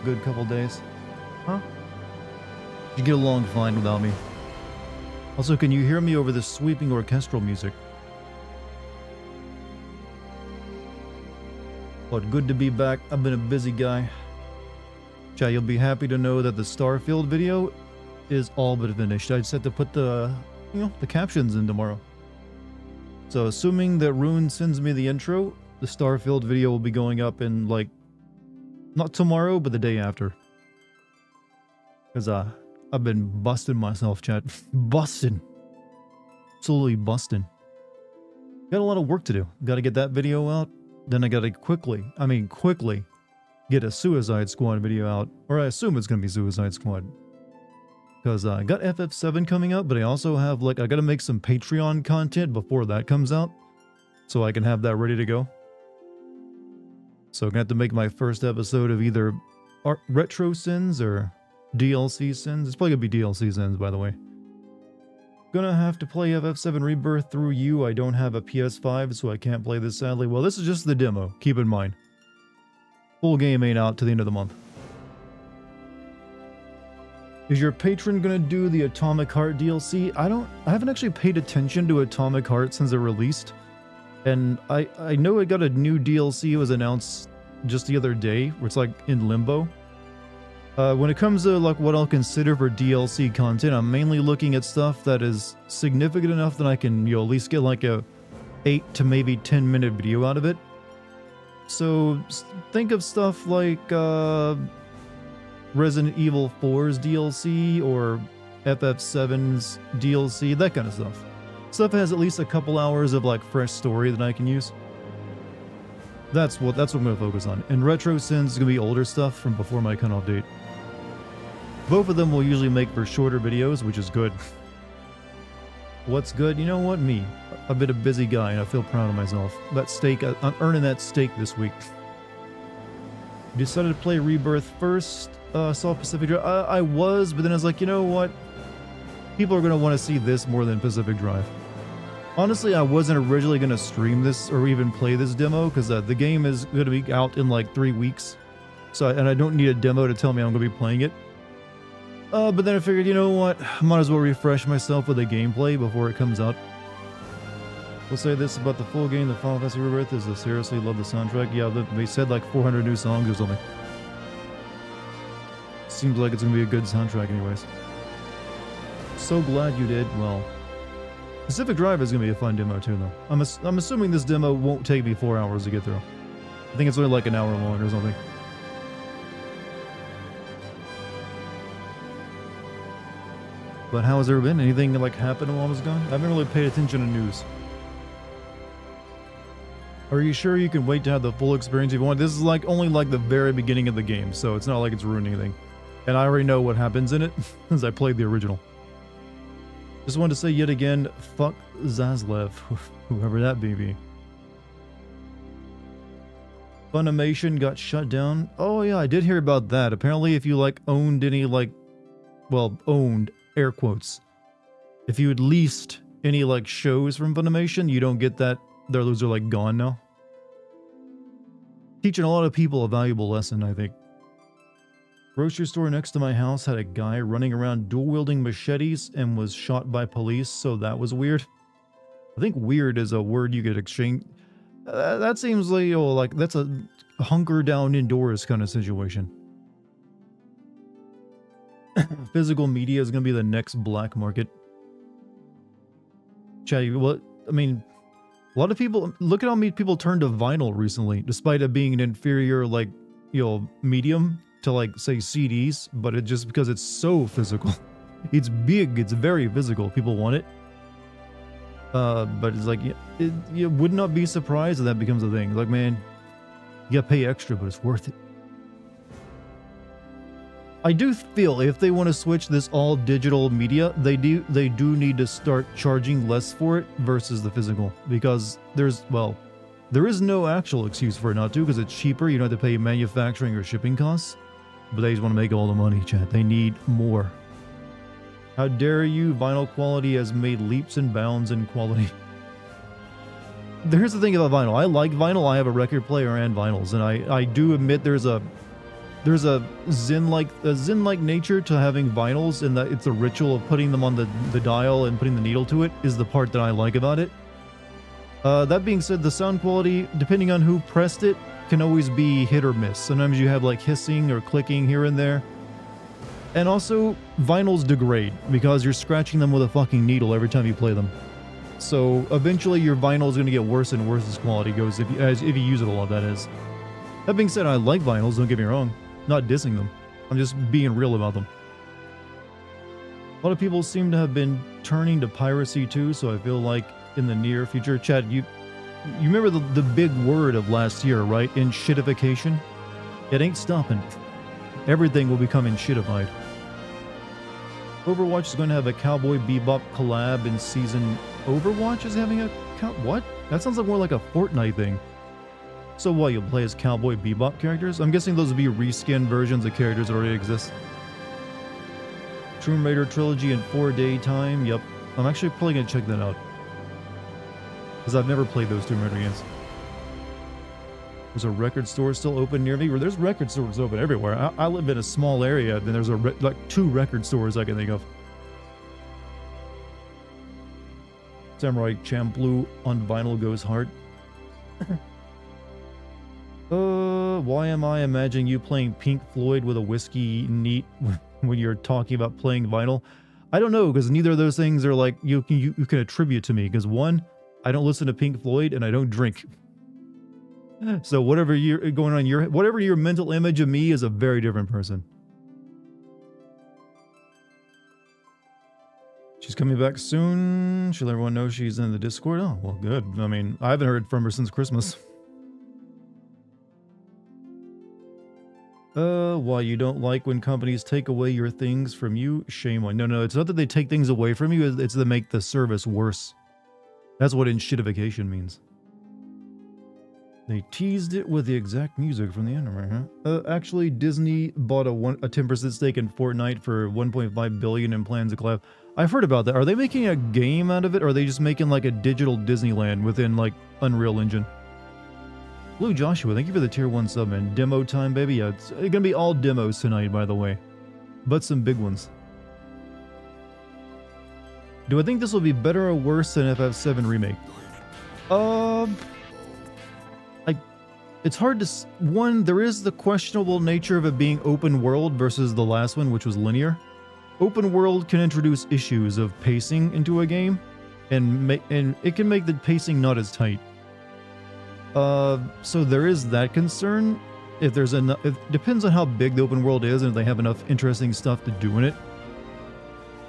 Good couple days. Huh? You get along fine without me. Also, can you hear me over this sweeping orchestral music? But good to be back. I've been a busy guy. Chat, you'll be happy to know that the Starfield video is all but finished. I just had to put the, the captions in tomorrow. So assuming that Rune sends me the intro, the Starfield video will be going up in like, not tomorrow, but the day after. Because I've been busting myself, chat. Busting. Absolutely busting. Got a lot of work to do. Got to get that video out. Then I got to quickly get a Suicide Squad video out. Or I assume it's going to be Suicide Squad. Because I got FF7 coming up, but I also have, I got to make some Patreon content before that comes out. So I can have that ready to go. So I'm going to have to make my first episode of either Retro Sins or DLC Sins. It's probably going to be DLC Sins, by the way. Gonna have to play FF7 Rebirth through you. I don't have a PS5, so I can't play this, sadly. Well, this is just the demo, keep in mind. Full game ain't out to the end of the month. Is your patron gonna do the Atomic Heart DLC? I haven't actually paid attention to Atomic Heart since it released. And I know it got a new DLC. It was announced just the other day, where it's like in limbo. When it comes to what I'll consider for DLC content, I'm mainly looking at stuff that is significant enough that I can at least get like a 8 to maybe 10-minute video out of it. So think of stuff like Resident Evil 4's DLC or FF7's DLC, that kind of stuff. Stuff that has at least a couple hours of fresh story that I can use. That's what I'm going to focus on. And Retro Sins is going to be older stuff from before my cutoff date. Both of them will usually make for shorter videos, which is good. What's good? You know what? Me. I've been a busy guy and I feel proud of myself. That steak, I'm earning that steak this week. Decided to play Rebirth first. Saw Pacific Drive. I was, but then I was like, you know what? People are going to want to see this more than Pacific Drive. Honestly, I wasn't originally going to stream this or even play this demo because the game is going to be out in 3 weeks. And I don't need a demo to tell me I'm going to be playing it. But then I figured, you know what? I might as well refresh myself with the gameplay before it comes out. We'll say this about the full game, the Final Fantasy Rebirth, is I seriously love the soundtrack. Yeah, they said 400 new songs or something. Seems like it's going to be a good soundtrack anyways. So glad you did. Well, Pacific Drive is going to be a fun demo too, though. I'm assuming this demo won't take me 4 hours to get through. I think it's only an hour long or something. But how has there been? Anything happened while I was gone? I haven't really paid attention to news. Are you sure you can wait to have the full experience if you want? This is only the very beginning of the game, so it's not like it's ruining anything. And I already know what happens in it, since I played the original. Just wanted to say yet again, fuck Zaslev, whoever that may be. Funimation got shut down. Oh yeah, I did hear about that. Apparently if you owned any owned, air quotes. If you had leased any shows from Funimation, you don't get that. Those are gone now. Teaching a lot of people a valuable lesson, I think. Grocery store next to my house had a guy running around dual-wielding machetes and was shot by police, so that was weird. I think weird is a word you could exchange. That seems that's a hunker down indoors kind of situation. Physical media is going to be the next black market. Chatty, what? I mean, a lot of people, look at how many people turned to vinyl recently, despite it being an inferior, medium to, say, CDs, but it just because it's so physical. It's big, it's very physical, people want it. But it's you would not be surprised if that becomes a thing. Man, you gotta pay extra, but it's worth it. I do feel if they want to switch this all digital media, they do need to start charging less for it versus the physical, because there is no actual excuse for it not to, because it's cheaper. You don't have to pay manufacturing or shipping costs, but they just want to make all the money, chat. They need more. How dare you? Vinyl quality has made leaps and bounds in quality. Here's the thing about vinyl. I like vinyl. I have a record player and vinyls, and I do admit there's a there's a zen-like nature to having vinyls, in that it's a ritual of putting them on the dial and putting the needle to it is the part that I like about it. That being said, the sound quality, depending on who pressed it, can always be hit or miss. Sometimes you have like hissing or clicking here and there. And also, vinyls degrade because you're scratching them with a fucking needle every time you play them. So eventually your vinyl is going to get worse and worse as quality goes, if you use it a lot, that is. That being said, I like vinyls, don't get me wrong. Not dissing them. I'm just being real about them. A lot of people seem to have been turning to piracy too, so I feel like in the near future, Chad, you remember the big word of last year, right? In shitification? It ain't stopping. Everything will become in shitified. Overwatch is going to have a Cowboy Bebop collab in season. Overwatch is having a what? That sounds like more like a Fortnite thing. So what, you'll play as Cowboy Bebop characters? I'm guessing those will be reskin versions of characters that already exist. Tomb Raider trilogy in 4-day time. Yep. I'm actually probably going to check that out, because I've never played those Tomb Raider games. There's a record store still open near me. Where there's record stores open everywhere. I live in a small area, and there's like 2 record stores I can think of. Samurai Champloo on vinyl goes hard. Why am I imagining you playing Pink Floyd with a whiskey neat when you're talking about playing vinyl? I don't know, because neither of those things are like you can attribute to me. Because one, I don't listen to Pink Floyd and I don't drink. So whatever you're going on whatever your mental image of me is a very different person. She's coming back soon. She'll let everyone know she's in the Discord. Oh, well, good. I mean, I haven't heard from her since Christmas. Why you don't like when companies take away your things from you? Shame on. No, it's not that they take things away from you. It's to make the service worse. That's what inshitification means. They teased it with the exact music from the anime, huh? Actually, Disney bought a 10% stake in Fortnite for $1.5 billion and plans to collab. I've heard about that. Are they making a game out of it, or are they just making like a digital Disneyland within like Unreal Engine? Blue Joshua, thank you for the tier 1 sub, man. Demo time, baby. Yeah, it's gonna be all demos tonight, by the way. But some big ones. Do I think this will be better or worse than FF7 Remake? It's hard to... One, there is the questionable nature of it being open world versus the last one, which was linear. Open world can introduce issues of pacing into a game, and it can make the pacing not as tight. So there is that concern. If there's enough... It depends on how big the open world is and if they have enough interesting stuff to do in it.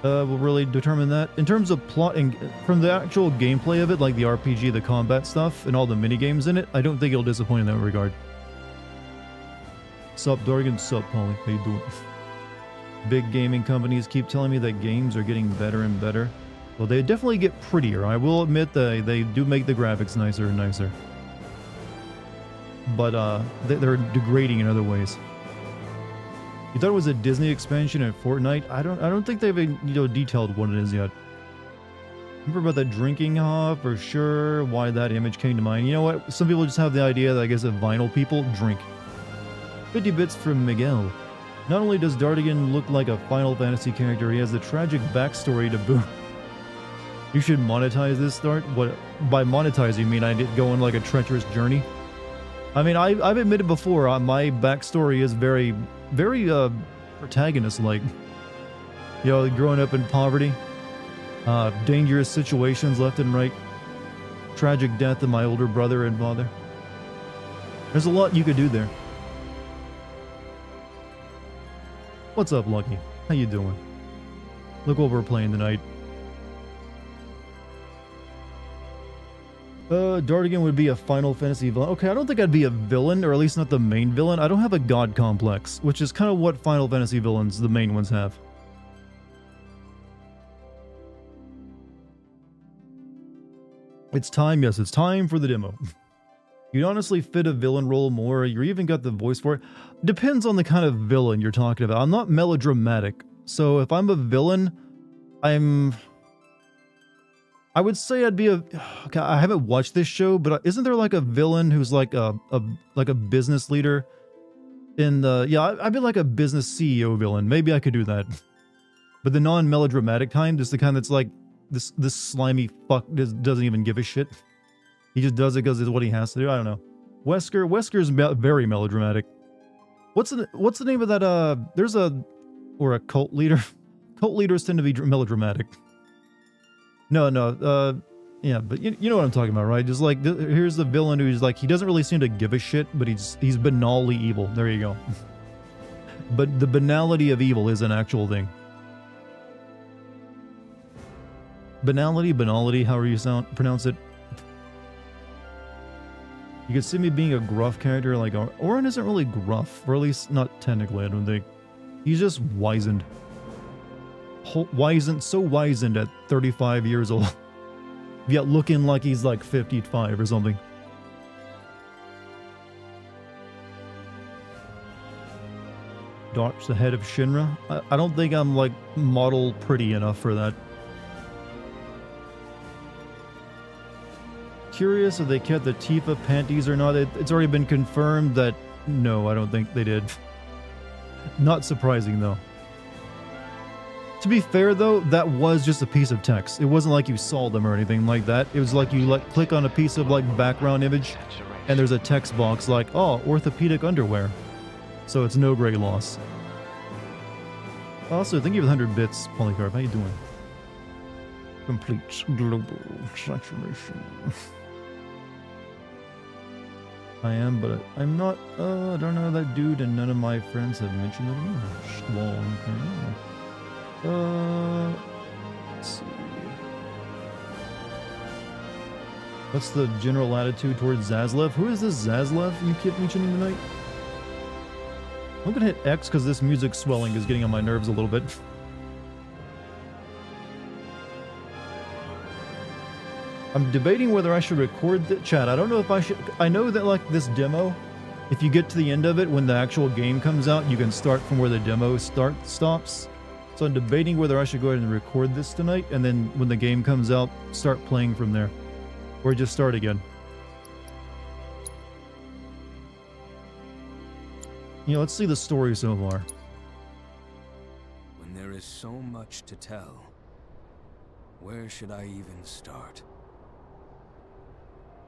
Will really determine that. In terms of plot and from the actual gameplay of it, like the RPG, the combat stuff, and all the minigames in it, I don't think it'll disappoint in that regard. Sup, Dartigan? Sup, Polly? How you doing? Big gaming companies keep telling me that games are getting better and better. Well, they definitely get prettier. I will admit that they do make the graphics nicer and nicer. But they're degrading in other ways. You thought it was a Disney expansion at Fortnite? I don't think they've detailed what it is yet. Remember about that drinking for sure, why that image came to mind. You know what? Some people just have the idea that I guess that vinyl people drink. 50 bits from Miguel. Not only does Dartigan look like a Final Fantasy character, he has the tragic backstory to boot. You should monetize this, Dart? What by monetize you mean I did go on like a treacherous journey? I mean, I've admitted before, my backstory is very protagonist-like. You know, growing up in poverty, dangerous situations left and right, tragic death of my older brother and father. There's a lot you could do there. What's up, Lucky? How you doing? Look what we're playing tonight. Dartigan would be a Final Fantasy villain. Okay, I don't think I'd be a villain, or at least not the main villain. I don't have a god complex, which is kind of what Final Fantasy villains, the main ones, have. It's time, yes, it's time for the demo. You'd honestly fit a villain role more, you even got the voice for it. Depends on the kind of villain you're talking about. I'm not melodramatic, so if I'm a villain, I would say I'd be a... Okay, I haven't watched this show, but isn't there like a villain who's like a business leader in the... Yeah, I've been like a business CEO villain. Maybe I could do that. But the non-melodramatic kind is the kind that's like, this slimy fuck doesn't even give a shit. He just does it because it's what he has to do. I don't know. Wesker's very melodramatic. What's the name of that? There's a cult leader. Cult leaders tend to be melodramatic. No. Yeah, but you know what I'm talking about, right? Just like here's the villain who's like he doesn't really seem to give a shit, but he's banally evil. There you go. But the banality of evil is an actual thing. Banality, however you pronounce it. You could see me being a gruff character, like Orin isn't really gruff, or at least not technically, I don't think. He's just wizened. So wizened at 35 years old. Yet looking like he's like 55 or something. Dark's the head of Shinra? I don't think I'm like model pretty enough for that. Curious if they kept the Tifa panties or not. It's already been confirmed that no, I don't think they did. Not surprising though. To be fair though, that was just a piece of text. It wasn't like you saw them or anything like that. It was like you click on a piece of like background image and there's a text box like, oh, orthopedic underwear. So it's no great loss. Also, thank you for the 100 bits, Polycarp. How you doing? Complete global saturation. I am, but I'm not. I don't know that dude, and none of my friends have mentioned it. Let's see. What's the general attitude towards Zaslev? Who is this Zaslev you keep mentioning tonight? I'm gonna hit X because this music swelling is getting on my nerves a little bit. I'm debating whether I should record the chat. I don't know if I should. I know that like this demo, if you get to the end of it, when the actual game comes out, you can start from where the demo stops. So I'm debating whether I should go ahead and record this tonight, and then when the game comes out, start playing from there. Or just start again. You know, let's see the story so far. When there is so much to tell, where should I even start?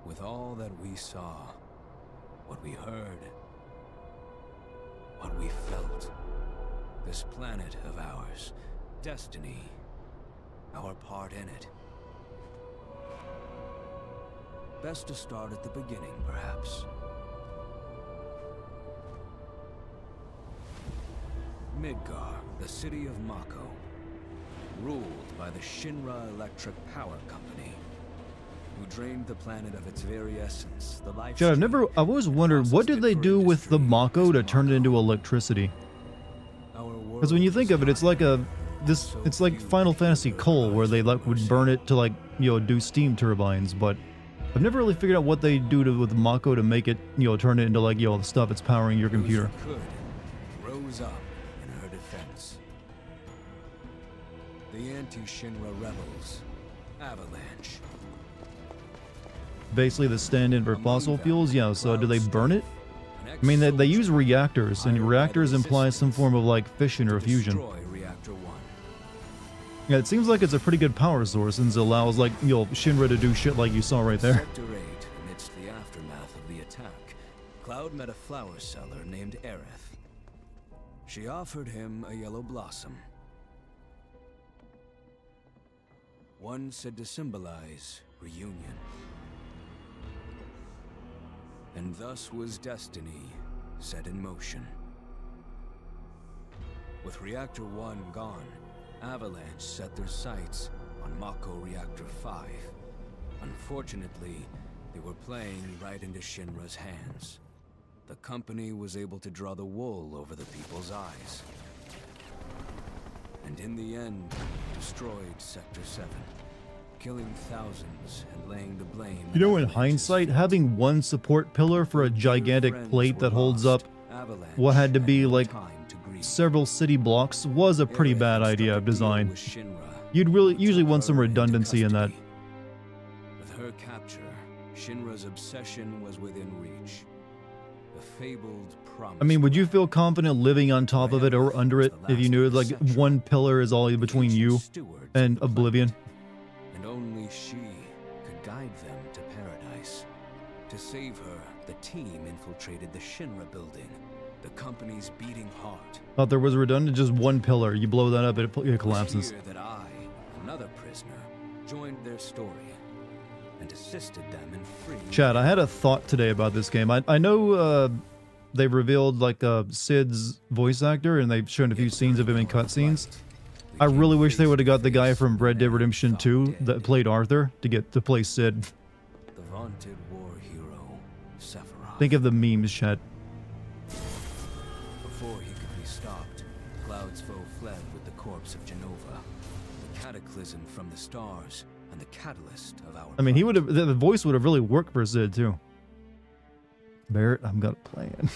With all that we saw, what we heard, what we felt, this planet of ours, destiny, our part in it. Best to start at the beginning, perhaps. Midgar, the city of Mako, ruled by the Shinra Electric Power Company, who drained the planet of its very essence, the life. I've always wondered, what did they do with the Mako to turn it into electricity? Because when you think of it, it's like it's like Final Fantasy coal, where they would burn it to like, you know, do steam turbines, but I've never really figured out what they do with Mako to make it, you know, turn it into like, you know, the stuff that's powering your computer. Rose up in her defense. The anti-Shinra rebels, Avalanche. Basically the stand-in for fossil fuels, yeah, so do they burn it? I mean, they use reactors, and reactors imply some form of like fission or fusion. Yeah, it seems like it's a pretty good power source, since it allows like, you know, Shinra to do shit like you saw right there. Sector 8, amidst the aftermath of the attack, Cloud met a flower seller named Aerith. She offered him a yellow blossom. One said to symbolize reunion. And thus was destiny set in motion. With Reactor 1 gone, Avalanche set their sights on Mako Reactor 5. Unfortunately, they were playing right into Shinra's hands. The company was able to draw the wool over the people's eyes. And in the end, destroyed Sector 7. Killing thousands and laying the blame. You know, in hindsight, having one support pillar for a gigantic plate that holds up what had to be like several city blocks was a pretty bad idea of design. You'd really usually want some redundancy in that. With her capture, Shinra's obsession was within reach. The fabled promise. I mean, would you feel confident living on top of it or under it if you knew like one pillar is all between you and oblivion? And only she could guide them to paradise. To save her, the team infiltrated the Shinra building, the company's beating heart. Thought there was redundant, just one pillar. You blow that up, it collapses. It was here that I, another prisoner, joined their story and assisted them in freeing. Chad, I had a thought today about this game. I know they revealed like Sid's voice actor, and they've shown a few scenes of him in cutscenes. I really wish they would have got the guy from Red Dead Redemption 2 that played Arthur to play Sid. The vaunted war hero, Sephiroth. Think of the memes, Chad. Before he could be stopped, Cloud's foe fled with the corpse of Genova, the cataclysm from the stars, and the catalyst of our. I mean, he would have. The voice would have really worked for Sid too. Barrett, I've got a plan.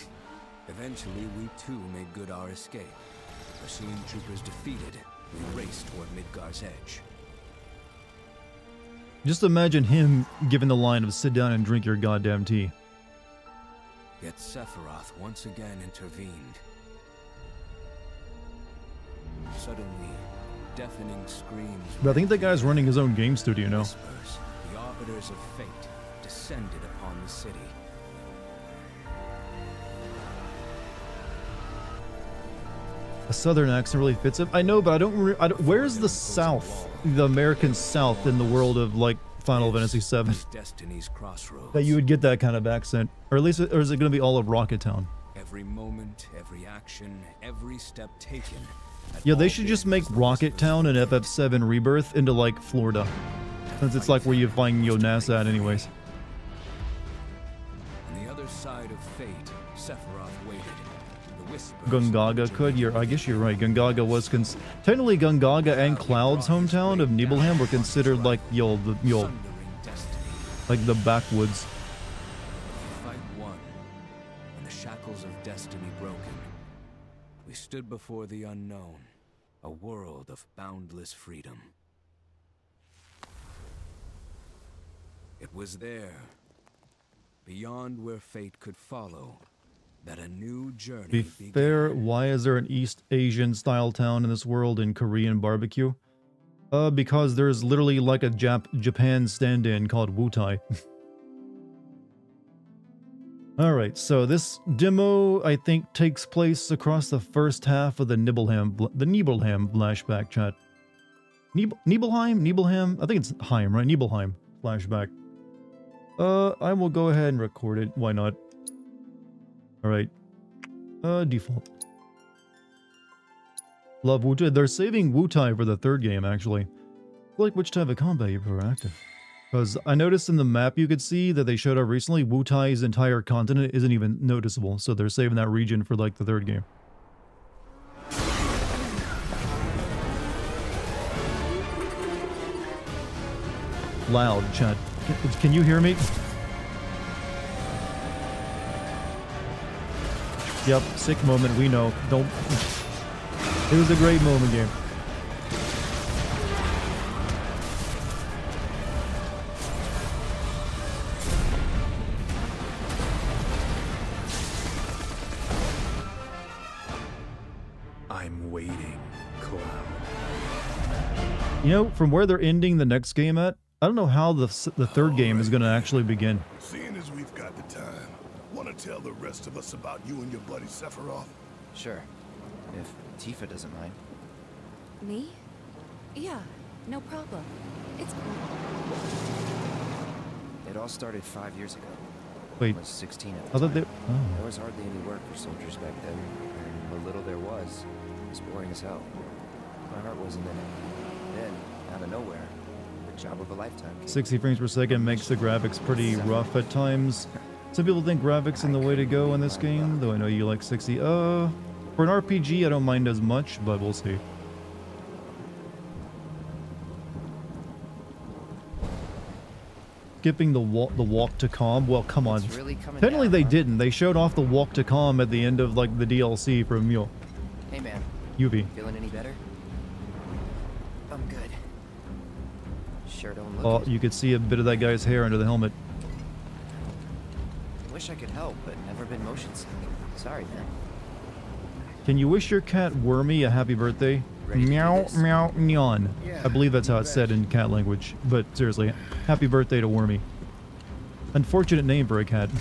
Eventually, we too made good our escape. Machine troopers defeated, we raced toward Midgar's edge. Just imagine him giving the line of "sit down and drink your goddamn tea." Yet Sephiroth once again intervened. Suddenly, deafening screams. But I think that guy's running his own game studio now. Whispers, the arbiters of fate descended upon the city. A southern accent really fits it. I know, but I don't. Where's the South, the American South, in the world of like Final Fantasy VII? Destiny's crossroads. That you would get that kind of accent, or at least, or is it going to be all of Rocket Town? Every moment, every action, every step taken. Yeah, they should just make Rocket Town and FF7 Rebirth into like Florida, since it's like where you find NASA at anyways. On the other side of fate, Sephiroth waited. The whispers. Gungaga could. I guess you're right. Gungaga was technically Gungaga and Cloud's hometown of Nibelheim were considered like Sundering destiny. like the backwoods. The fight won, and the shackles of destiny broken. We stood before the unknown, a world of boundless freedom. It was there, beyond where fate could follow, that a new journey Be began. fair, why is there an East Asian style town in this world in Korean barbecue? Because there's literally like a Japan stand-in called Wutai. Alright, so this demo, I think, takes place across the first half of the Nibelheim flashback, chat. Nibelheim? I think it's Heim, right? Nibelheim flashback. I will go ahead and record it. Why not? Alright. Default. Love Wutai. They're saving Wutai for the third game, actually. Like, which type of combat you prefer active? Because I noticed in the map you could see that they showed up recently, Wutai's entire continent isn't even noticeable, so they're saving that region for like the third game. Loud, chat. Can you hear me? Yep, sick moment, we know. Don't... It was a great moment, game. I'm waiting, Cloud. You know, from where they're ending the next game at, I don't know how the third game is going to actually begin. Seeing as we've got the time, want to tell the rest of us about you and your buddy Sephiroth? Sure. If Tifa doesn't mind. Me? Yeah, no problem. It's cool. It all started 5 years ago. Wait. I was 16 at I the thought time. they... There was hardly any work for soldiers back then, and the little there was boring as hell. My heart wasn't in it. Then, out of nowhere, the job of a lifetime. 60 frames per second makes the graphics pretty rough at times. Some people think graphics are the way to go in this game, though I know you like 60. For an RPG, I don't mind as much, but we'll see. Skipping the walk to calm. Well, come on. Really Technically, they didn't. They showed off the walk to calm at the end of like the DLC from Mule. Hey man, Yubi. feeling any better? I'm good. Sure don't look Oh, it. you could see a bit of that guy's hair under the helmet. Wish I could help, but never been motion sick. Sorry, man. Can you wish your cat Wormy a happy birthday? Meow, meow, nyan. I believe that's how it's said in cat language. But seriously, happy birthday to Wormy. Unfortunate name for a cat.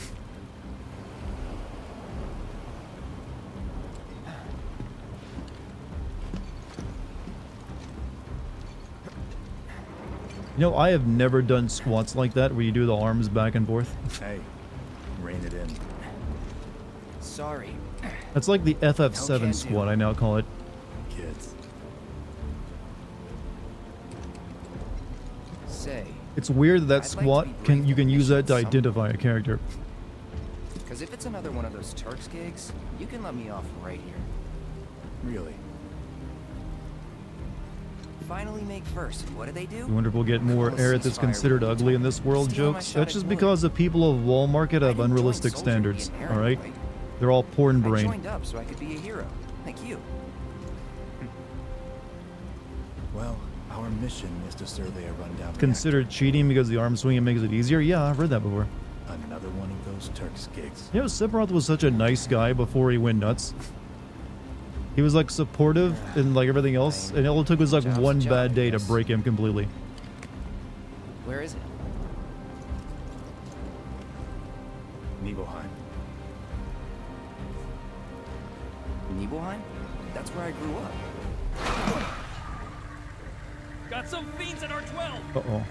You know, I have never done squats like that where you do the arms back and forth. Hey, rein it in. Sorry. That's like the FF7 squat, I now call it. Kids. Say. It's weird that I'd squat like to be you can use that to brave and identify a character. Because if it's another one of those Turks gigs, you can let me off right here. Really? Finally make first. What do they do? You wonder if we'll get more Call a Aerith that's ceasefire considered when we ugly in talk. this world Steal my jokes. shot That's at just Wood. because the people of Wall Market I have didn't unrealistic join soldier to standards, be an alright? errand boy. They're all porn I brain. joined up so I could be a hero, like you. Well, our mission is to survey a rundown Considered cheating because the arm swinging makes it easier? Yeah, I've read that before. reactor. Another one of those Turks gigs. You know, Sephiroth was such a nice guy before he went nuts. He was like supportive and like everything else, and all it took was like Job's a one job, bad I day to guess. break him completely. Where is it? Nibelheim. Nibelheim? That's where I grew up. Got some fiends at our 12. Uh-oh.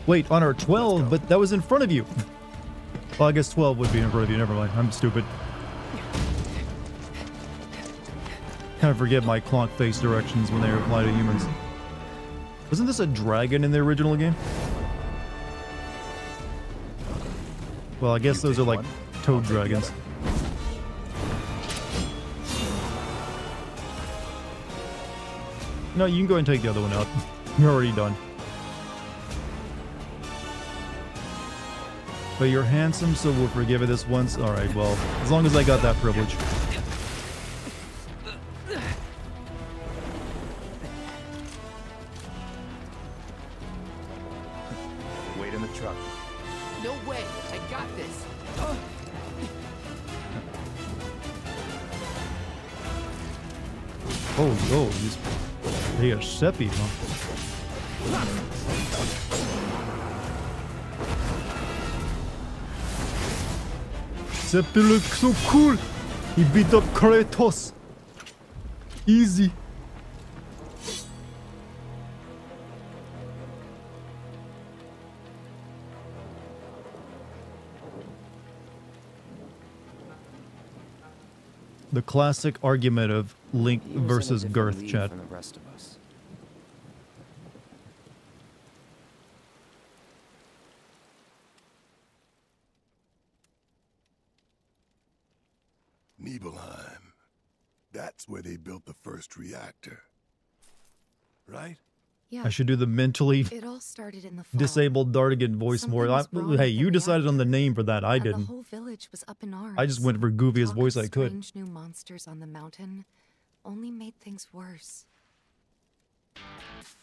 Wait, on our 12, but that was in front of you. Well, I guess 12 would be in front of you. Never mind. I'm stupid. Kind of forget my clock face directions when they apply to humans. Wasn't this a dragon in the original game? Well, I guess those are like toad dragons. No, you can go and take the other one out. You're already done. But you're handsome, so we'll forgive it this once. Alright, well, as long as I got that privilege. Wait in the truck. No way! I got this! Oh, they are Seppi, huh? Seppi looks so cool! He beat up Kratos! Easy! The classic argument of Link He was in a versus different Girth, league chat. from the rest of us. Nibelheim. That's where they built the first reactor. Right? Yeah. I should do the mentally It all started in the fall. disabled Dartigan voice Something more. was wrong Hey, with you the decided on the reactor, name for that. I and didn't. The whole village was up in arms. I just went for goofiest Talk voice of I could. Strange new monsters on the mountain only made things worse.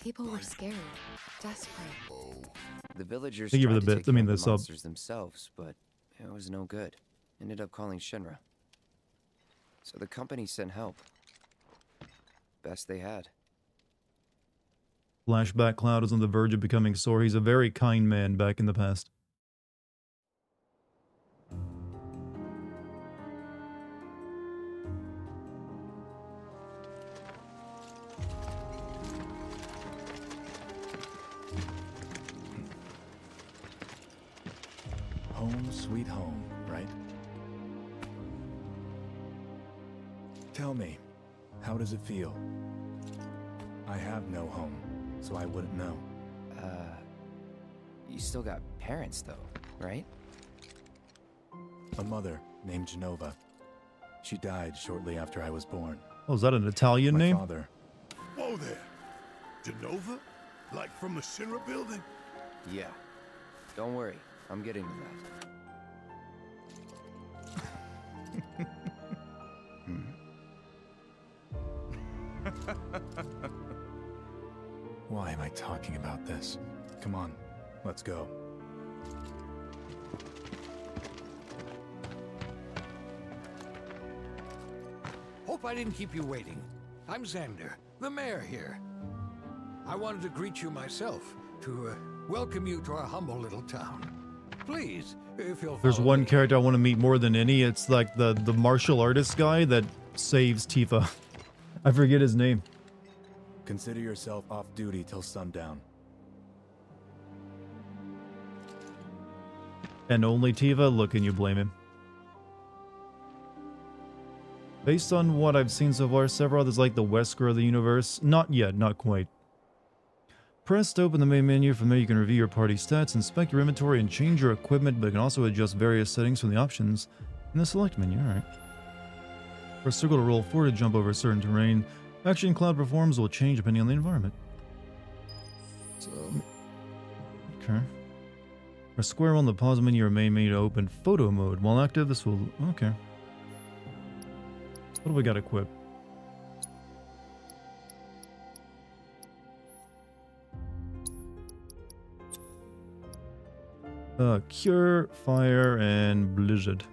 People were scared, desperate. The villagers Thank you for tried the to bit. take I mean, care the of sub. monsters themselves, but it was no good. Ended up calling Shinra. So the company sent help. Best they had. Flashback Cloud is on the verge of becoming sore. He's a very kind man back in the past. Home sweet home, right? Tell me, how does it feel? I have no home, so I wouldn't know. You still got parents though, right? A mother named Genova. She died shortly after I was born. Oh, is that an Italian My name? father, Whoa there. Genova? Like from the Shinra building? Yeah. Don't worry, I'm getting to that. why am I talking about this? Come on, Let's go. Hope I didn't keep you waiting. I'm Xander, the mayor here. I wanted to greet you myself, to welcome you to our humble little town. Please, if you'll There's follow one me. character I want to meet more than any. It's like the martial artist guy that saves Tifa. I forget his name. Consider yourself off duty till sundown. And only Tifa? Look, can you blame him? Based on what I've seen so far, Sephiroth is like the Wesker of the universe. Not yet, not quite. Press to open the main menu. From there you can review your party stats, inspect your inventory, and change your equipment, but you can also adjust various settings from the options in the select menu. Alright. Press circle to roll forward to jump over certain terrain. Action cloud performs will change depending on the environment. So, okay. Press square on the pause menu or main menu to open photo mode. While active, this will... Okay. What do we got equipped? Cure, Fire, and Blizzard.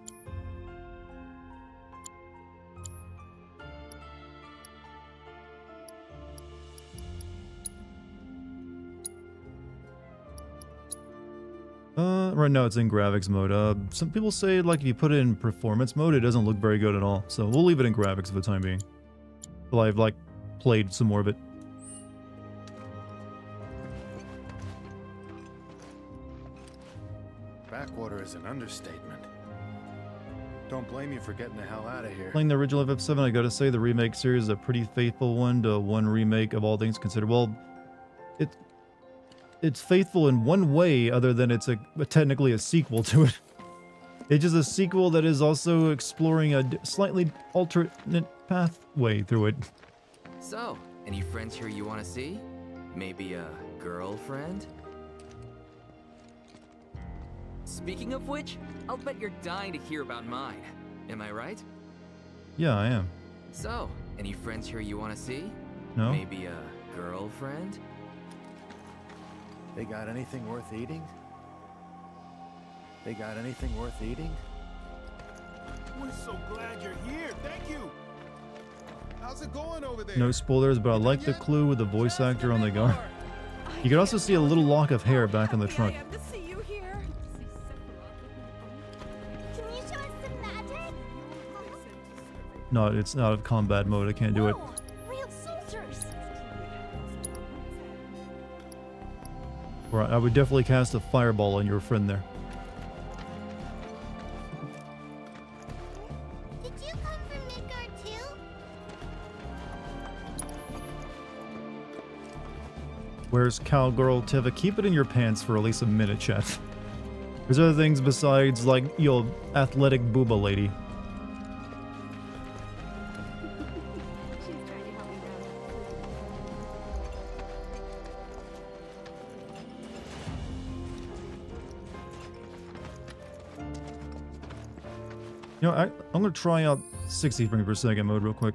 Right now it's in graphics mode. Some people say like if you put it in performance mode, it doesn't look very good at all. So we'll leave it in graphics for the time being. Well, I've like played some more of it. Backwater is an understatement. Don't blame you for getting the hell out of here. Playing the original FF7, I gotta say the remake series is a pretty faithful one to one remake of all things considered. Well, it's faithful in one way other than it's technically a sequel to it. It's just a sequel that is also exploring a slightly alternate pathway through it. So, any friends here you want to see? Maybe a girlfriend? Speaking of which, I'll bet you're dying to hear about mine. Am I right? Yeah, I am. So, any friends here you want to see? No? Maybe a girlfriend? They got anything worth eating? They got anything worth eating? We're so glad you're here. Thank you. How's it going over there? No spoilers, but I like the clue with the voice actor on the guard. You can also see a little lock of hair back on the truck. No, it's out of combat mode. I can't do it. Real soldiers. Right, I would definitely cast a fireball on your friend there. Did you come from Midgard too? Where's Cowgirl Tifa? Keep it in your pants for at least a minute, chat. There's other things besides, like, yo, athletic booba lady. You know, I'm gonna try out 60 frames per second mode real quick.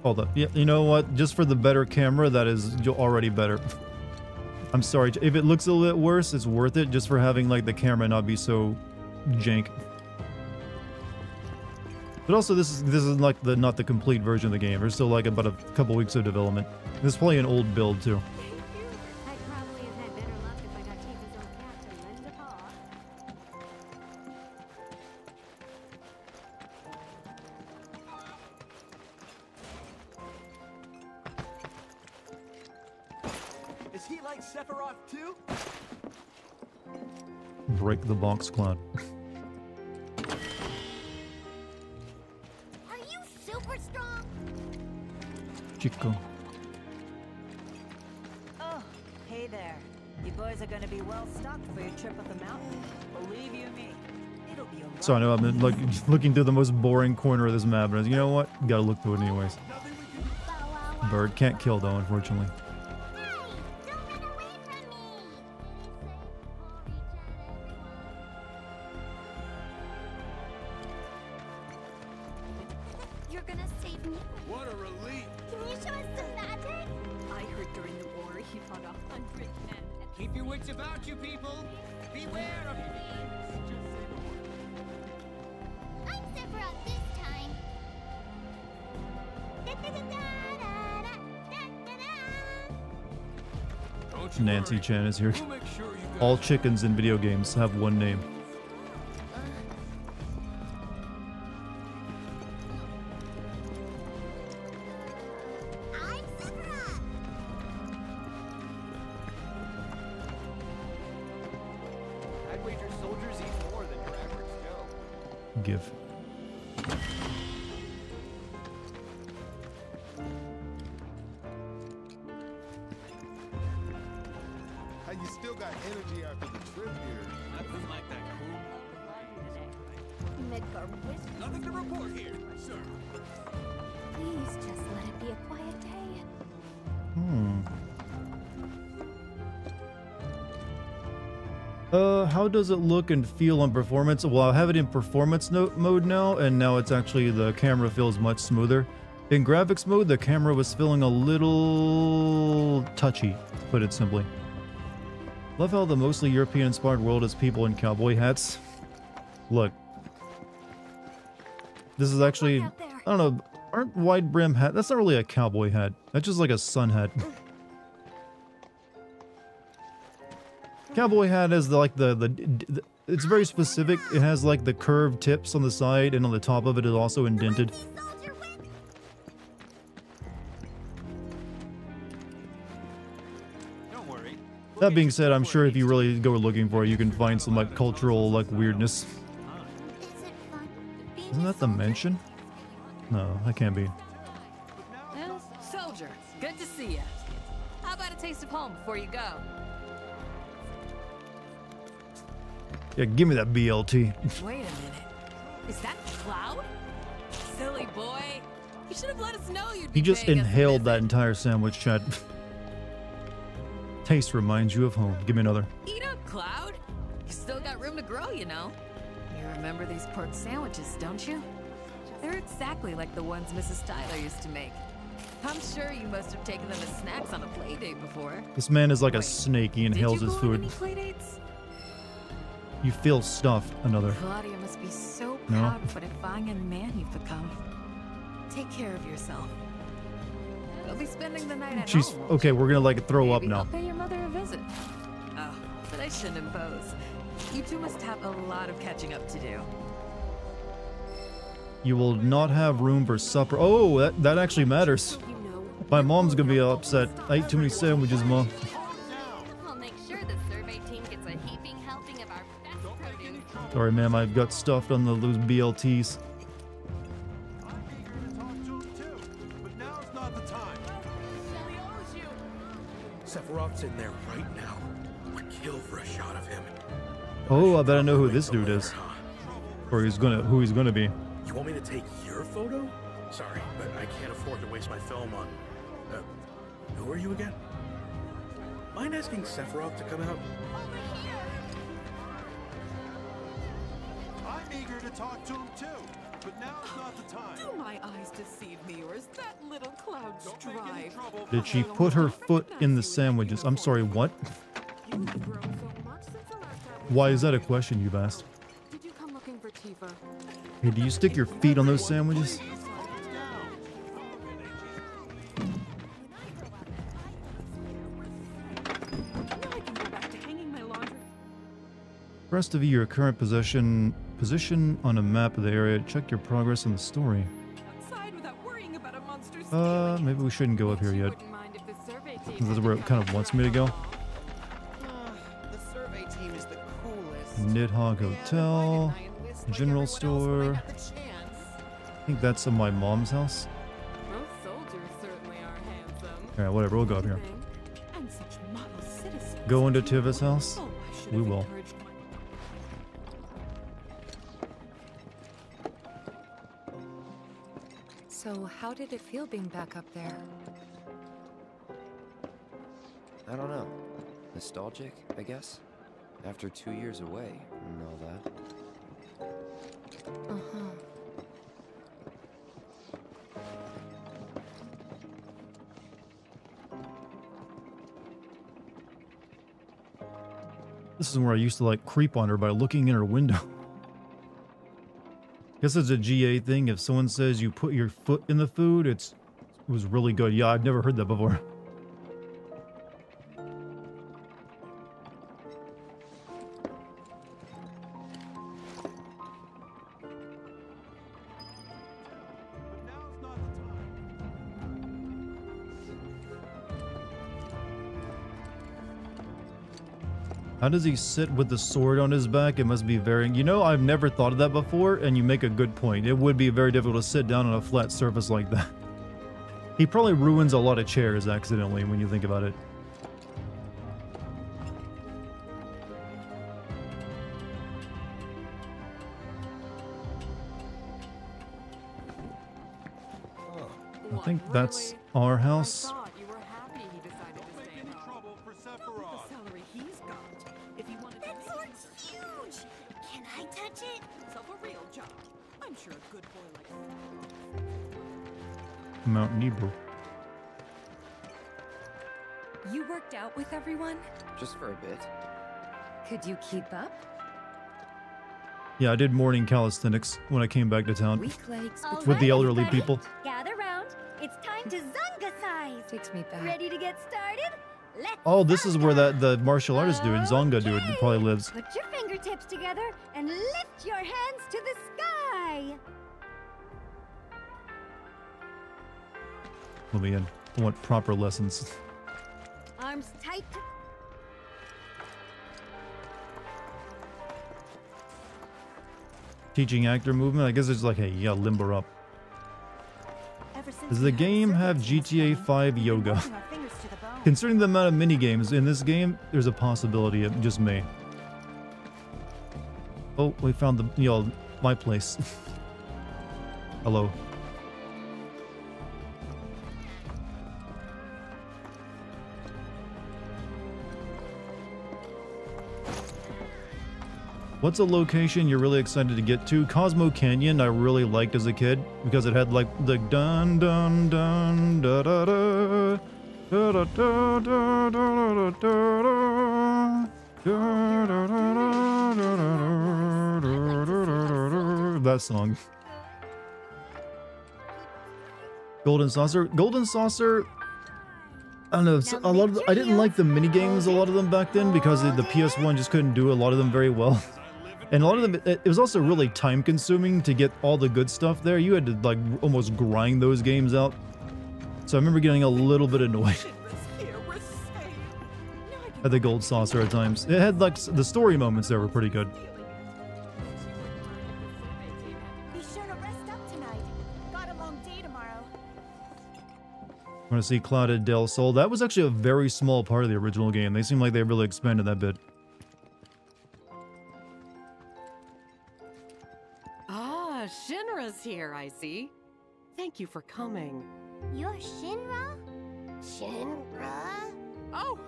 Hold up. Yeah, you know what? Just for the better camera, that is already better. I'm sorry. If it looks a little bit worse, it's worth it just for having like the camera not be so jank. But also, this is like not the complete version of the game. There's still like about a couple weeks of development. This is probably an old build too. I'd probably have had better luck if I got Tifa's old cat to lend a paw. Is he like Sephiroth too? Break the box cloud. Are you super strong? Chico. Oh, hey there. You boys are gonna be well stocked for your trip up the mountain. Believe you me, it'll be a So I know I've been like looking through the most boring corner of this map, and I was, you know what? Gotta look through it anyways. Bird can't kill though, unfortunately. What a relief! Can you show us some magic? I heard during the war he fought 100 men. Keep your wits about you, people. Beware of I'm Sephiroth this time. Nancy Chan is here. All chickens in video games have one name. I'm Sephiroth. I'd wager soldiers eat more than your average Joe. Give. How you still got energy after the trip here? Nothing like that cool. Midgar whisper. Nothing to report here, sir. Please just let it be a quiet day. How does it look and feel on performance? Well, I have it in performance mode now, and now it's actually, the camera feels much smoother. In graphics mode, the camera was feeling a little touchy, to put it simply. Love how the mostly European-inspired world is people in cowboy hats. Look. This is actually, I don't know, aren't wide brim hat? That's not really a cowboy hat. That's just like a sun hat. Cowboy hat is the it's very specific. It has like the curved tips on the side, and on the top of it is also indented. Don't worry. That being said, I'm sure if you really go looking for it, you can find some like cultural like weirdness. Isn't that the mansion? No, that can't be. Soldier, good to see you. How about a taste of home before you go? Yeah, give me that BLT. Wait a minute. Is that Cloud? Silly boy. You should have let us know you'd be He just paying us a inhaled that entire sandwich, Chad. Taste reminds you of home. Give me another. Eat up, Cloud. You still got room to grow, you know. You remember these pork sandwiches, don't you? They're exactly like the ones Mrs. Tyler used to make. I'm sure you must have taken them as snacks on a play date before. This man is like a snake. He inhales his food. Did you go on any play dates? You feel stuffed. Another. Claudia must be so No. proud of what a fine young man you've become. Take care of yourself. You'll be spending the night at She's home. okay. We're gonna like throw up Maybe now. I'll pay your mother a visit. Oh, but I shouldn't impose. You two must have a lot of catching up to do. You will not have room for supper. Oh, that actually matters. My mom's gonna be upset. I ate too many sandwiches, Mom. I'll make sure the survey team gets a heaping helping of our best produce. Sorry, ma'am. I've got stuffed on those BLTs. Sephiroth's in there right now. Would kill for a shot of him. Oh, I bet I know who this dude is, or who he's gonna be. You want me to take your photo? Sorry, but I can't afford to waste my film on... who are you again? Mind asking Sephiroth to come out? I'm eager to talk to him too, but now's not the time. Do my eyes deceive me, or is that little Cloud's drive? Did she put her foot in the sandwiches? I'm sorry, what? Why is that a question you've asked? Did you come looking for Tifa? Hey, do you stick your feet on those sandwiches? Rest of your current position on a map of the area. Check your progress in the story. Maybe we shouldn't go up here yet. This is where it kind of wants me to go. The survey team is the coolest. Nidhogg Hotel, General Store. I think that's in my mom's house. Most soldiers certainly are handsome. Alright, whatever, we'll go up here. And such model citizens. Go into Tiva's house? Oh, I should We have will. encouraged my- So how did it feel being back up there? I don't know. Nostalgic, I guess? After 2 years away and all that. Uh-huh. This is where I used to like creep on her by looking in her window. Guess it's a GA thing. If someone says you put your foot in the food, it was really good. Yeah, I've never heard that before. How does he sit with the sword on his back? It must be very... You know, I've never thought of that before, and you make a good point. It would be very difficult to sit down on a flat surface like that. He probably ruins a lot of chairs accidentally when you think about it. I think that's our house. Mount Nebo. You worked out with everyone? Just for a bit. Could you keep up? Yeah, I did morning calisthenics when I came back to town. Weak legs with the elderly people. Gather round. It's time to Zunga size. Takes me back. Ready to get started? Let's Oh, this is where the martial artist dude, Zonga dude, probably lives. Put your fingertips together and lift your hands to the sky. Let me in. I want proper lessons. Arms tight. Teaching actor movement. I guess it's like, hey, you gotta limber up. Does the game have GTA 5 yoga? Considering the amount of minigames in this game, there's a possibility it just may. Oh, we found the, you know, my place. Hello. What's a location you're really excited to get to? Cosmo Canyon I really liked as a kid because it had like the dun dun dun da da da da da da da da da. That song. Golden Saucer. Golden Saucer. I don't know. A lot of I didn't like the mini games. A lot of them back then because the PS1 just couldn't do a lot of them very well. And a lot of them, it was also really time consuming to get all the good stuff there. You had to like almost grind those games out. So I remember getting a little bit annoyed at the Gold Saucer at times. It had like the story moments there were pretty good. Be sure to rest up tonight. Got a long day tomorrow. I want to see Clouded Del Sol. That was actually a very small part of the original game. They seem like they really expanded that bit. Shinra's here, I see. Thank you for coming. You're Shinra? Shinra? Oh,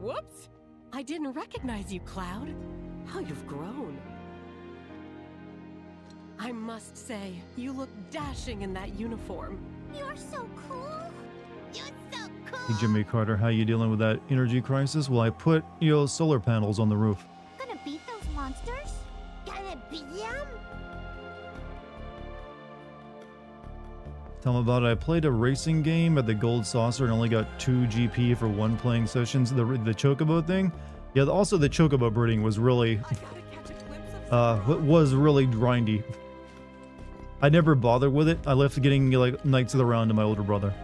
whoops. I didn't recognize you, Cloud. How you've grown. I must say, you look dashing in that uniform. You're so cool. You're so cool. Hey, Jimmy Carter, how you dealing with that energy crisis? Well, I put, you know, solar panels on the roof. Gonna beat those monsters? Gonna beat them? Tell them about it. I played a racing game at the Gold Saucer and only got 2 GP for 1 playing sessions. The Chocobo thing? Yeah, also the Chocobo breeding was really... was really grindy. I never bothered with it. I left getting, like, Knights of the Round to my older brother.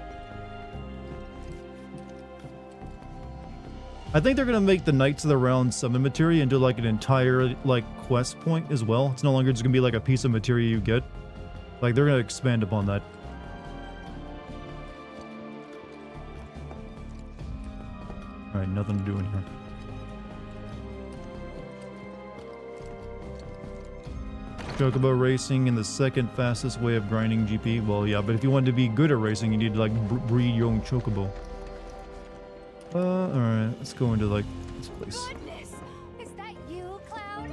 I think they're gonna make the Knights of the Round summon materia into, like, an entire, like, quest point as well. It's no longer just gonna be, like, a piece of materia you get. Like, they're gonna expand upon that. Alright, nothing to do in here. Chocobo racing in the second fastest way of grinding GP. Well, yeah, but if you want to be good at racing, you need to, like, breed your own Chocobo. Alright, let's go into, like, this place. Goodness! Is that you, Cloud?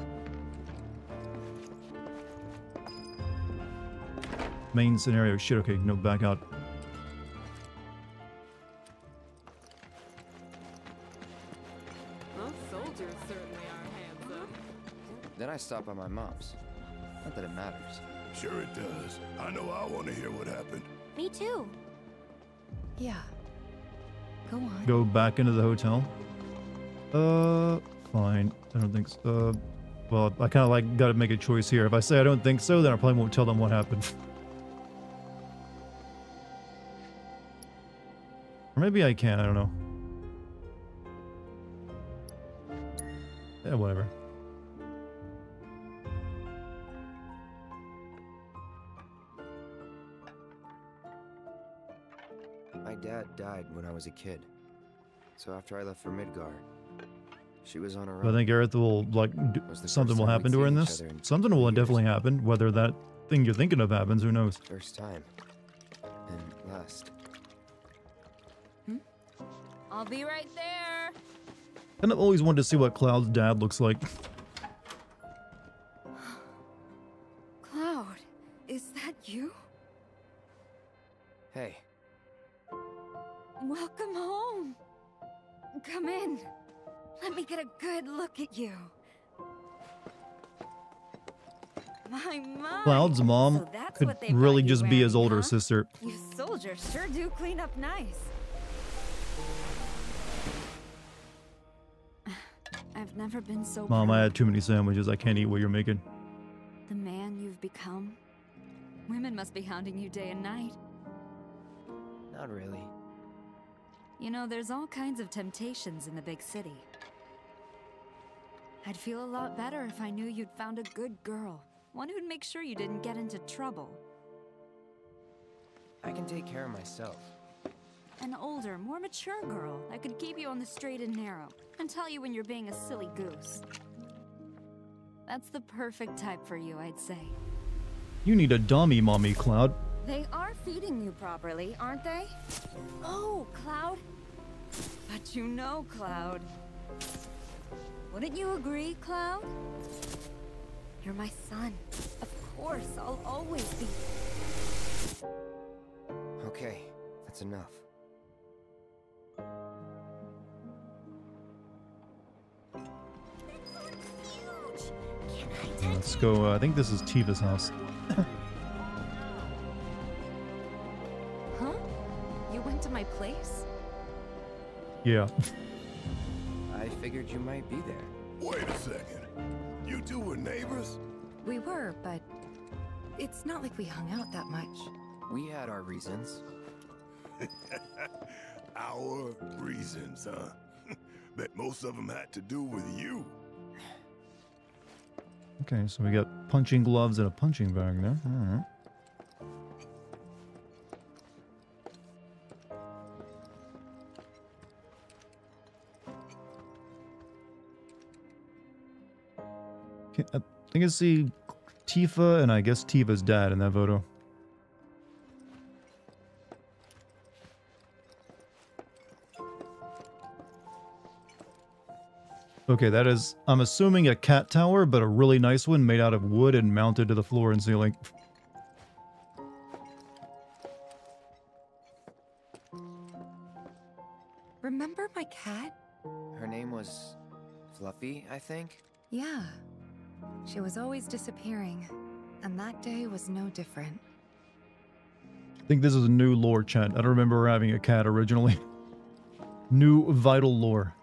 Main scenario. Shit, okay, no, back out. Those soldiers certainly are Then I stopped by my mom's. Not that it matters. Sure it does. I know I want to hear what happened. Me too. Yeah. Go on. Go back into the hotel. Fine. I don't think so. Well, I kind of like got to make a choice here. If I say I don't think so, then I probably won't tell them what happened. Or maybe I can, I don't know. Yeah, whatever. My dad died when I was a kid. So after I left for Midgard, she was on her But I own. think Aerith will, like, something will happen to her in this. Something will definitely happen. Whether that thing you're thinking of happens, who knows? First time. And last. I'll be right there. And I've always wanted to see what Cloud's dad looks like. Cloud, is that you? Hey. Welcome home. Come in. Let me get a good look at you. My mom. Cloud's mom So that's could what they really brought you just be his wearing, older huh? sister. You soldiers sure do clean up nice. I've never been so Mom, proud I had too many sandwiches. I can't eat what you're making. the man you've become. Women must be hounding you day and night. Not really. You know, there's all kinds of temptations in the big city. I'd feel a lot better if I knew you'd found a good girl. One who'd make sure you didn't get into trouble. I can take care of myself. An older, more mature girl that could keep you on the straight and narrow and tell you when you're being a silly goose. That's the perfect type for you, I'd say. You need a dummy, Mommy Cloud. They are feeding you properly, aren't they? Oh, Cloud. But you know, Cloud. Wouldn't you agree, Cloud? You're my son. Of course, I'll always be. Okay, that's enough. Let's go. I think this is Tiva's house. Huh? You went to my place? Yeah. I figured you might be there. Wait a second. You two were neighbors? We were, but it's not like we hung out that much. We had our reasons. Our reasons, huh? Bet most of them had to do with you. Okay, so we got punching gloves and a punching bag there. Alright. Okay, I think I see Tifa and I guess Tifa's dad in that photo. Okay, that is, I'm assuming a cat tower, but a really nice one made out of wood and mounted to the floor and ceiling. Remember my cat? Her name was Fluffy, I think? Yeah. She was always disappearing, and that day was no different. I think this is a new lore, chat. I don't remember her having a cat originally. New vital lore.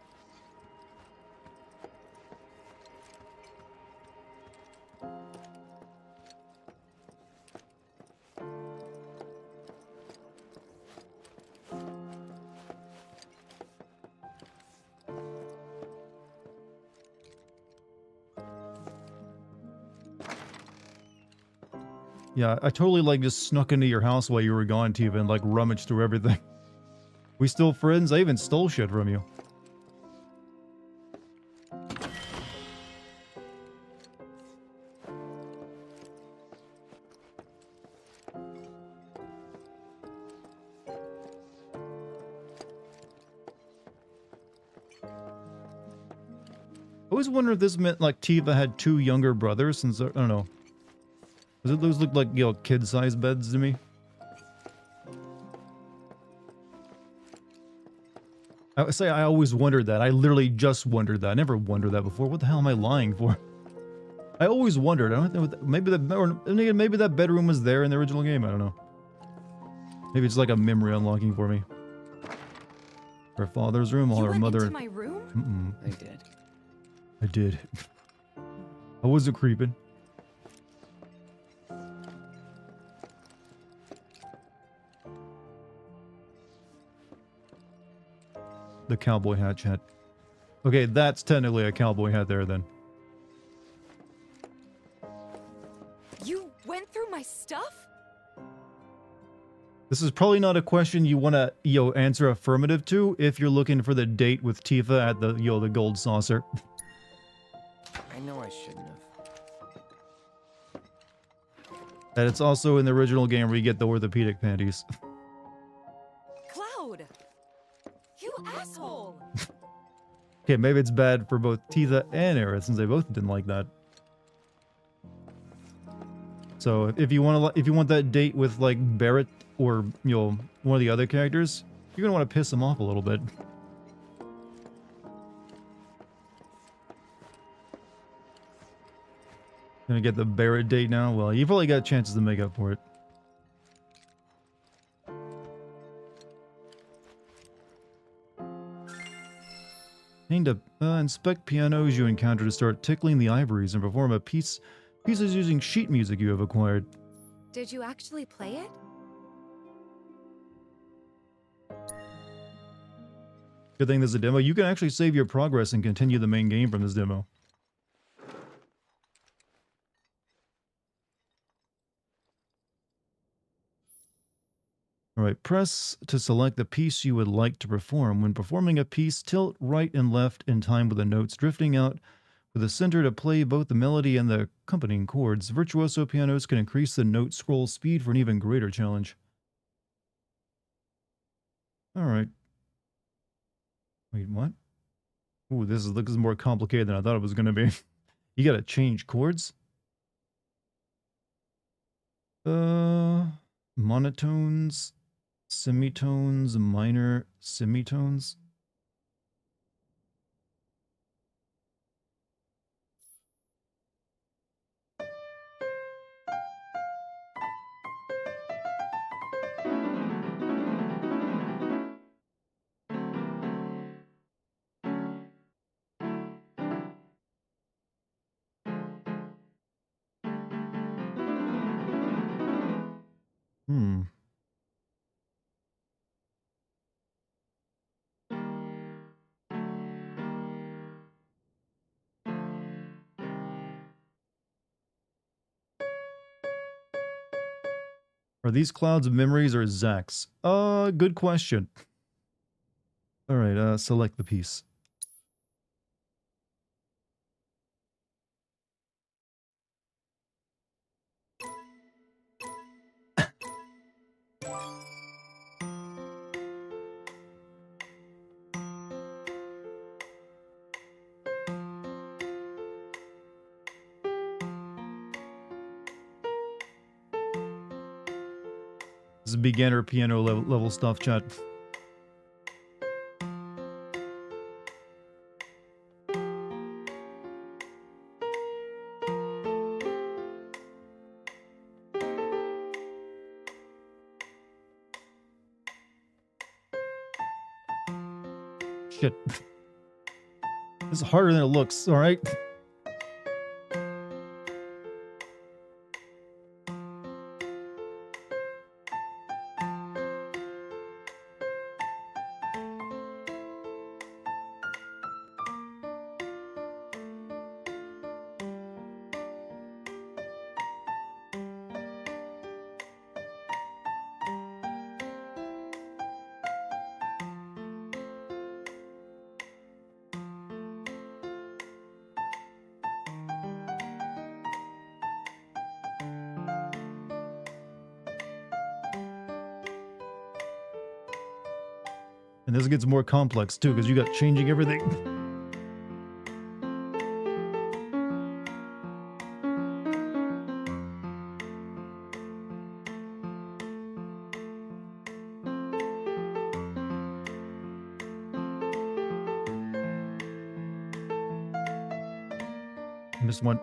Yeah, I totally like just snuck into your house while you were gone, Tiva, and like rummaged through everything. We still friends? I even stole shit from you. I always wonder if this meant like Tiva had two younger brothers, since I don't know. Those look like, you know, kid-sized beds to me. I would say I always wondered that. I literally just wondered that. I never wondered that before. What the hell am I lying for? I always wondered. I don't know. Maybe that bedroom was there in the original game. I don't know. Maybe it's like a memory unlocking for me. Her father's room, while her mother. Into my room? I did. I did. I wasn't creeping. The cowboy hat chat. Okay, that's technically a cowboy hat there then. You went through my stuff? This is probably not a question you want to, answer affirmative to if you're looking for the date with Tifa at the, the gold saucer. I know I shouldn't have. And it's also in the original game where you get the orthopedic panties. Cloud! You asshole! Okay, maybe it's bad for both Tifa and Aerith since they both didn't like that. So if you want that date with like Barrett or one of the other characters, you're gonna want to piss them off a little bit. Gonna get the Barrett date now? Well, you've probably got chances to make up for it. Need to inspect pianos you encounter to start tickling the ivories and perform a pieces using sheet music you have acquired. Did you actually play it? Good thing there's a demo. You can actually save your progress and continue the main game from this demo. Alright, press to select the piece you would like to perform. When performing a piece, tilt right and left in time with the notes drifting out with the center to play both the melody and the accompanying chords. Virtuoso pianos can increase the note scroll speed for an even greater challenge. Alright. Wait, what? Ooh, this looks more complicated than I thought it was going to be. You gotta change chords? Monotones, semitones, minor semitones. Are these clouds of memories or Zack's? Good question. Alright, select the piece. This is beginner piano level stuff, chat. Shit. This is harder than it looks, alright? And this gets more complex too, because you got changing everything. Missed one.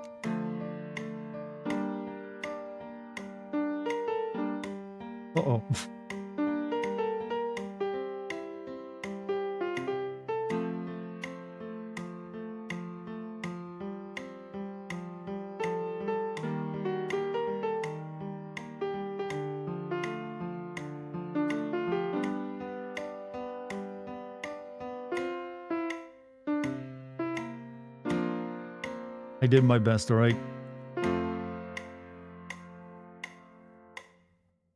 Uh-oh. I did my best, alright?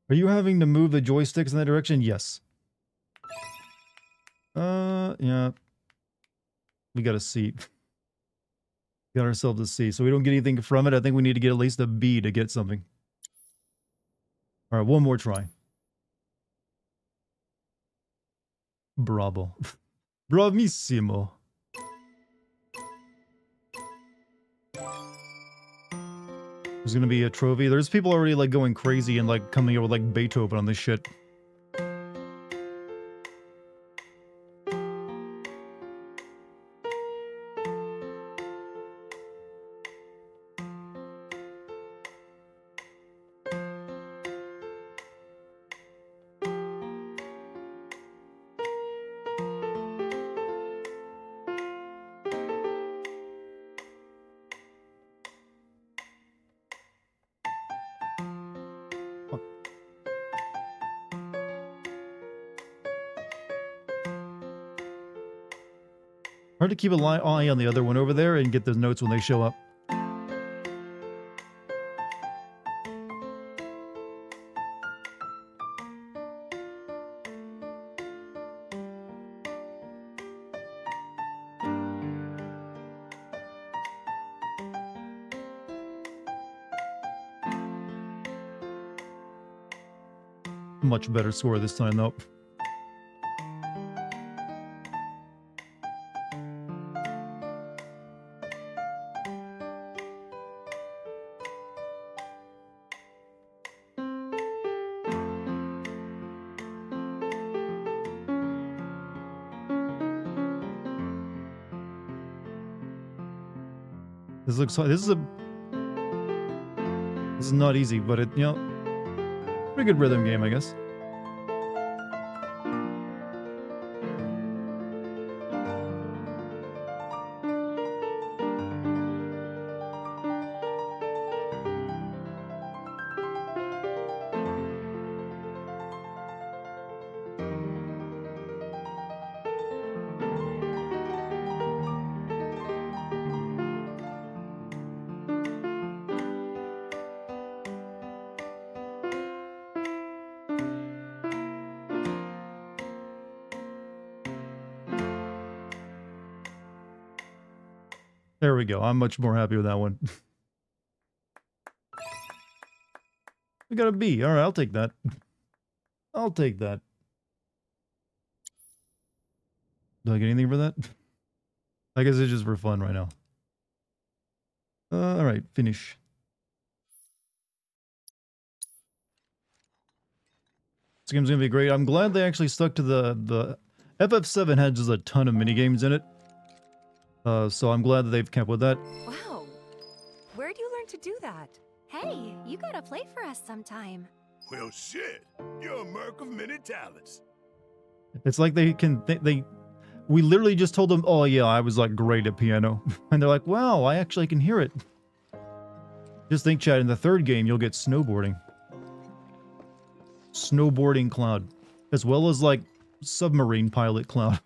Are you having to move the joysticks in that direction? Yes. Yeah. We got a C. Got ourselves a C. So we don't get anything from it. I think we need to get at least a B to get something. Alright, one more try. Bravo. Bravissimo. There's gonna be a trophy. There's people already like going crazy and like coming up with like Beethoven on this shit. Hard to keep an eye on the other one over there and get those notes when they show up. Much better score this time, though. This looks like this is not easy, but it, you know, pretty good rhythm game, I guess. There we go. I'm much more happy with that one. We got a B. All right, I'll take that. I'll take that. Do I get anything for that? I guess it's just for fun right now. All right, finish. This game's gonna be great. I'm glad they actually stuck to the FF7 had just a ton of minigames in it. So I'm glad that they've kept with that. Wow. Where'd you learn to do that? Hey, you gotta play for us sometime. Well, shit. You're a merc of many talents. It's like we literally just told them, oh yeah, I was like great at piano. And they're like, wow, I actually can hear it. Just think, Chad, in the third game, you'll get snowboarding. Snowboarding Cloud. As well as like submarine pilot Cloud.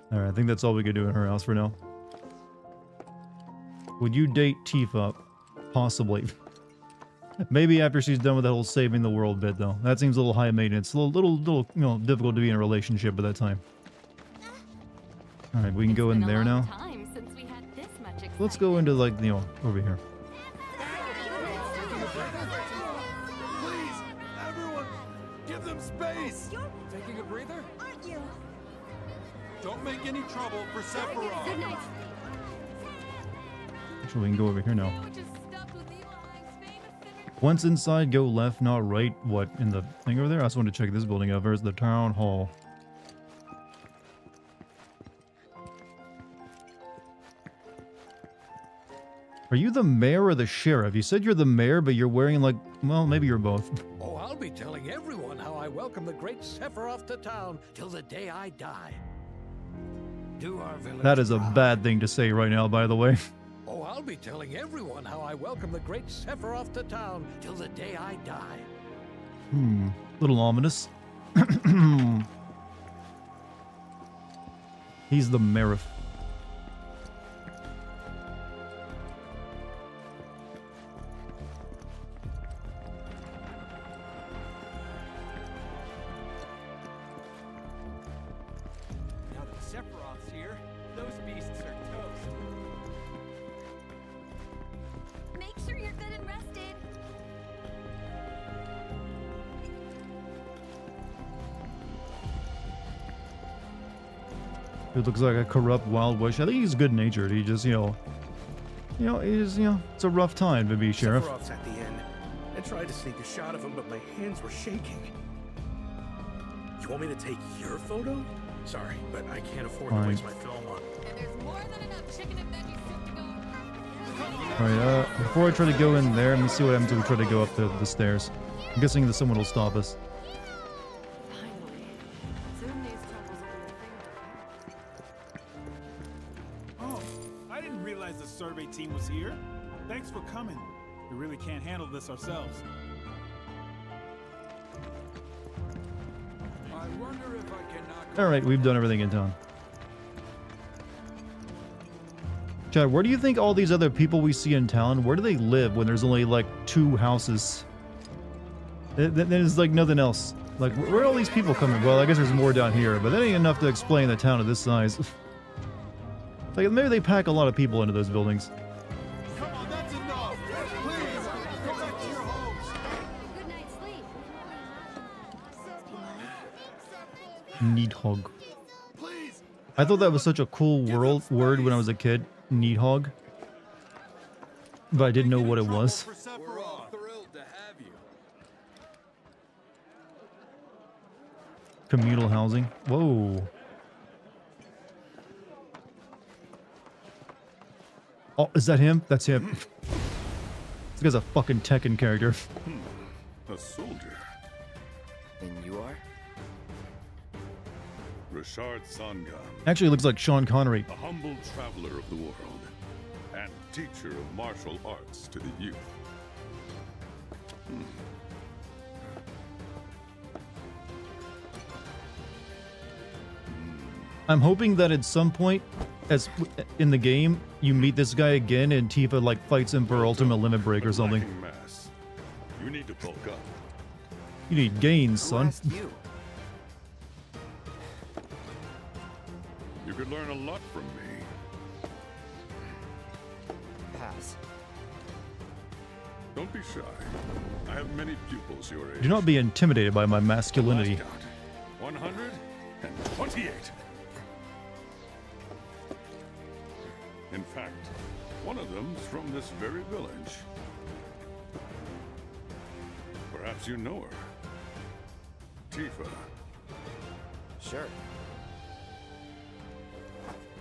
Alright, I think that's all we could do in her house for now. Would you date Tifa? Possibly. Maybe after she's done with that whole saving the world bit, though. That seems a little high maintenance. A little, you know, difficult to be in a relationship at that time. Alright, we can go in there now. Let's go into, like, you know, over here. Please, everyone, give them space. Taking a breather? Aren't you? Don't make any trouble for Sephiroth. Good night. Actually, we can go over here now. Once inside, go left, not right. What, in the thing over there? I just want to check this building out. There's the town hall. Are you the mayor or the sheriff? You said you're the mayor, but you're wearing like, well, maybe you're both. Oh, I'll be telling everyone how I welcome the great Sephiroth to town till the day I die. Do our village That is a proud. bad thing to say right now, by the way. Oh, I'll be telling everyone how I welcome the great Sephiroth to town till the day I die. Little ominous. He's the mayor. Now that Sephiroth's here, those beasts are toast. Make sure you're good and rested. He looks like a corrupt wild witch. I think he's good natured. He just, it's a rough time to be sheriff. Sephiroth's at the end. I tried to sneak a shot of him, but my hands were shaking. You want me to take your photo? Sorry, but I can't afford to waste my film on. And there's more than enough chicken and veggie soup to go. Alright, before I try to go in there, let me see what happens if we try to go up the stairs. I'm guessing that someone will stop us. Oh, I didn't realize the survey team was here. Thanks for coming. We really can't handle this ourselves. I wonder if I can knock Alright, we've done everything in town. Chad, where do you think all these other people we see in town, where do they live when there's only like 2 houses? There's like nothing else. Like, where are all these people coming? Well, I guess there's more down here, but that ain't enough to explain the town of this size. Like, maybe they pack a lot of people into those buildings. Come on, that's enough. Please, go back to your homes. Good night's sleep. Needhog. I thought that was such a cool word when I was a kid. Needhog. But I didn't know what it was. We're all thrilled to have you. Communal housing. Whoa. Oh, is that him? That's him. This guy's a fucking Tekken character. A soldier. And you are? Richard Sangan. Actually, looks like Sean Connery. A humble traveler of the world. And teacher of martial arts to the youth. I'm hoping that at some point, as in the game, you meet this guy again and Tifa like fights him for ultimate limit break or something. Mass. You need to bulk up. You need gains, son. You could learn a lot from me. Pass. Don't be shy. I have many pupils your age. Do not be intimidated by my masculinity. Last count, 128. In fact, one of them's from this very village. Perhaps you know her. Tifa. Sure.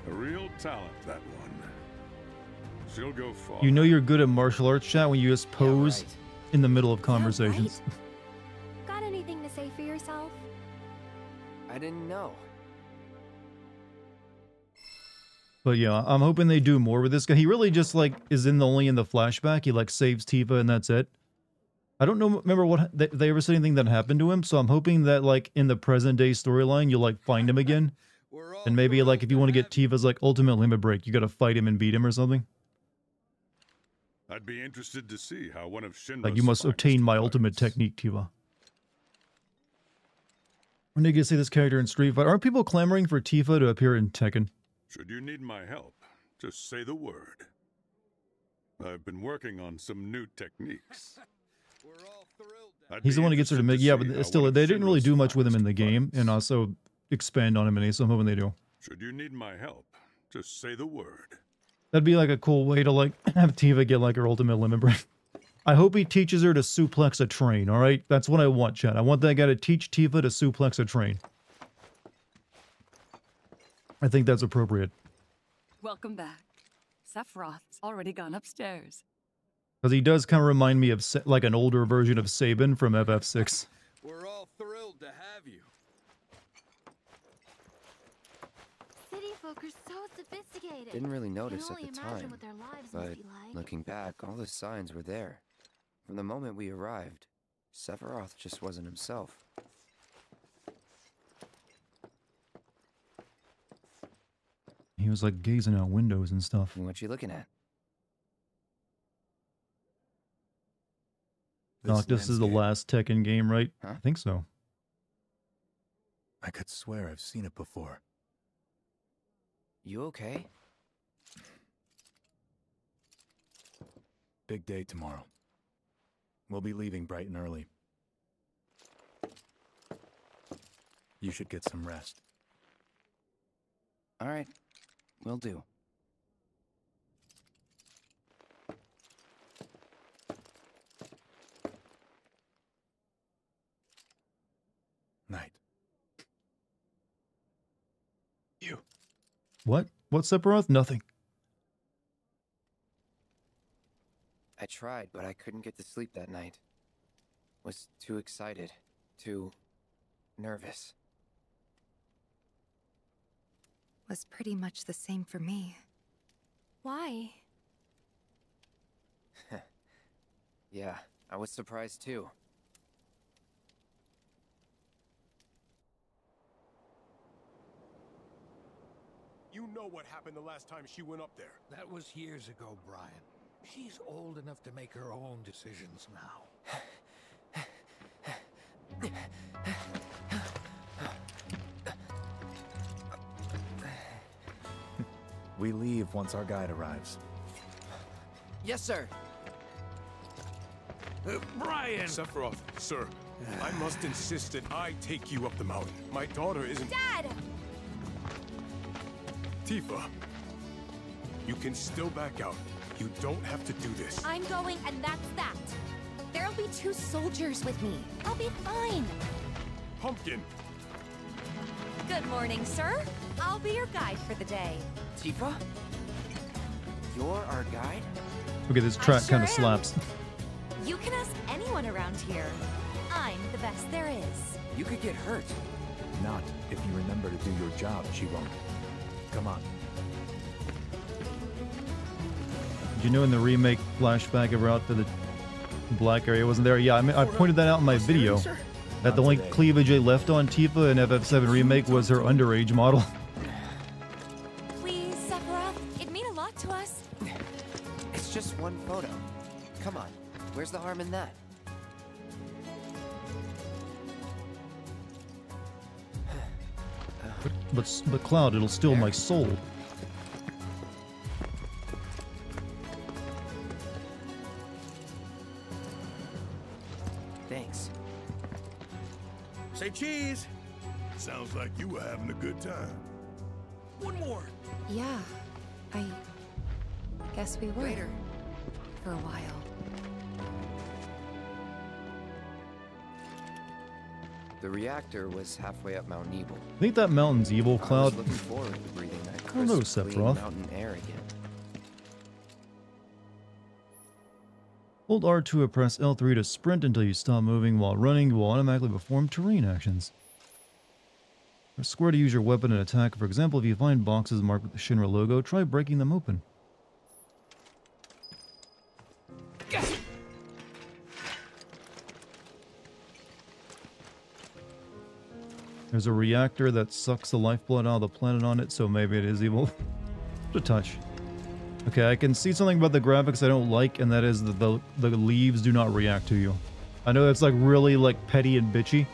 A real talent, that one. She'll go far. You know you're good at martial arts, chat, when you just pose in the middle of conversations. Got anything to say for yourself? I didn't know. But yeah, I'm hoping they do more with this guy. He really just like is only in the flashback. He like saves Tifa and that's it. I don't know. Remember what they ever said anything that happened to him? So I'm hoping that like in the present day storyline, you'll like find him again. And maybe like if you want to get Tifa's like ultimate limit break, you got to fight him and beat him or something. I'd be interested to see how one of Shinra's Like you must obtain my ultimate technique, Tifa. When they get to see this character in Street Fighter, aren't people clamoring for Tifa to appear in Tekken? Should you need my help, just say the word. I've been working on some new techniques. He's the one who gets her to make. Yeah, but still, they didn't really do much with him in the game, and also expand on him in so I'm hoping they do. Should you need my help, just say the word. That'd be like a cool way to like have Tifa get like her ultimate limit break. I hope he teaches her to suplex a train, alright? That's what I want, chat. I want that guy to teach Tifa to suplex a train. I think that's appropriate. Welcome back. Sephiroth's already gone upstairs. Because he does kind of remind me of like an older version of Sabin from FF6. We're all thrilled to have you. City folk are so sophisticated. Didn't really notice Can at only the imagine time, what their lives but must be like. looking back, all the signs were there. From the moment we arrived, Sephiroth just wasn't himself. He was like gazing out windows and stuff. What you looking at? Doc, this is the last Tekken game, right? Huh? I think so. I could swear I've seen it before. You okay? Big day tomorrow. We'll be leaving bright and early. You should get some rest. All right, will do. Night. You. What? What's Sephiroth? Nothing. I tried, but I couldn't get to sleep that night. Was too excited, too nervous. Was pretty much the same for me. Why? Yeah, I was surprised too. You know what happened the last time she went up there. That was years ago, Brian. She's old enough to make her own decisions now. We leave once our guide arrives. Yes, sir. Brian! Sephiroth, sir, I must insist that I take you up the mountain. My daughter isn't... Dad! Tifa, you can still back out. You don't have to do this. I'm going, and that's that. There'll be 2 soldiers with me. I'll be fine. Pumpkin! Good morning, sir. I'll be your guide for the day. Tifa? You're our guide? Okay, this track sure kind of am. slaps. You can ask anyone around here. I'm the best there is. You could get hurt. Not if you remember to do your job, she won't. Come on. Did you know in the remake flashback of Route to the Black area wasn't there? Yeah, I mean, I pointed that out in my video. That the only cleavage they left on Tifa in FF7 Remake was her underage model. Please, Sephiroth. It'd mean a lot to us. It's just one photo. Come on. Where's the harm in that? But Cloud, it'll steal my soul. Thanks. Say cheese! Sounds like you were having a good time. One more! Yeah, I guess we were. Later. For a while. The reactor was halfway up Mount Nebel. I think that mountain's evil, I Cloud. was looking forward to breathing that I don't know, crisp, clean Sephiroth. mountain air again. Hold R2 or press L3 to sprint until you stop moving. While running, you will automatically perform terrain actions. Press square to use your weapon and attack. For example, if you find boxes marked with the Shinra logo, try breaking them open. There's a reactor that sucks the lifeblood out of the planet on it, so maybe it is evil. Just a touch. Okay, I can see something about the graphics I don't like, and that is that the leaves do not react to you. I know that's like really like petty and bitchy,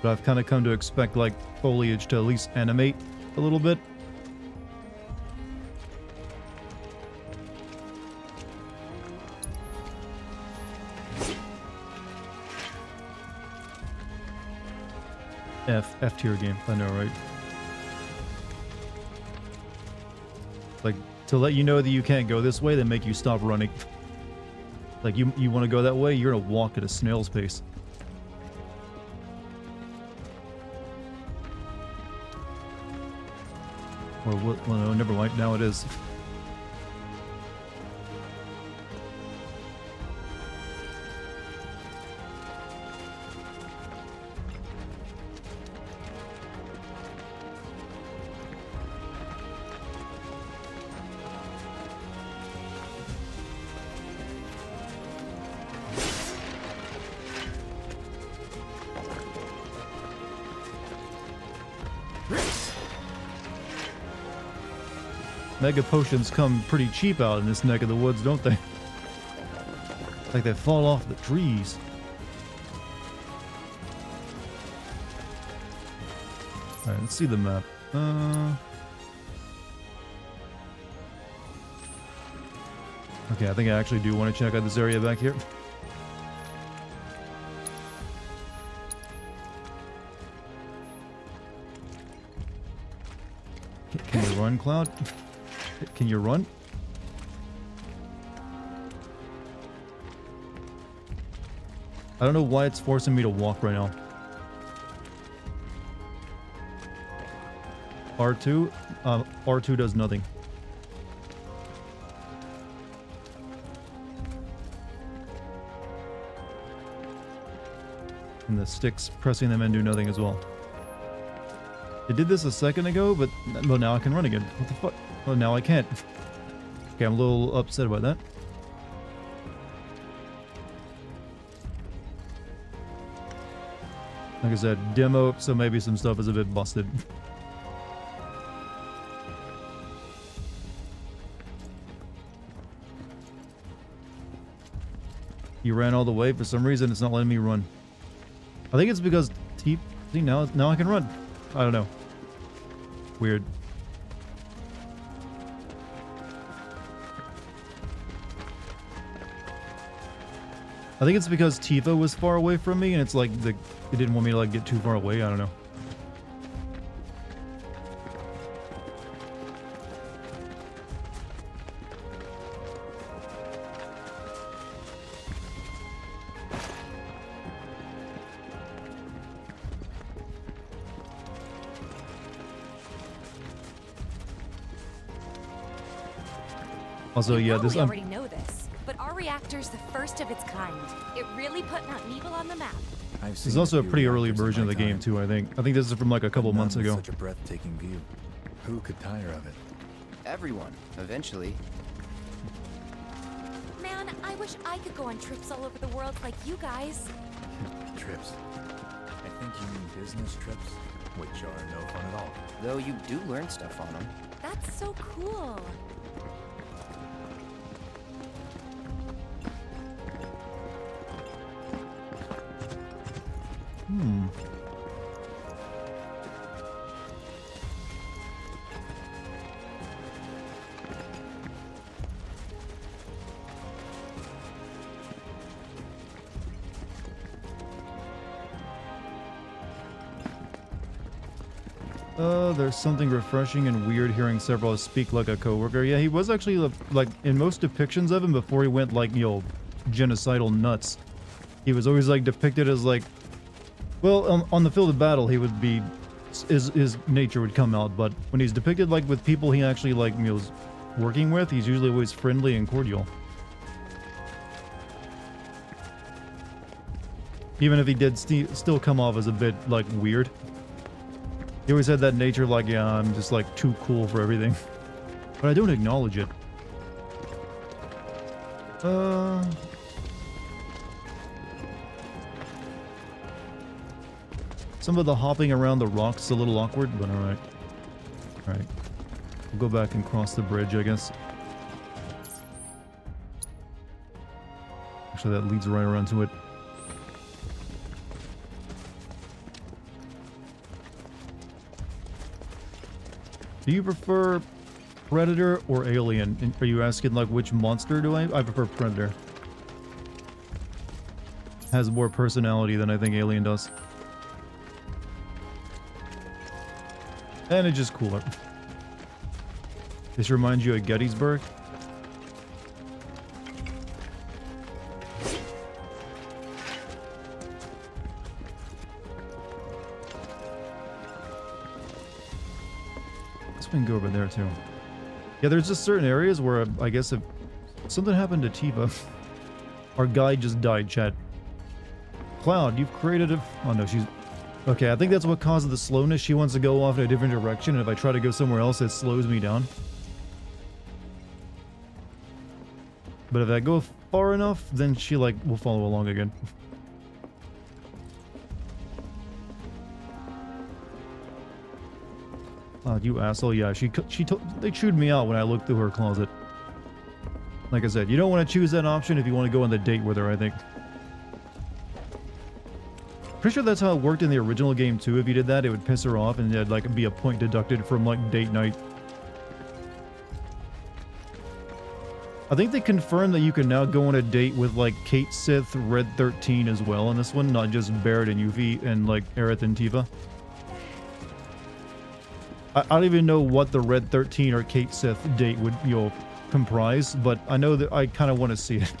but I've kind of come to expect like foliage to at least animate a little bit. F tier game, I know, right? Like, to let you know that you can't go this way, they make you stop running. Like, you want to go that way, you're gonna walk at a snail's pace. Or what? Well, no, never mind. Now it is. Mega potions come pretty cheap out in this neck of the woods, don't they? Like they fall off the trees. Alright, let's see the map. Okay, I think I actually do want to check out this area back here. Can you run, Cloud? Can you run? I don't know why it's forcing me to walk right now. R2? R2 does nothing. And the sticks pressing them in do nothing as well. It did this a second ago, but well, now I can run again. What the fuck? Well, now I can't. Okay, I'm a little upset about that. Like I said, demo, so maybe some stuff is a bit busted. You ran all the way. For some reason, it's not letting me run. I think it's because see, now I can run. I don't know. Weird. I think it's because Tifa was far away from me, and it's like it didn't want me to like get too far away. I don't know. Also, yeah, We already know this, but our reactor's the first of its kind. It really put Mount Nebel on the map. This is also a pretty early version of the game too. I think this is from like a couple months ago. Such a breathtaking view. Who could tire of it? Everyone, eventually. Man, I wish I could go on trips all over the world like you guys. Trips. I think you mean business trips, which are no fun at all. Though you do learn stuff on them. That's so cool. There's something refreshing and weird hearing several speak like a coworker. Yeah, he was actually like in most depictions of him before he went like, you know, genocidal nuts. He was always like depicted as like, well, on the field of battle he would be, his nature would come out, but when he's depicted like with people he actually like, you know, is working with, he's usually always friendly and cordial. Even if he did still come off as a bit like weird. He always had that nature like, yeah, I'm just like too cool for everything. But I don't acknowledge it. Some of the hopping around the rocks is a little awkward, but alright. Alright. We'll go back and cross the bridge, I guess. Actually, that leads right around to it. Do you prefer Predator or Alien? And are you asking like which monster do I prefer Predator. Has more personality than I think Alien does. And it's just cooler. This reminds you of Gettysburg? We can go over there too. Yeah, there's just certain areas where I guess if something happened to Tifa, our guide just died, chat. Cloud, you've created a... Oh no, she's... Okay, I think that's what causes the slowness. She wants to go off in a different direction, and if I try to go somewhere else, it slows me down. But if I go far enough, then she like will follow along again. You asshole. Yeah, they chewed me out when I looked through her closet. Like I said, you don't want to choose that option if you want to go on the date with her, I think. Pretty sure that's how it worked in the original game too. If you did that, it would piss her off and it'd like be a point deducted from like date night. I think they confirmed that you can now go on a date with like Kate Sith, Red 13 as well in this one, not just Barrett and Yuffie and like Aerith and Tifa. I don't even know what the Red 13 or Kate Sith date would, you know, comprise, but I know that I kind of want to see it.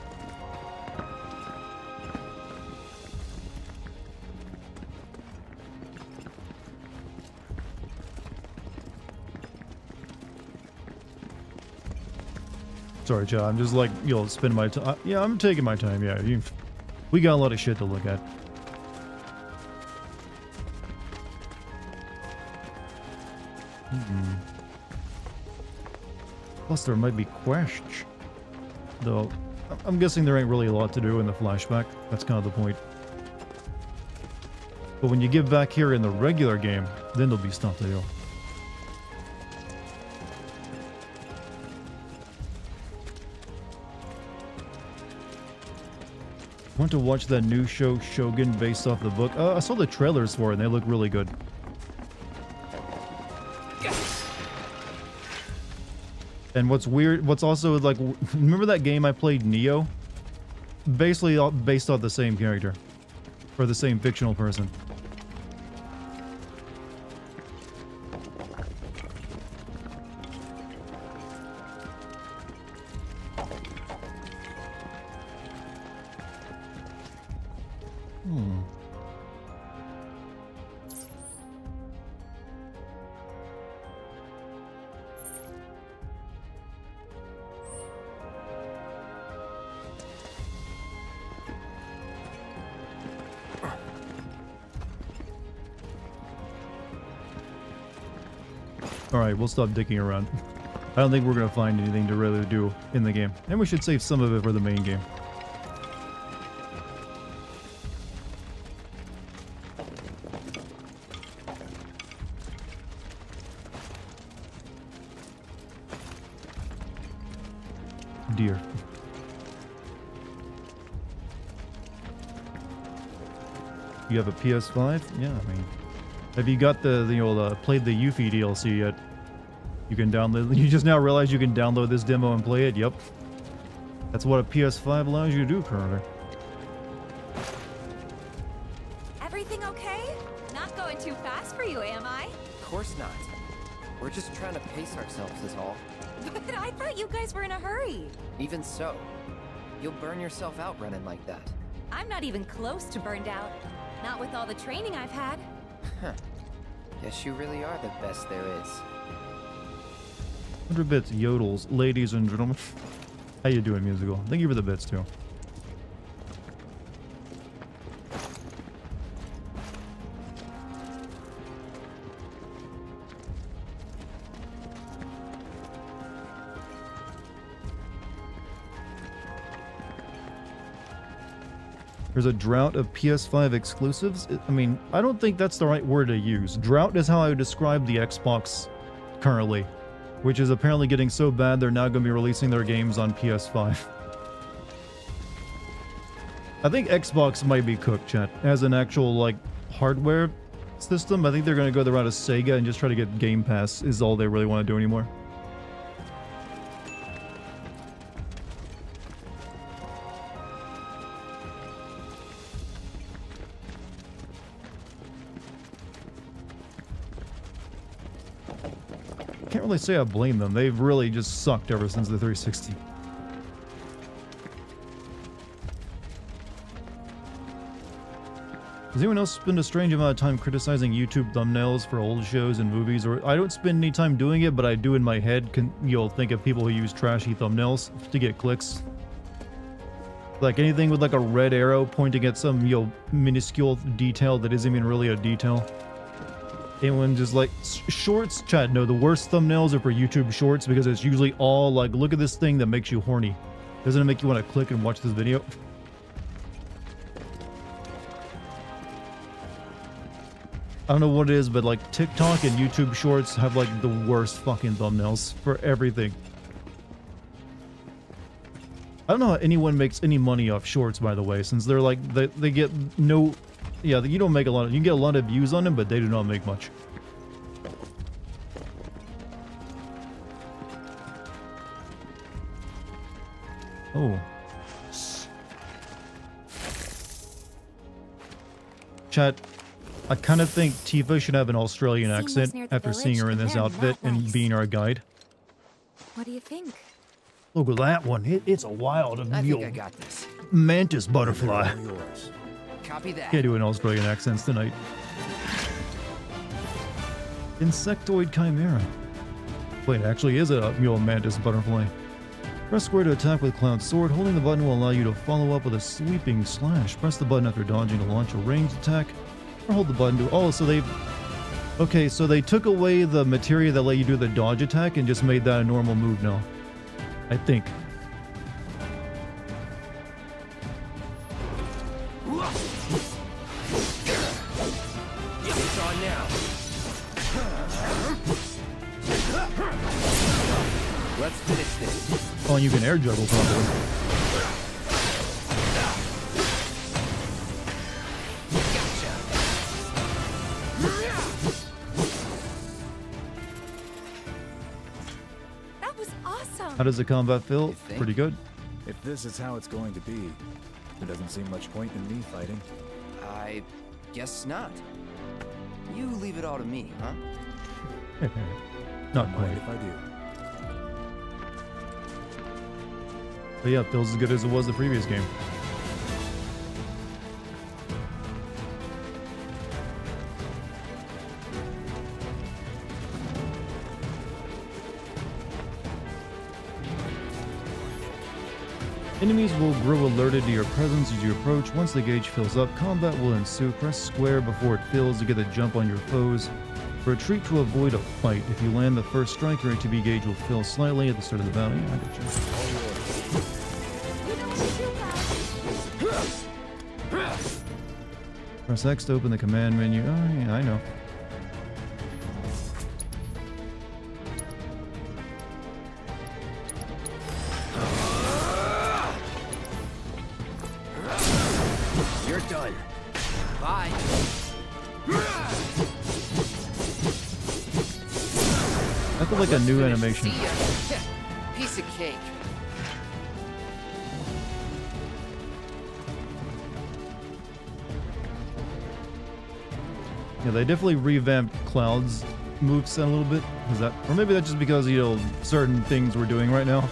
Sorry, Chad. I'm just like, you know, spending my time. Yeah, I'm taking my time. Yeah, we got a lot of shit to look at. Plus, there might be quests. Though, I'm guessing there ain't really a lot to do in the flashback. That's kind of the point. But when you get back here in the regular game, then there'll be stuff to do. Want to watch that new show Shogun based off the book? I saw the trailers for it and they look really good. And what's weird, what's also like, remember that game I played, Neo? Basically based off the same character. Or the same fictional person. Alright, we'll stop dicking around. I don't think we're going to find anything to really do in the game. And we should save some of it for the main game. Dear. You have a PS5? Yeah, I mean... Have you got played the Yuffie DLC yet? You can download... You just now realize you can download this demo and play it? Yep. That's what a PS5 allows you to do currently. Everything okay? Not going too fast for you, am I? Of course not. We're just trying to pace ourselves is all. But I thought you guys were in a hurry. Even so, you'll burn yourself out running like that. I'm not even close to burned out. Not with all the training I've had. Huh. Guess you really are the best there is. 100 bits, yodels, ladies and gentlemen. How you doing, musical? Thank you for the bits, too. There's a drought of PS5 exclusives. I mean, I don't think that's the right word to use. Drought is how I would describe the Xbox currently, which is apparently getting so bad they're now going to be releasing their games on PS5. I think Xbox might be cooked, chat. As an actual, like, hardware system, I think they're going to go the route of Sega and just try to get Game Pass is all they really want to do anymore. Can't really say I blame them. They've really just sucked ever since the 360. Does anyone else spend a strange amount of time criticizing YouTube thumbnails for old shows and movies? Or I don't spend any time doing it, but I do in my head. You'll think of people who use trashy thumbnails to get clicks. Like anything with like a red arrow pointing at some, minuscule detail that isn't even really a detail. Anyone just like shorts, chat? No, the worst thumbnails are for YouTube shorts because it's usually all like, look at this thing that makes you horny. Doesn't it make you want to click and watch this video? I don't know what it is, but like TikTok and YouTube Shorts have like the worst fucking thumbnails for everything. I don't know how anyone makes any money off shorts, by the way, since they're like, they get no... Yeah, you don't make a lot of... You can get a lot of views on them, but they do not make much. Oh. Chat, I kind of think Tifa should have an Australian accent after seeing her in this outfit and being our guide. What do you think? Look at that one. It's a wild I think I got this. mantis butterfly. Copy that. Can't do an Australian accents tonight. Insectoid chimera. Wait, it actually is a mule mantis butterfly. Press square to attack with Cloud's sword. Holding the button will allow you to follow up with a sweeping slash. Press the button after dodging to launch a ranged attack. Or hold the button to... Oh, so they... Okay, so they took away the materia that let you do the dodge attack and just made that a normal move now. I think. It's on now. Let's finish this. Oh, and you can air juggle probably. That was awesome. How does the combat feel? Pretty good. If this is how it's going to be, there doesn't seem much point in me fighting. I guess not. You leave it all to me, huh? Not quite. If I do. But yeah, it feels as good as it was the previous game. Enemies will grow alerted to your presence as you approach. Once the gauge fills up, combat will ensue. Press square before it fills to get a jump on your foes. Retreat to avoid a fight. If you land the first strike, your ATB gauge will fill slightly at the start of the battle. Yeah, I get you. Press X to open the command menu. Oh, yeah, I know. You're done. Bye. I feel like a new animation. See ya. Piece of cake. Yeah, they definitely revamped Cloud's moveset a little bit. Is that, or maybe that's just because, you know, certain things we're doing right now,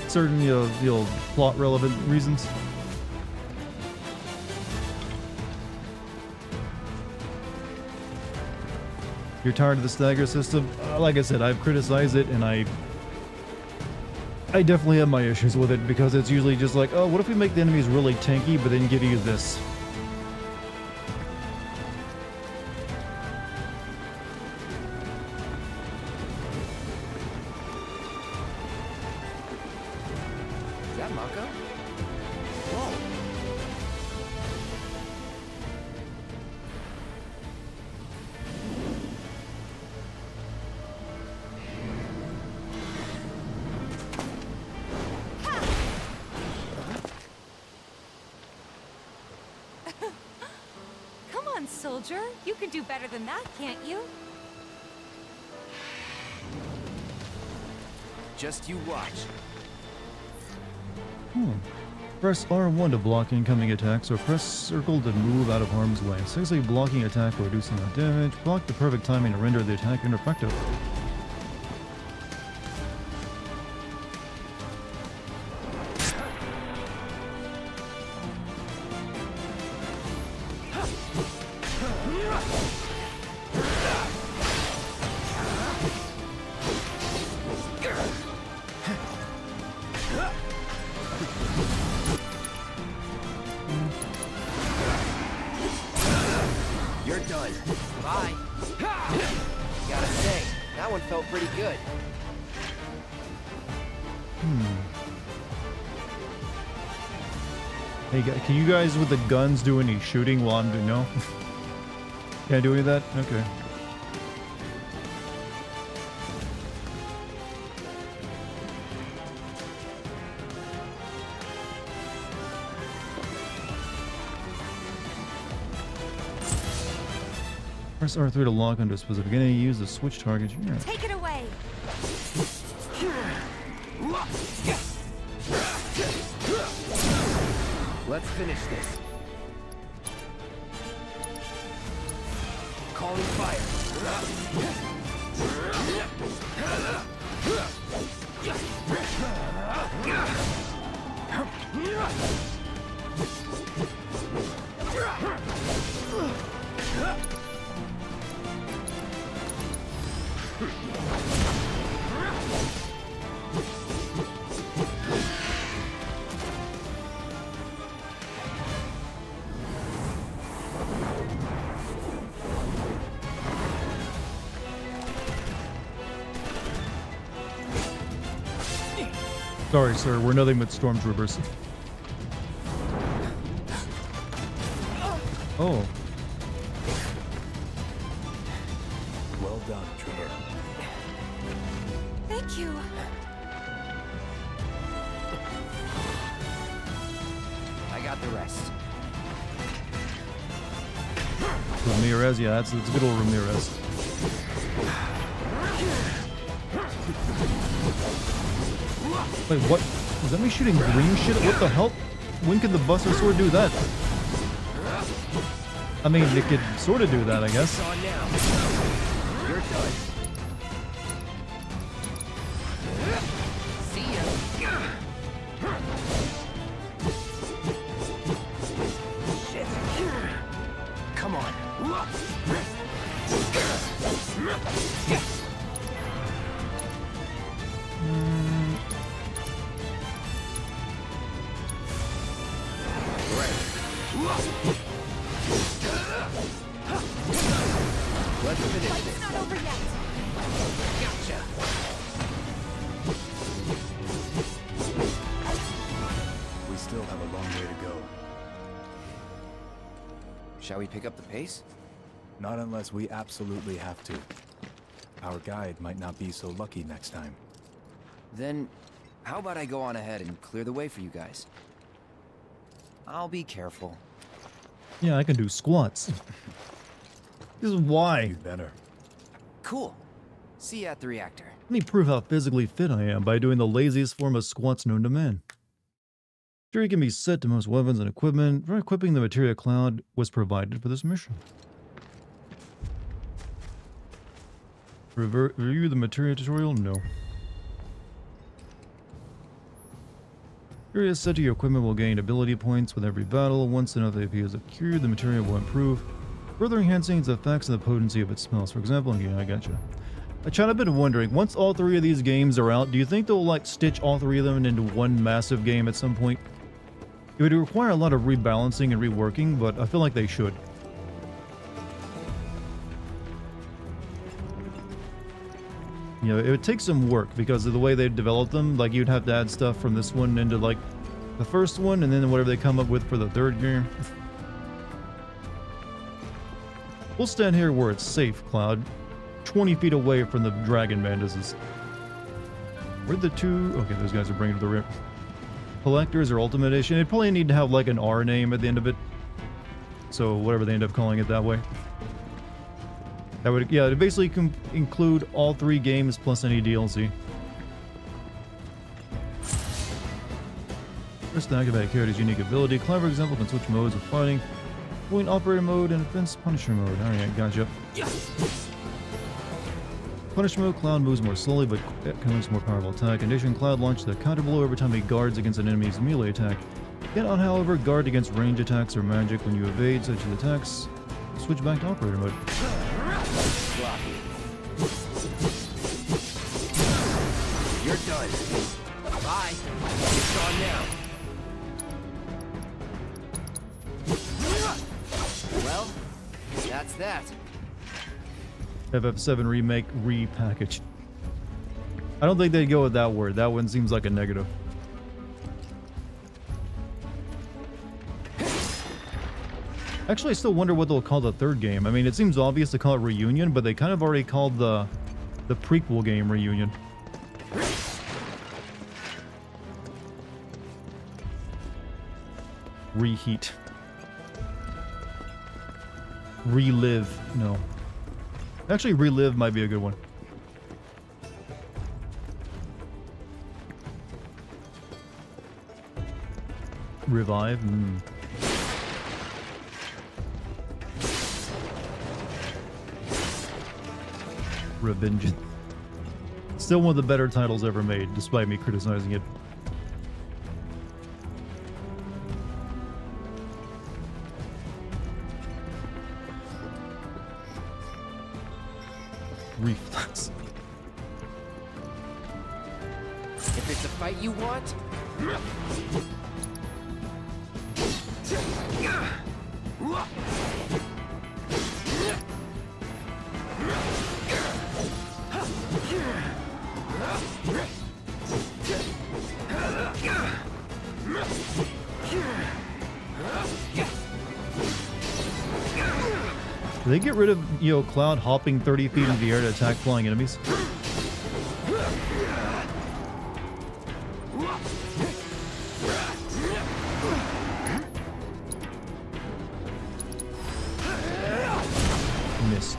certain, you know, plot relevant reasons. You're tired of the stagger system? Like I said, I've criticized it, and I definitely have my issues with it, because it's usually just like, oh, what if we make the enemies really tanky, but then give you this? Is that Mako? Whoa. Come on, soldier. You can do better than that, can't you? Just you watch. Press R1 to block incoming attacks, or press circle to move out of harm's way. Successfully blocking attack or reducing the damage. Block the perfect timing to render the attack ineffective. You're done. Bye. Gotta say, that one felt pretty good. Hey, can you guys with the guns do any shooting while I'm doing no? Can't do any of that? Okay. Press R3 to lock onto a specific enemy. Use the switch target. Yeah. Take it away. Let's finish this. Calling fire. Sorry, sir. We're nothing but stormtroopers. Oh. Well done, Trooper. Thank you. I got the rest. Ramirez, yeah, that's good old Ramirez. Wait, what? Was that me shooting green shit? What the hell? When could the Buster Sword do that? I mean, it could sort of do that, I guess. You're done. See ya. Shit. Come on. Let's finish this. It's not over yet. Gotcha. We still have a long way to go. Shall we pick up the pace? Not unless we absolutely have to. Our guide might not be so lucky next time. Then, how about I go on ahead and clear the way for you guys? I'll be careful. Yeah, I can do squats. This is why. You better. Cool. See you at the reactor. Let me prove how physically fit I am by doing the laziest form of squats known to man. Jury can be set to most weapons and equipment. For equipping the materia cloud was provided for this mission. Review the materia tutorial? No. Area set to your equipment will gain ability points with every battle. Once enough AP is accrued, the materia will improve, further enhancing its effects and the potency of its smells. For example, yeah, I gotcha. I've been wondering, once all three of these games are out, do you think they'll like stitch all three of them into one massive game at some point? It would require a lot of rebalancing and reworking, but I feel like they should. You know, it would take some work because of the way they developed them. Like, you'd have to add stuff from this one into, like, the first one, and then whatever they come up with for the third game. We'll stand here where it's safe, Cloud. 20 feet away from the dragon bandises. Where'd the two... Okay, those guys are bringing to the rear. Collectors or Ultimate Edition. It'd probably need to have, like, an R name at the end of it. So, whatever they end up calling it that way. That would, yeah, it'd basically include all three games plus any DLC. First, to activate a character's unique ability. Cloud, for example, can switch modes of fighting. Point operator mode and offense punisher mode. Alright, gotcha. Punisher mode, Cloud moves more slowly but commits more powerful attack. In addition, Cloud launches a counter blow every time he guards against an enemy's melee attack. Cannot, however, guard against range attacks or magic when you evade such attacks. Switch back to operator mode. You're done. Bye. It's on now. Well, that's that. FF7 Remake repackaged. I don't think they'd go with that word. That one seems like a negative. Actually, I still wonder what they'll call the third game. I mean, it seems obvious to call it Reunion, but they kind of already called the prequel game Reunion. Reheat. Relive. No. Actually, Relive might be a good one. Revive. Revenge. Still one of the better titles ever made, despite me criticizing it. Reflex. If it's a fight you want, Do they get rid of, Cloud hopping 30 feet into the air to attack flying enemies? Miss.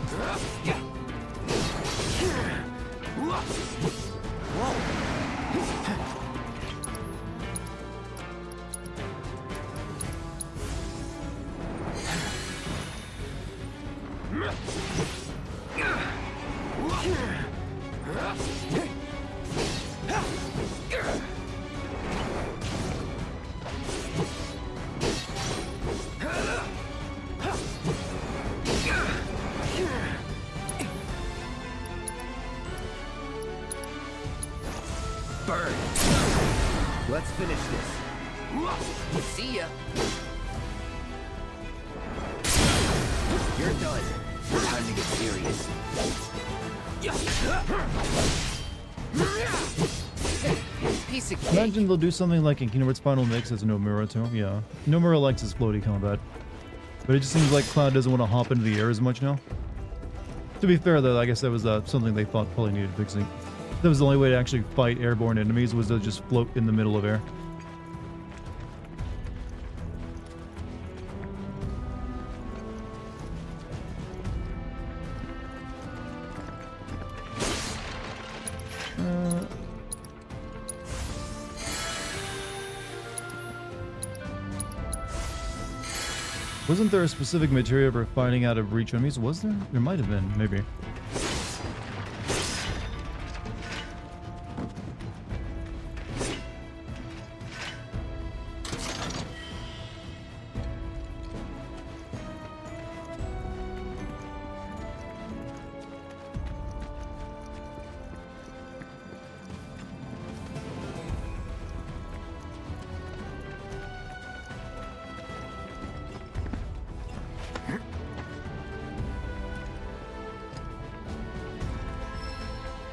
burn. Let's finish this. See ya. You're done. Time to get serious. Piece of cake. Imagine they'll do something like in Kingdom Hearts Final Mix as Nomura too. Yeah. Nomura likes his floaty combat. But it just seems like Cloud doesn't want to hop into the air as much now. To be fair though, I guess that was something they thought probably needed fixing. That was the only way to actually fight airborne enemies, was to just float in the middle of air. Wasn't there a specific materia for fighting out of reach enemies? Was there? There might have been, maybe.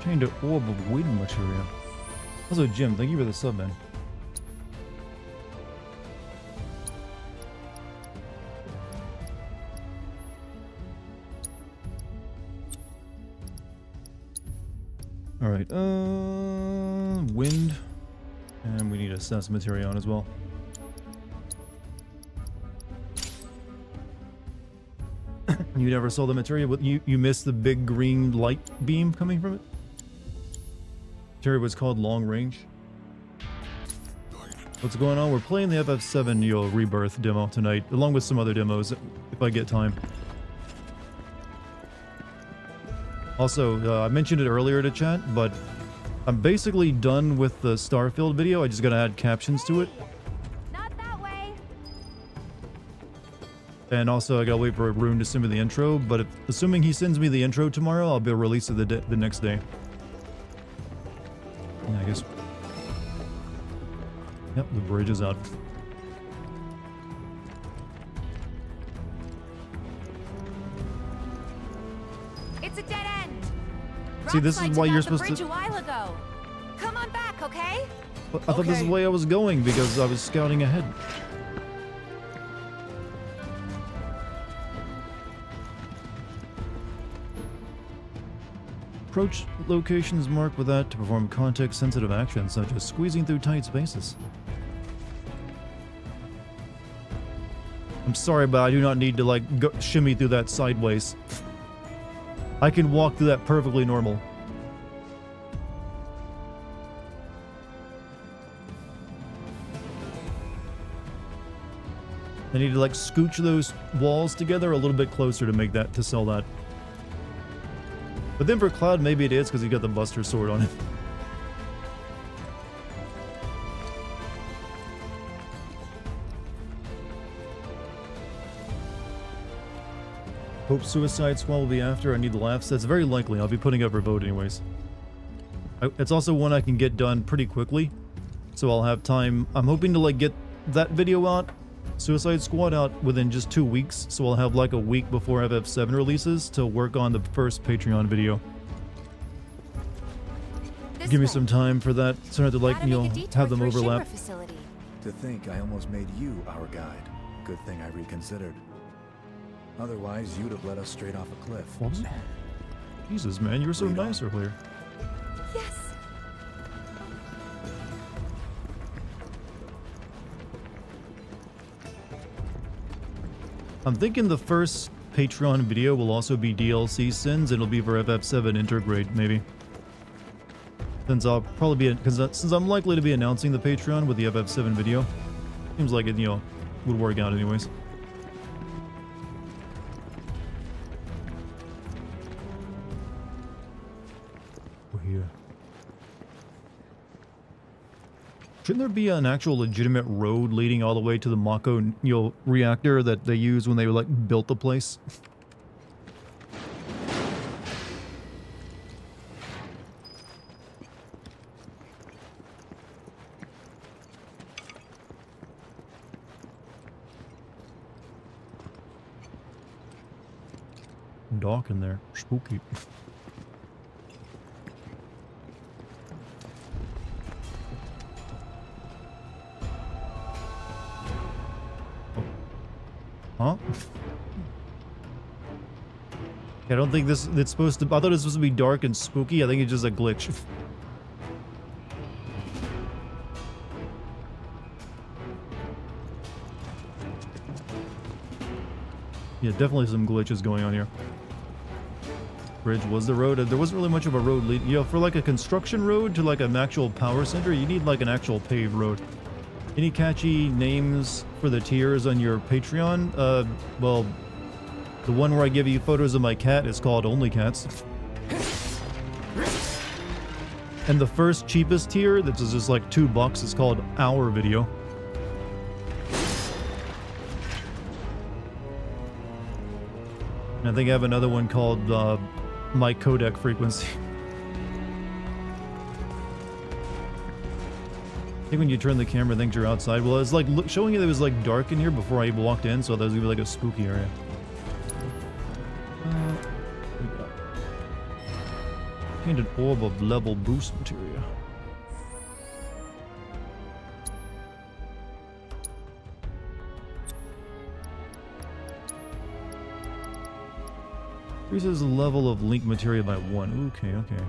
Chained to orb of wind materia. Also, Jim, thank you for the sub, man. Alright, wind. And we need a sense materia on as well. You never saw the materia? You missed the big green light beam coming from it? Materia was called long range. What's going on? We're playing the FF7 Rebirth demo tonight, along with some other demos, if I get time. Also, I mentioned it earlier to chat, but I'm basically done with the Starfield video. I just gotta add captions to it. Not that way. And also, I gotta wait for Rune to send me the intro, but assuming he sends me the intro tomorrow, I'll be able to release it the next day. Yeah, I guess. Yep, the bridge is out. It's a dead end. See, this is why you're supposed to. A while ago. Come on back, okay? I thought this is the way I was going because I was scouting ahead. Approach locations marked with that to perform context-sensitive actions such as squeezing through tight spaces. I'm sorry, but I do not need to like shimmy through that sideways. I can walk through that perfectly normal. I need to like scooch those walls together a little bit closer to make that, to sell that. But then for Cloud, maybe it is because he got the Buster Sword on it. Hope Suicide Squad will be after. I need the laughs. That's very likely. I'll be putting up a vote anyways. It's also one I can get done pretty quickly, so I'll have time. I'm hoping to like get that video out, Suicide Squad out within just 2 weeks, so I'll have like a week before FF7 releases to work on the first Patreon video. Give me some time for that, so I have to like, you know, have them overlap. To think I almost made you our guide. Good thing I reconsidered. Otherwise, you'd have led us straight off a cliff. What was it? Jesus, man, you were so nice earlier. Yes. I'm thinking the first Patreon video will also be DLC sins. It'll be for FF7 Intergrade, maybe. Since I'll probably be, since I'm likely to be announcing the Patreon with the FF7 video, seems like it, you know, would work out anyways. Here. Shouldn't there be an actual legitimate road leading all the way to the Mako, you know, reactor that they used when they like built the place? Dark in there, spooky. Huh? I don't think this, it's supposed to, I thought it was supposed to be dark and spooky. I think it's just a glitch. Yeah, definitely some glitches going on here. Bridge was the road. There wasn't really much of a road lead. You know, for like a construction road to like an actual power center, you need like an actual paved road. Any catchy names for the tiers on your Patreon? Well, the one where I give you photos of my cat is called Only Cats. And the first cheapest tier, that's just like $2, is called Our Video. And I think I have another one called My Codec Frequency. I think when you turn the camera, it thinks you're outside. Well, it's like showing you that it was like dark in here before I walked in, so that was gonna be like a spooky area. Painted orb of level boost materia. Increases the level of link materia by 1. Okay, okay.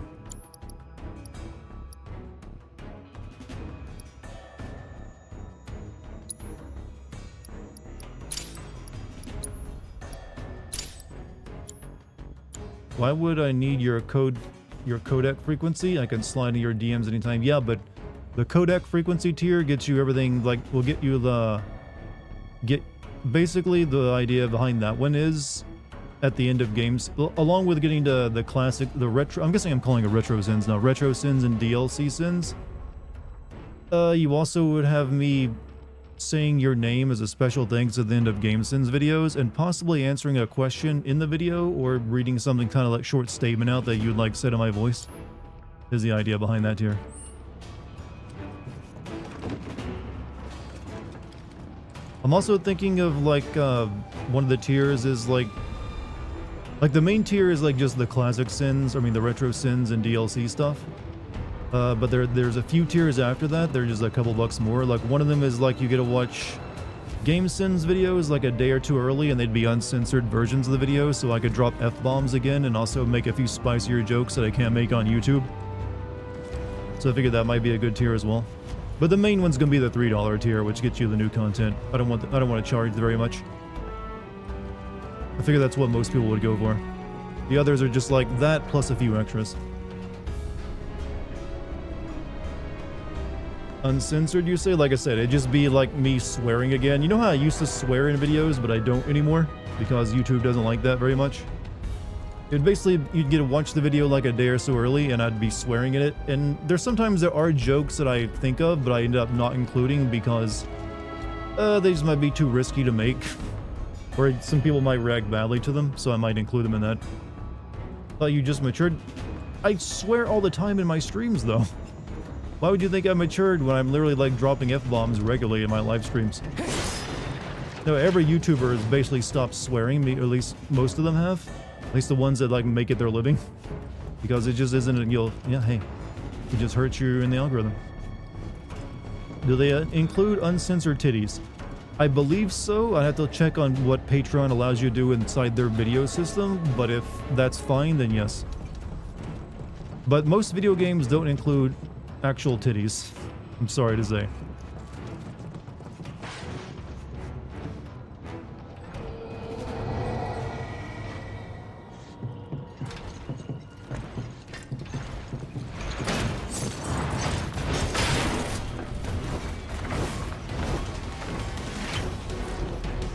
Why would I need your codec frequency? I can slide into your DMs anytime. Yeah, but the codec frequency tier gets you everything, like, will get you basically the idea behind that one is at the end of games, along with getting to the classic, the retro, I'm guessing I'm calling it retro sins now, retro sins and DLC sins. You also would have me saying your name as a special thanks at the end of Game Sins videos, and possibly answering a question in the video, or reading something kind of like short statement out that you'd like said in my voice, is the idea behind that tier. I'm also thinking of like, one of the tiers is like the main tier is like just the classic sins, I mean the retro sins and DLC stuff. But there's a few tiers after that. They're just a couple bucks more. Like one of them is like you get to watch Game Sins videos like a day or two early, and they'd be uncensored versions of the video, so I could drop F-bombs again and also make a few spicier jokes that I can't make on YouTube. So I figured that might be a good tier as well. But the main one's gonna be the $3 tier, which gets you the new content. I don't want to charge very much. I figure that's what most people would go for. The others are just like that plus a few extras. Uncensored, you say? Like I said, it'd just be like me swearing again. You know how I used to swear in videos, but I don't anymore? Because YouTube doesn't like that very much. It'd basically, you'd get to watch the video like a day or so early, and I'd be swearing in it. And there's sometimes there are jokes that I think of, but I end up not including because they just might be too risky to make. Or some people might react badly to them, so I might include them in that. Thought you just matured? I swear all the time in my streams, though. Why would you think I matured when I'm literally like dropping F-bombs regularly in my live streams? No, every YouTuber has basically stopped swearing, or at least most of them have. At least the ones that like make it their living. Because it just isn't, it just hurts you in the algorithm. Do they include uncensored titties? I believe so. I have to check on what Patreon allows you to do inside their video system, but if that's fine, then yes. But most video games don't include actual titties, I'm sorry to say.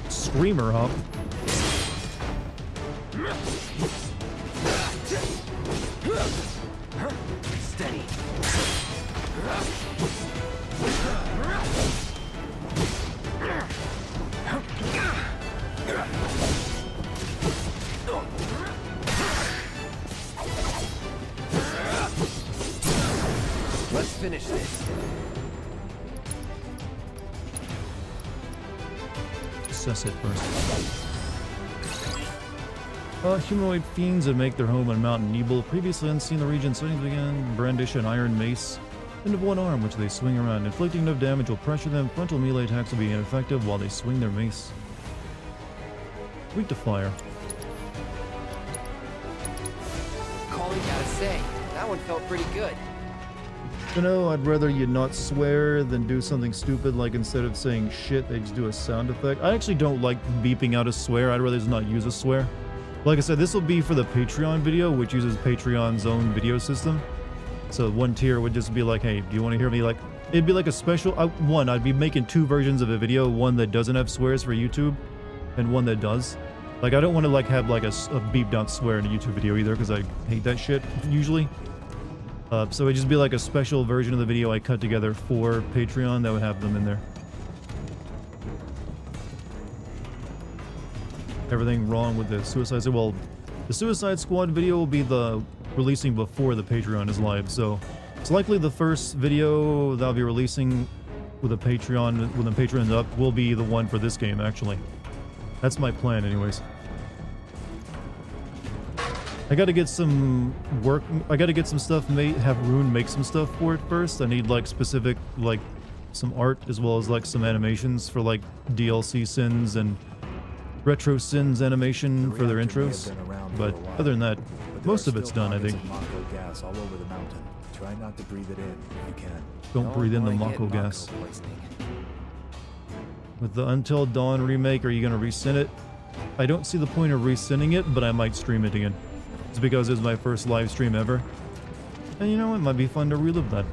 Screamer hop. Steady. Let's finish this. Assess it first. Humanoid fiends that make their home on Mount Nebel, previously unseen in the region, sightings began brandish an iron mace, end of one arm which they swing around. Inflicting enough damage will pressure them. Frontal melee attacks will be ineffective while they swing their mace. Weak to fire. Calling, gotta say, that one felt pretty good. You know, I'd rather you not swear than do something stupid, like instead of saying shit, they just do a sound effect. I actually don't like beeping out a swear. I'd rather just not use a swear. Like I said, this will be for the Patreon video, which uses Patreon's own video system. So one tier would just be like, hey, do you want to hear me? Like, it'd be like a special one. I'd be making two versions of a video, one that doesn't have swears for YouTube and one that does. Like, I don't want to like have like a beeped out swear in a YouTube video either, because I hate that shit usually. So it'd just be like a special version of the video I cut together for Patreon that would have them in there. Everything wrong with the Suicide Squad? Well, the Suicide Squad video will be the releasing before the Patreon is live, so it's likely the first video that I'll be releasing with a Patreon, when the Patreon's up, will be the one for this game, actually. That's my plan, anyways. I gotta get some work, I gotta get some stuff made, have Rune make some stuff for it first. I need like specific, like some art as well as like some animations for like DLC Sins and Retro Sins animation for their intros. But other than that, most of it's done, I think. Gas all over the mountain. Try not to breathe it in if you can. Don't breathe in the Mako gas. With the Until Dawn remake, are you gonna resyn it? I don't see the point of resynning it, but I might stream it again. It's because it's my first live stream ever. And you know, it might be fun to relive that.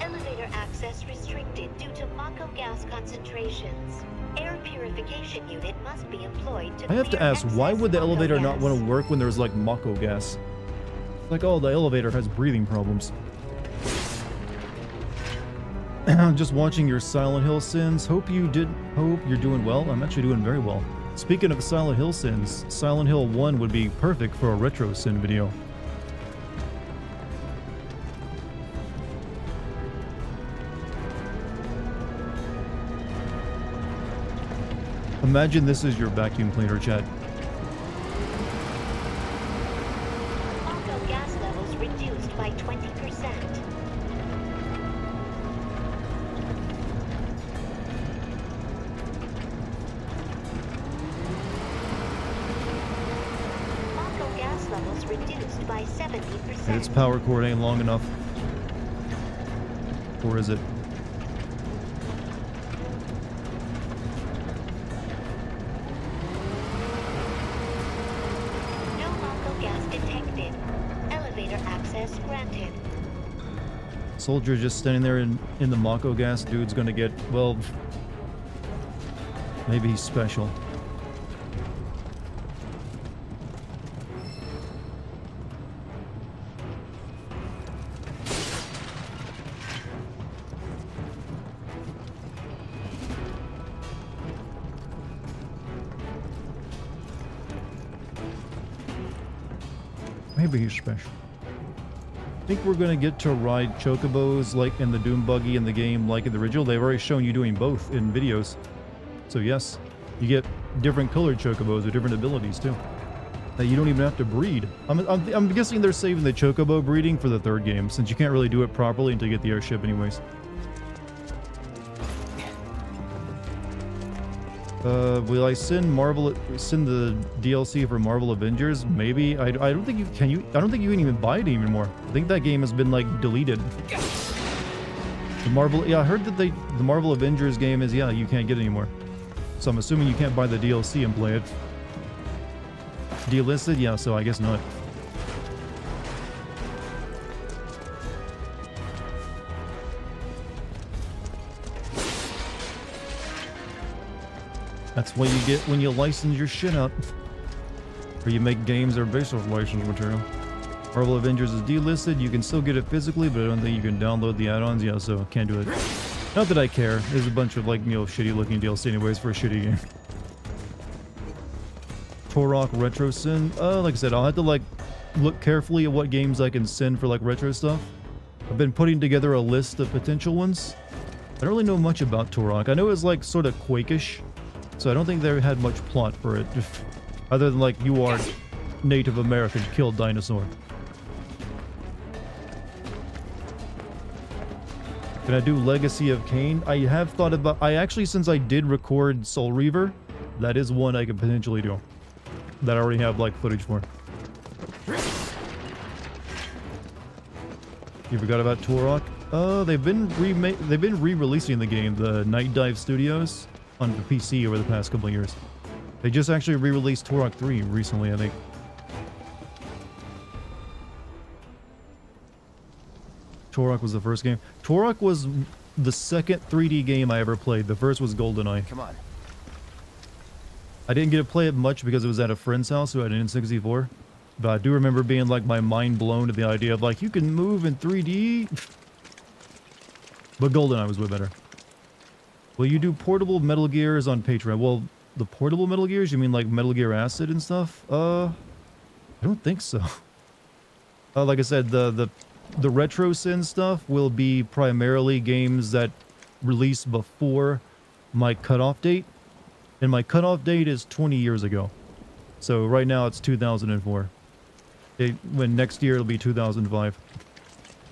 Elevator access restricted due to Mako gas concentrations. Air purification unit must be employed to I have to ask, why would the elevator not want to work when there's like Mako gas? Like, oh, the elevator has breathing problems. Just watching your Silent Hill Sins. Hope you're doing well. I'm actually doing very well. Speaking of Silent Hill Sins, Silent Hill 1 would be perfect for a Retro Sin video. Imagine this is your vacuum cleaner, chat. Mako gas levels reduced by 20%. by 70%. And its power cord ain't long enough. Or is it? No Mako gas detected. Elevator access granted. Soldier just standing there in the Mako gas. Dude's gonna get, well, maybe he's special. Maybe he's special. I think we're going to get to ride chocobos like in the Doom Buggy in the game, like in the original. They've already shown you doing both in videos. So yes, you get different colored chocobos with different abilities too. That you don't even have to breed. I'm guessing they're saving the chocobo breeding for the third game, since you can't really do it properly until you get the airship anyways. Will I send the DLC for Marvel Avengers? Maybe. I don't think you can. I don't think you can even buy it anymore. I think that game has been like deleted. The Marvel, yeah, I heard that the Marvel Avengers game is, yeah, you can't get it anymore. So I'm assuming you can't buy the DLC and play it. Delisted? Yeah, so I guess not. That's what you get when you license your shit up. Or you make games that are based off licensed material. Marvel Avengers is delisted. You can still get it physically, but I don't think you can download the add-ons. Yeah, so can't do it. Not that I care. There's a bunch of, like, you know, shitty looking DLC anyways for a shitty game. Torok Retro Sin. Like I said, I'll have to, like, look carefully at what games I can send for, like, retro stuff. I've been putting together a list of potential ones. I don't really know much about Torok. I know it's, like, sort of Quake-ish. So I don't think they had much plot for it, other than like, you are Native American, killed dinosaur. Can I do Legacy of Kain? I have thought about, since I did record Soul Reaver, that is one I could potentially do. That I already have like footage for. You forgot about Torok? They've been re-releasing the game, the Night Dive Studios, on the PC over the past couple of years. They just actually re-released Torok 3 recently, I think. Torok was the first game. Torok was the second 3D game I ever played. The first was GoldenEye. Come on. I didn't get to play it much because it was at a friend's house who had an N64. But I do remember being like my mind blown at the idea of like, you can move in 3D. But GoldenEye was way better. Will you do portable Metal Gears on Patreon? Well, the portable Metal Gears? You mean like Metal Gear Acid and stuff? I don't think so. Like I said, the Retro Sin stuff will be primarily games that release before my cutoff date. And my cutoff date is 20 years ago. So right now it's 2004. When next year it'll be 2005.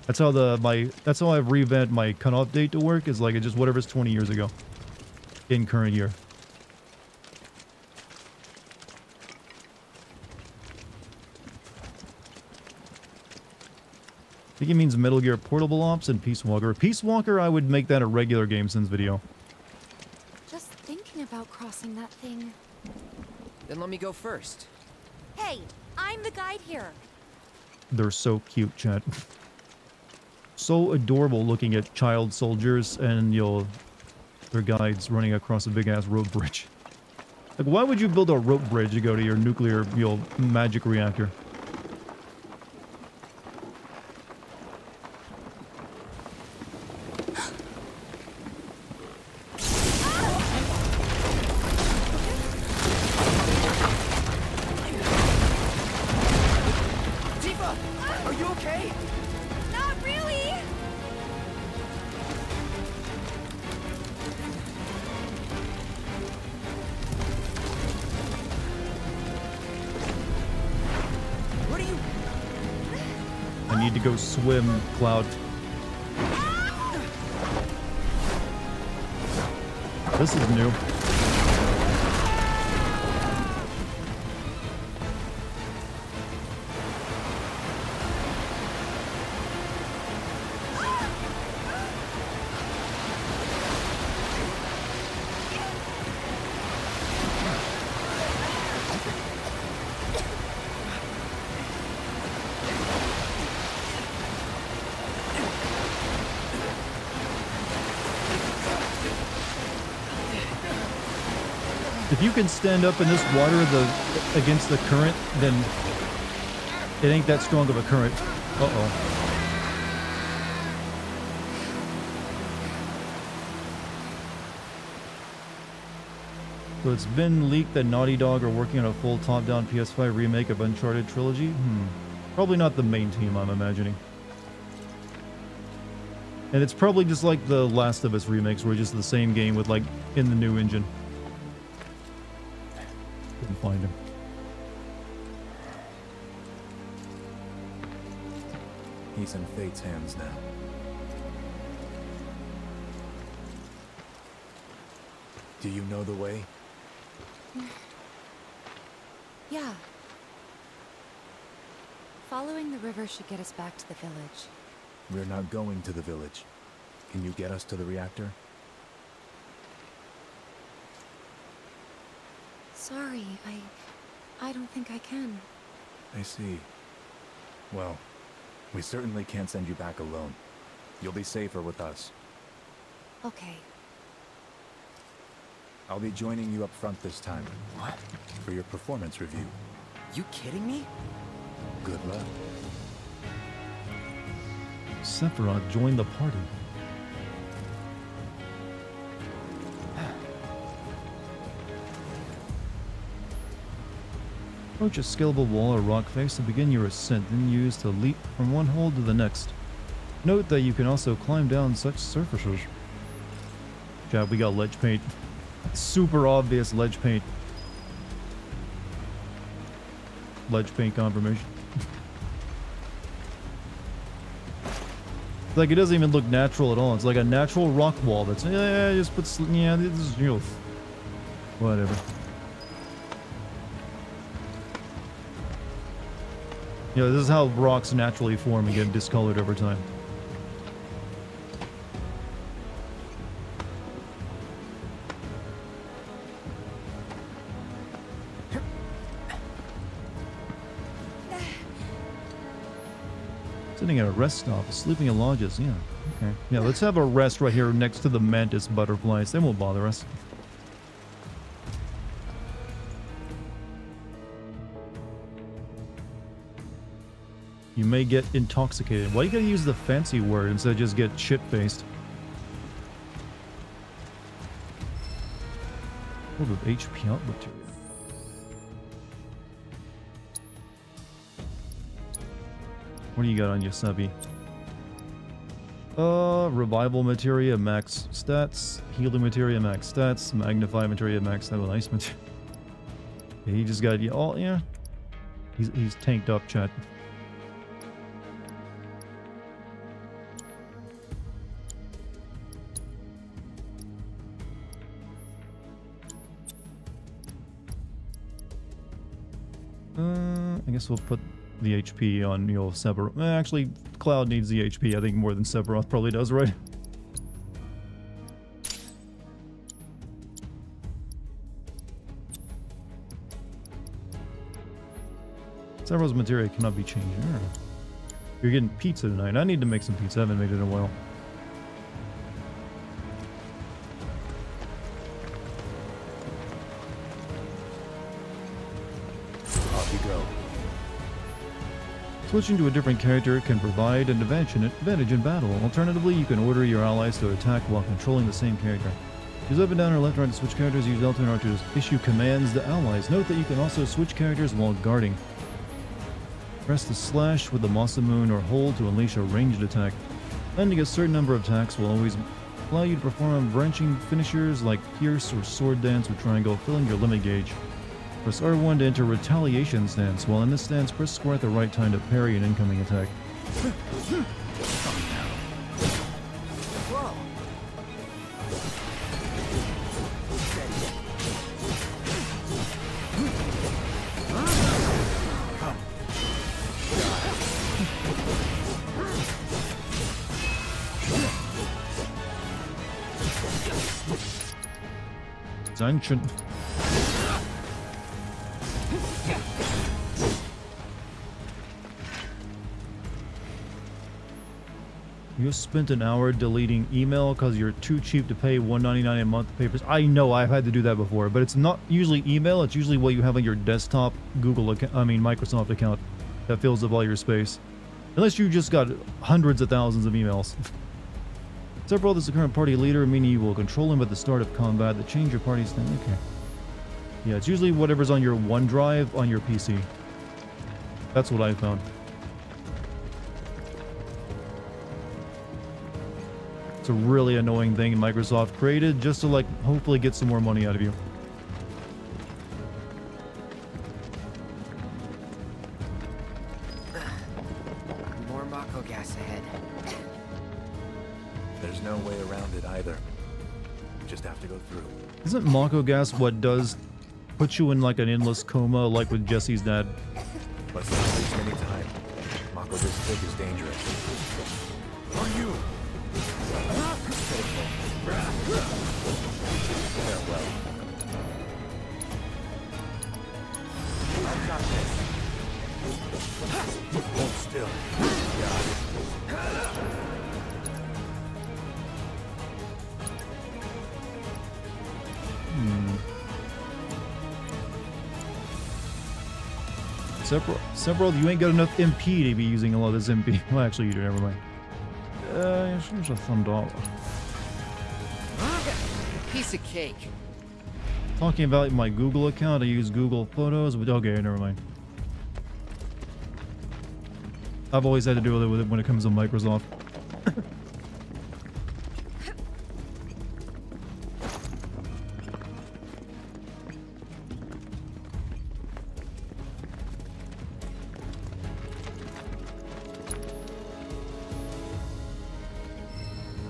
That's how that's how I've revamped my cutoff date to work, is like it's just whatever's 20 years ago in current year. I think it means Metal Gear Portable Ops and Peace Walker. Peace Walker, I would make that a regular Game Sense video. Just thinking about crossing that thing. Then let me go first. Hey, I'm the guide here. They're so cute, chat. So adorable looking at child soldiers and their guides running across a big ass rope bridge. Like, why would you build a rope bridge to go to your nuclear magic reactor? Swim, Cloud. This is new. If you can stand up in this water against the current, then it ain't that strong of a current. Uh-oh. So it's been leaked that Naughty Dog are working on a full top-down PS5 remake of Uncharted trilogy. Probably not the main team, I'm imagining. And it's probably just like the Last of Us remakes, where it's just the same game with, like, in the new engine. Couldn't find him. He's in Fate's hands now. Do you know the way? Yeah. Following the river should get us back to the village. We're not going to the village. Can you get us to the reactor? Sorry, I don't think I can. I see. Well, we certainly can't send you back alone. You'll be safer with us. Okay. I'll be joining you up front this time. What? For your performance review. You kidding me? Good luck. Sephiroth joined the party. Approach a scalable wall or rock face to begin your ascent, then use to leap from one hold to the next. Note that you can also climb down such surfaces. Chat, we got ledge paint. Super obvious ledge paint. Ledge paint confirmation. Like, it doesn't even look natural at all. It's like a natural rock wall that's, yeah, just put, yeah, this is, you know, whatever. You know, this is how rocks naturally form and get discolored over time. Sitting at a rest stop, sleeping in lodges, yeah. Okay. Yeah, let's have a rest right here next to the mantis butterflies. They won't bother us. You may get intoxicated. Why you gotta use the fancy word instead of just get shit-faced? A little bit of HP out material. What do you got on your subby? Revival materia, max stats. Healing materia, max stats. Magnify materia, max stats. Ice materia. Yeah, he just got, yeah. He's tanked up, chat. I guess we'll put the HP on, you know, Sephiroth. Actually, Cloud needs the HP, I think, more than Sephiroth probably does, right? Sephiroth's materia cannot be changed. You're getting pizza tonight. I need to make some pizza. I haven't made it in a while. Switching to a different character can provide an advantage in battle. Alternatively, you can order your allies to attack while controlling the same character. Use up and down or left and right to switch characters. Use L2 and R2 to issue commands to allies. Note that you can also switch characters while guarding. Press the slash with the Masamune or hold to unleash a ranged attack. Landing a certain number of attacks will always allow you to perform branching finishers like Pierce or Sword Dance with Triangle, filling your limit gauge. Press R1 to enter Retaliation stance. While in this stance, press square at the right time to parry an incoming attack. Ancient. You spent an hour deleting email because you're too cheap to pay $1.99 a month papers. I know I've had to do that before, but it's not usually email. It's usually what you have on your desktop Google account, Microsoft account that fills up all your space. Unless you just got hundreds of thousands of emails. Sephiroth is the current party leader, meaning you will control him at the start of combat to change your party's name. Okay. Yeah, it's usually whatever's on your OneDrive on your PC. That's what I found. It's a really annoying thing Microsoft created just to, like, hopefully get some more money out of you. More Mako gas ahead. There's no way around it either. You just have to go through. Isn't Mako gas what does put you in like an endless coma like with Jesse's dad? Let's not waste any time. Mako this thick is dangerous. On you! Farewell. I've got this. Hold still. Sephiroth, you ain't got enough MP to be using a lot of this MP. Well, actually, you do. Never mind. It's a $1. Piece of cake. Talking about my Google account, I use Google Photos, but okay, never mind. I've always had to deal with it when it comes to Microsoft.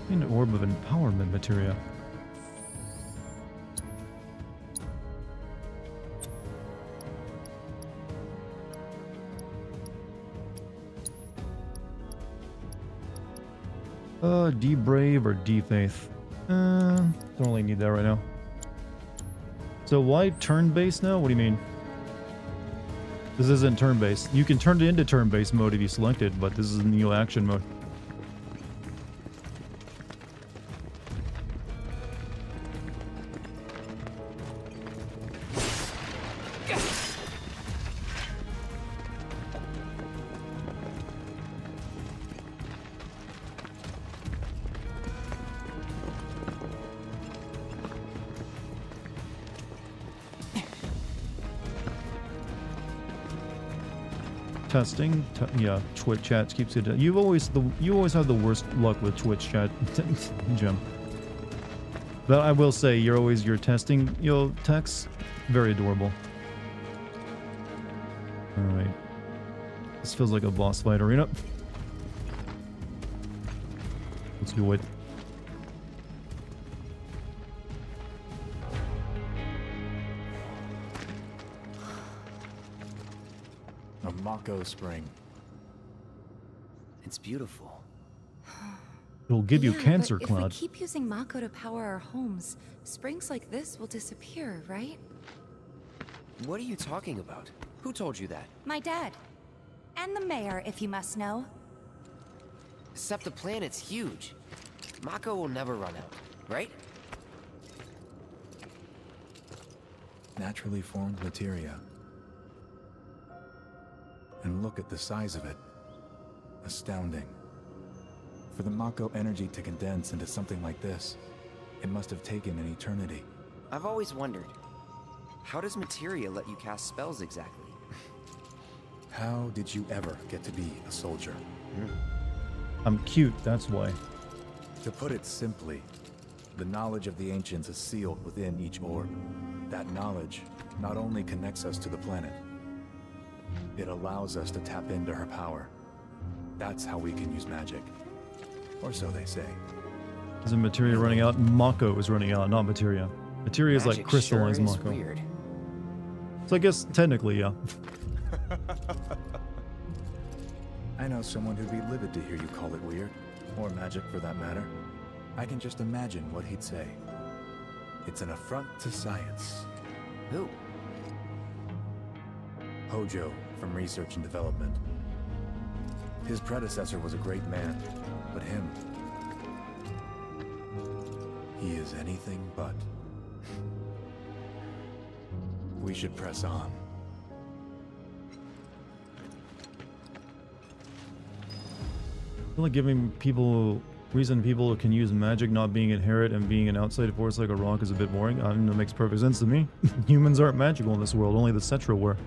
An orb of empowerment materia. D-Brave or D-Faith? Don't really need that right now. So why turn-based now? What do you mean? This isn't turn-based. You can turn it into turn-based mode if you select it, but this is Neo action mode. Testing, yeah. Twitch chat keeps it. You always have the worst luck with Twitch chat, Jim. But I will say, your testing, texts, very adorable. All right, this feels like a boss fight arena. Let's do it. Mako spring. It's beautiful. It'll give you cancer, but Cloud. if we keep using Mako to power our homes, springs like this will disappear, right? What are you talking about? Who told you that? My dad. And the mayor, if you must know. Except the planet's huge. Mako will never run out, right? Naturally formed materia. And look at the size of it. Astounding. For the Mako energy to condense into something like this, it must have taken an eternity. I've always wondered, how does materia let you cast spells exactly? How did you ever get to be a soldier? I'm cute, that's why. To put it simply, the knowledge of the ancients is sealed within each orb. That knowledge not only connects us to the planet, it allows us to tap into her power. That's how we can use magic. Or so they say. Isn't materia running out? Mako is running out, not materia. Materia is like crystallized sure is Mako. Weird. So I guess technically, yeah. I know someone who'd be livid to hear you call it weird, or magic for that matter. I can just imagine what he'd say. It's an affront to science. Who? Hojo from Research and Development. His predecessor was a great man, but him... he is anything but. We should press on. I feel like giving people reason people can use magic not being inherent and being an outside force like a rock is a bit boring. I mean, it makes perfect sense to me. Humans aren't magical in this world, only the Cetra were.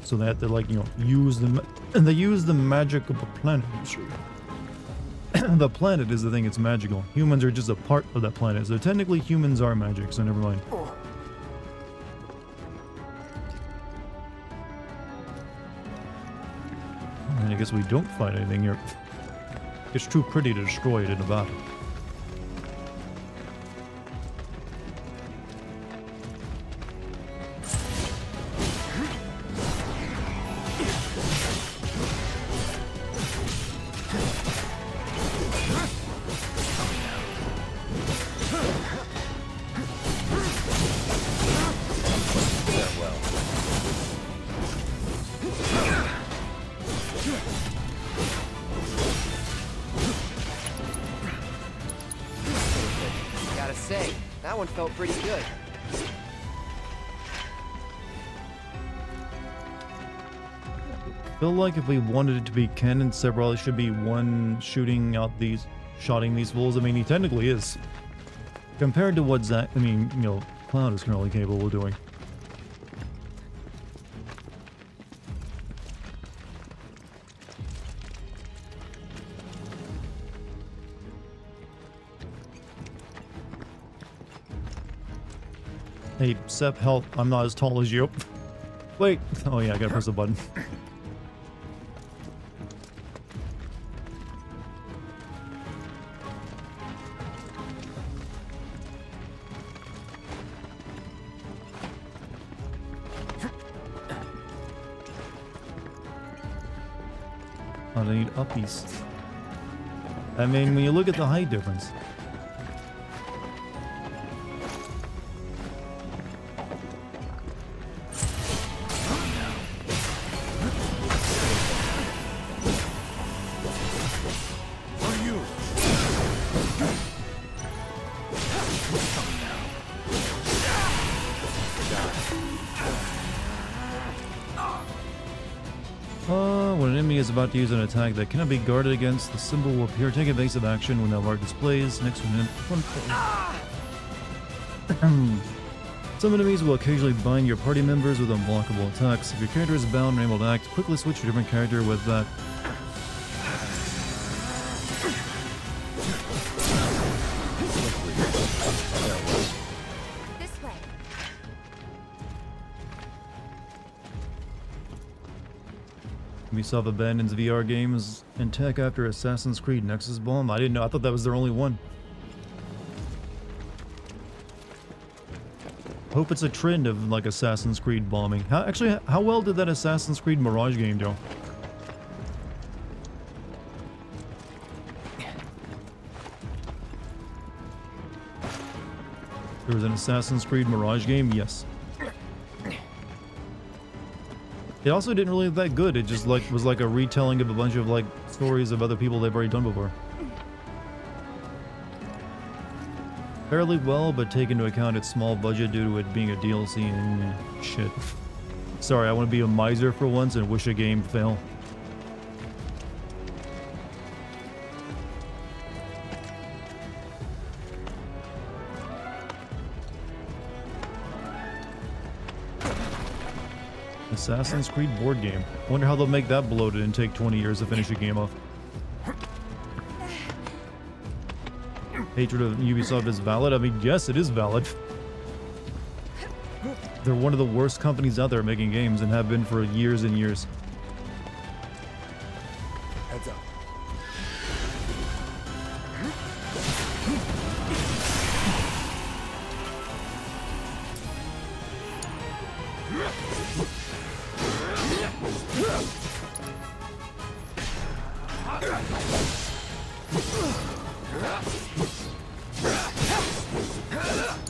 So they have to, like, you know, use the they use the magic of the planet. The planet is the thing that's magical. Humans are just a part of that planet. So technically humans are magic, so never mind. And I guess we don't find anything here. It's too pretty to destroy it in a battle. Pretty good. I feel like if we wanted it to be canon, Sephiroth should be one shooting these fools. I mean, he technically is. Compared to what Cloud is currently capable of doing. Hey, Sep, help. I'm not as tall as you. Wait. Oh yeah, I gotta press the button. I need uppies. I mean, when you look at the height difference. About to use an attack that cannot be guarded against, the symbol will appear. Take evasive action when that mark displays. Next one. Some enemies will occasionally bind your party members with unblockable attacks. If your character is bound and able to act, quickly switch to a different character with that. Ubisoft abandons VR games and tech after Assassin's Creed Nexus bomb. I didn't know. I thought that was their only one. Hope it's a trend of like Assassin's Creed bombing. How well did that Assassin's Creed Mirage game do? There was an Assassin's Creed Mirage game? Yes. It also didn't really look that good. It just was like a retelling of a bunch of like stories of other people they've already done before. Fairly well, but take into account its small budget due to it being a DLC and shit. Sorry, I want to be a miser for once and wish a game fail. Assassin's Creed board game. Wonder how they'll make that bloated and take 20 years to finish a game off. Hatred of Ubisoft is valid? I mean, yes, it is valid. They're one of the worst companies out there making games and have been for years and years. Heads up.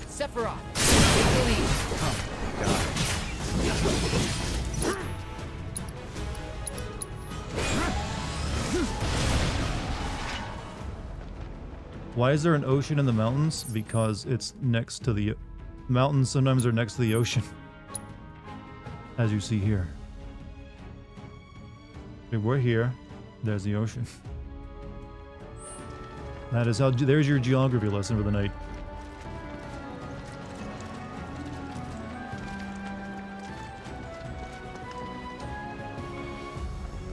Sephiroth! Why is there an ocean in the mountains? Because it's next to the... Mountains sometimes are next to the ocean. As you see here. Okay, we're here. There's the ocean. That is how... There's your geography lesson for the night.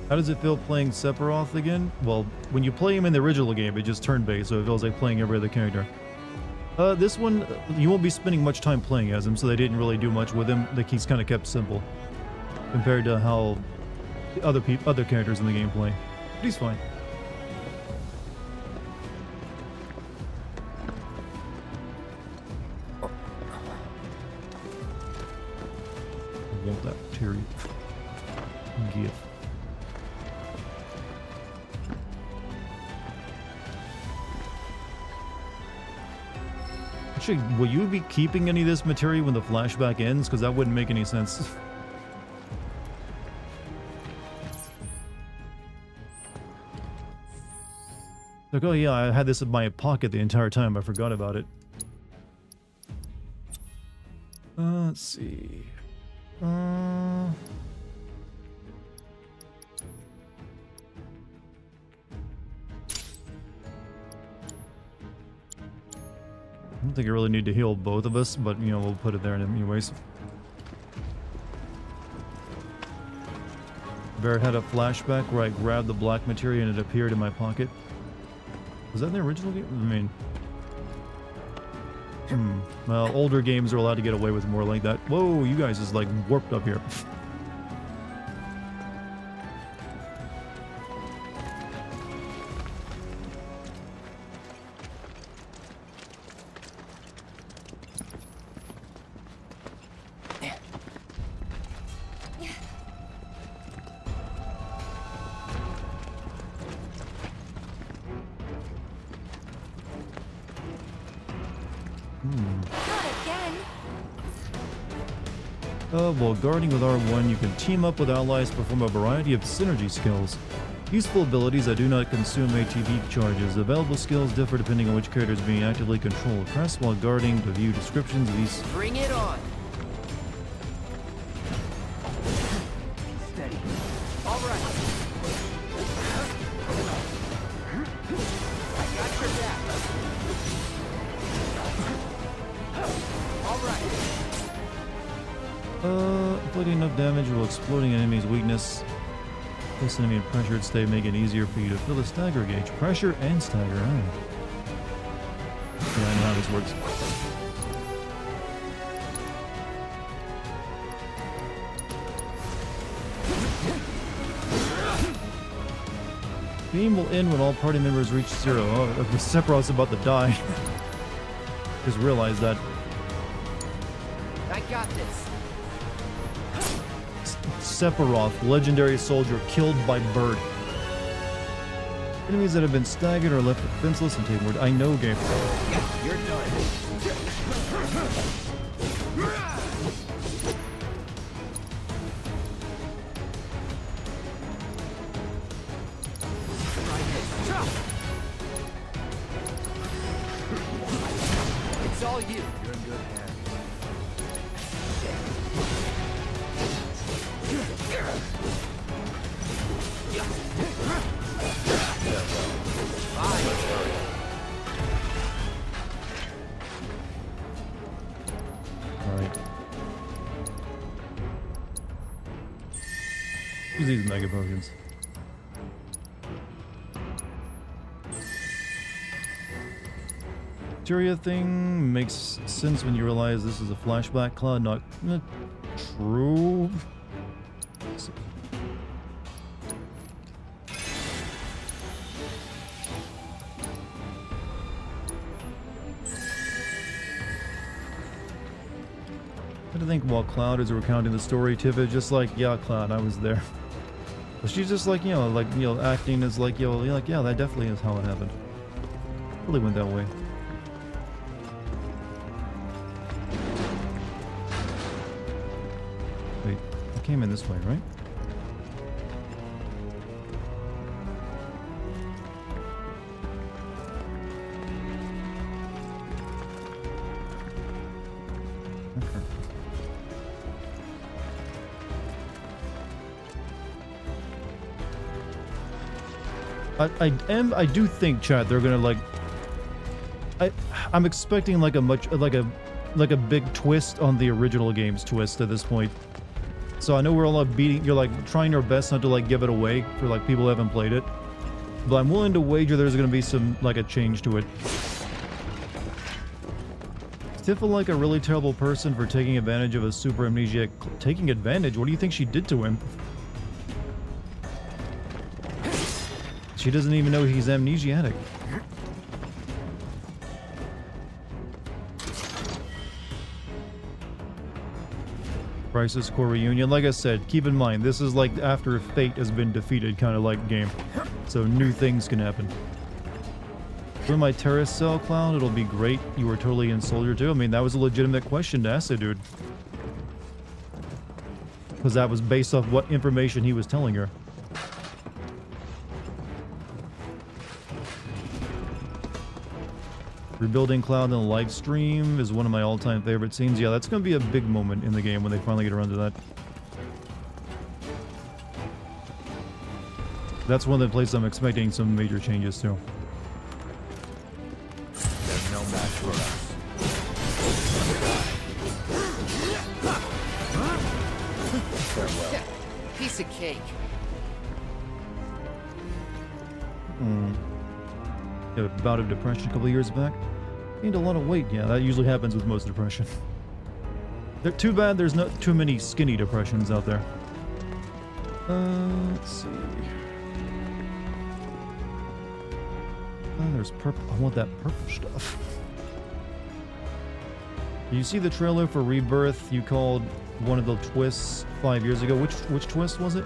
How does it feel playing Sephiroth again? Well, when you play him in the original game, it just turn-based, so it feels like playing every other character. This one, you won't be spending much time playing as him, so they didn't really do much with him. Like, he's kind of kept simple compared to how other characters in the game play. But he's fine. I want that material. Gift. Actually, will you be keeping any of this material when the flashback ends? Because that wouldn't make any sense. Like, oh yeah, I had this in my pocket the entire time. I forgot about it. Let's see. I don't think I really need to heal both of us, but, you know, we'll put it there anyways. Barrett had a flashback where I grabbed the black material and it appeared in my pocket. Was that in the original game? I mean... Well, older games are allowed to get away with more like that. Whoa, you guys is like warped up here. While guarding with R1, you can team up with allies to perform a variety of synergy skills. Useful abilities that do not consume ATB charges. Available skills differ depending on which character is being actively controlled. Press while guarding to view descriptions of these. Bring it on! Steady. All right. I got your back. All right. Inflicting enough damage while exploiting an enemy's weakness. Place enemy in pressured state, make it easier for you to fill the stagger gauge. Pressure and stagger. Oh. Yeah, I know how this works. Game will end when all party members reach 0. Oh, Sephiroth's about to die. Just realized that. I got this. Sephiroth, legendary soldier, killed by bird. Enemies that have been staggered or left defenseless and taken word. I know, game. You're done. It's all you. You're in good hands. Alright. Use these mega potions. Materia thing makes sense when you realize this is a flashback. Cloud, not true. I think while Cloud is recounting the story, Tiff is just like, yeah, Cloud, I was there. But she's just like, acting as like, like, yeah, that definitely is how it happened. Really went that way. Wait, I came in this way, right? I do think, chat, they're gonna like. I'm expecting like a big twist on the original game's twist at this point. So I know we're all you're like trying our best not to like give it away for like people who haven't played it, but I'm willing to wager there's gonna be some like a change to it. Tifa like a really terrible person for taking advantage of a super amnesiac. Taking advantage? What do you think she did to him? She doesn't even know he's amnesiac. Crisis Core Reunion. Like I said, keep in mind, this is like after fate has been defeated kind of like game. So new things can happen. For my terrace cell, Cloud, it'll be great. You were totally in Soldier too. I mean, that was a legitimate question to ask the dude. Because that was based off what information he was telling her. Rebuilding Cloud in the live stream is one of my all-time favorite scenes. Yeah, that's going to be a big moment in the game when they finally get around to that. That's one of the places I'm expecting some major changes to. There's no match for us. Farewell. Piece of cake. A bout of depression a couple of years back. Gained a lot of weight. Yeah, that usually happens with most depression. They're too bad there's not too many skinny depressions out there. Let's see. Oh, there's purple. I want that purple stuff. You see the trailer for Rebirth? You called one of the twists 5 years ago. Which twist was it?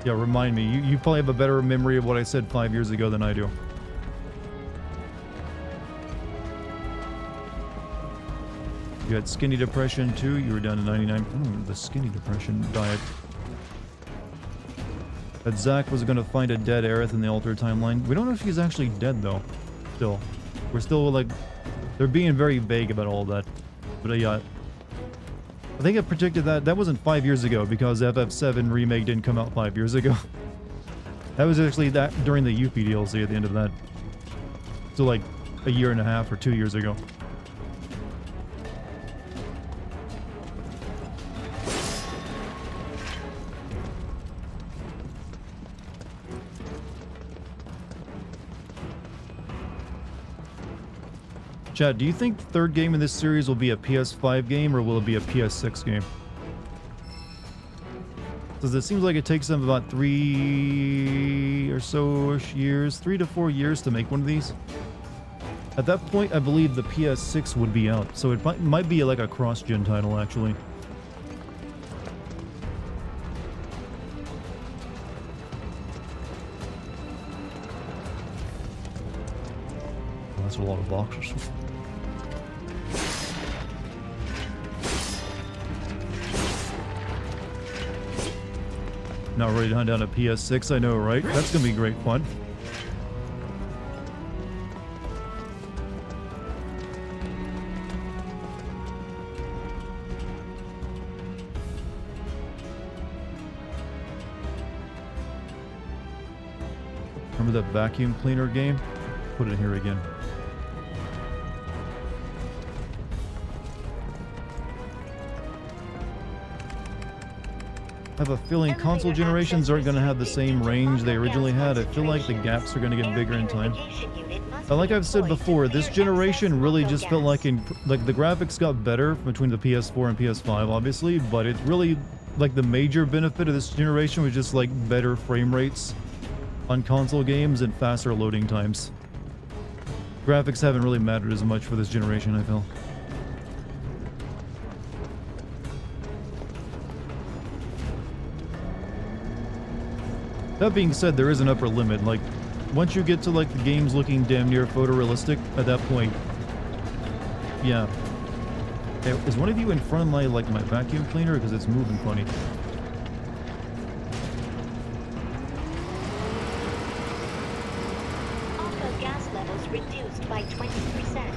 Yeah, remind me. You probably have a better memory of what I said 5 years ago than I do. You had skinny depression too. You were down to 99. The skinny depression diet. That Zack was going to find a dead Aerith in the altered timeline. We don't know if he's actually dead though. Still. We're still like... They're being very vague about all that. But yeah... I think I predicted that. That wasn't 5 years ago because FF7 Remake didn't come out 5 years ago. That was actually that during the UP DLC at the end of that. So like a year and a half or 2 years ago. Chad, do you think the third game in this series will be a PS5 game or will it be a PS6 game? Because it seems like it takes them about 3 or so-ish years, 3 to 4 years to make one of these. At that point, I believe the PS6 would be out, so it might be like a cross-gen title, actually. Oh, that's a lot of boxes. Not ready to hunt down a PS6, I know, right? That's gonna be great fun. Remember that vacuum cleaner game? Put it here again. I have a feeling console generations aren't going to have the same range they originally had. I feel like the gaps are going to get bigger in time. But like I've said before, this generation really just felt like the graphics got better between the PS4 and PS5, obviously, but it really, like the major benefit of this generation was just like better frame rates on console games and faster loading times. Graphics haven't really mattered as much for this generation, I feel. That being said, there is an upper limit. Like, once you get to like the games looking damn near photorealistic, at that point, yeah. Hey, is one of you in front of my my vacuum cleaner because it's moving funny? Auto gas levels reduced by 20%.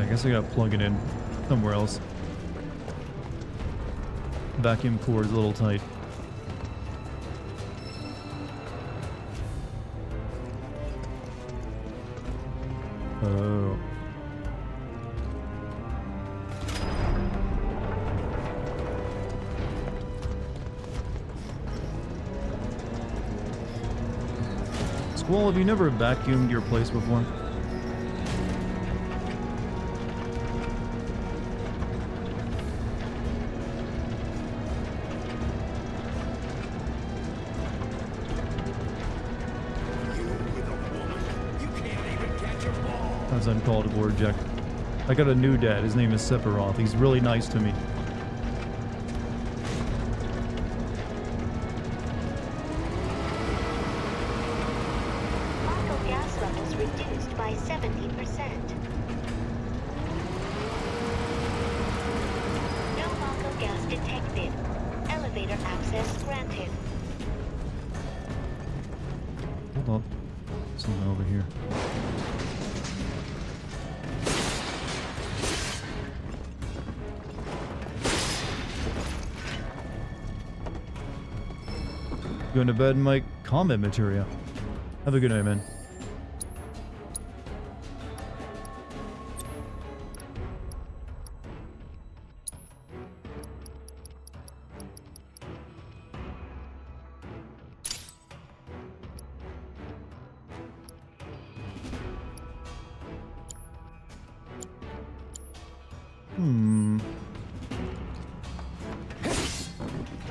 I guess I gotta plug it in somewhere else. Vacuum cord is a little tight. Oh. Squall, have you never vacuumed your place before? That's uncalled for, Jack. I got a new dad. His name is Sephiroth. He's really nice to me. Gas levels reduced by 70%. No Mako gas detected. Elevator access granted. Hold on. Something over here. Going to bed, Mike? Comment materia. Have a good night, man.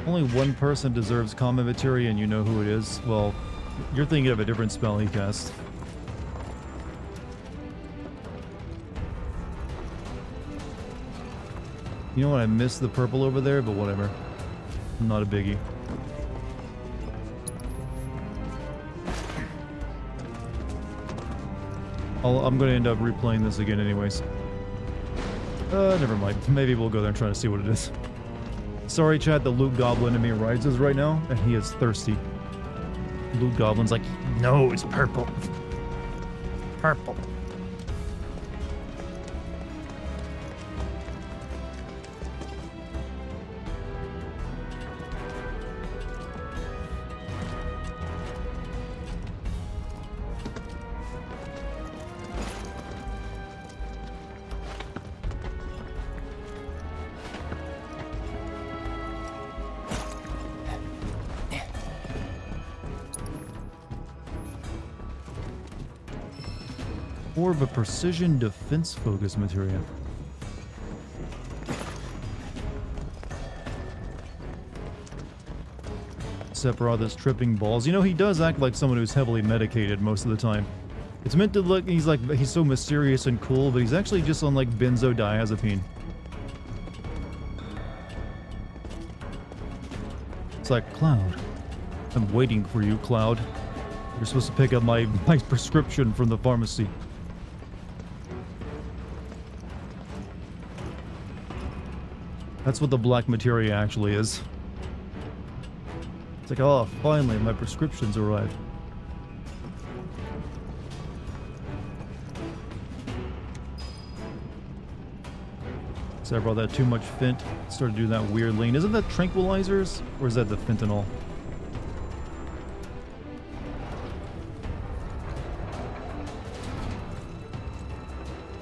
Only one person deserves common materia, and you know who it is. Well, you're thinking of a different spell he cast. You know what? I missed the purple over there, but whatever. Not a biggie. I'm gonna end up replaying this again anyways. Never mind. Maybe we'll go there and try to see what it is. Sorry, chat, the loot goblin in me rises right now, and he is thirsty. Loot goblin's like, no, it's purple. Purple. Orb of precision defense focus materia. Sephiroth is tripping balls. You know, he does act like someone who's heavily medicated most of the time. It's meant to look, he's so mysterious and cool, but he's actually just on like benzodiazepine. It's like, Cloud, I'm waiting for you, Cloud. You're supposed to pick up my prescription from the pharmacy. That's what the black materia actually is. It's like, oh, finally, my prescriptions arrived. So I brought that too much Fent. Started doing that weird lean. Isn't that tranquilizers? Or is that the fentanyl?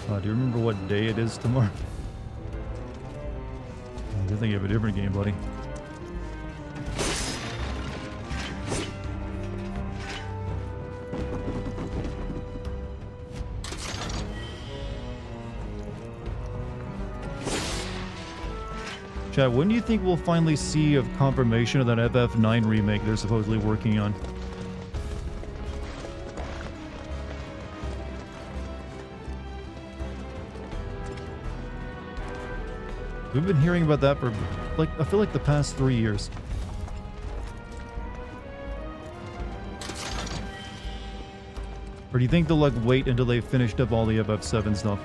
Do you remember what day it is tomorrow? You're thinking of a different game, buddy. Chat, when do you think we'll finally see a confirmation of that FF9 remake they're supposedly working on? We've been hearing about that for, like, I feel like the past 3 years. Or do you think they'll, like, wait until they've finished up all the FF7 stuff?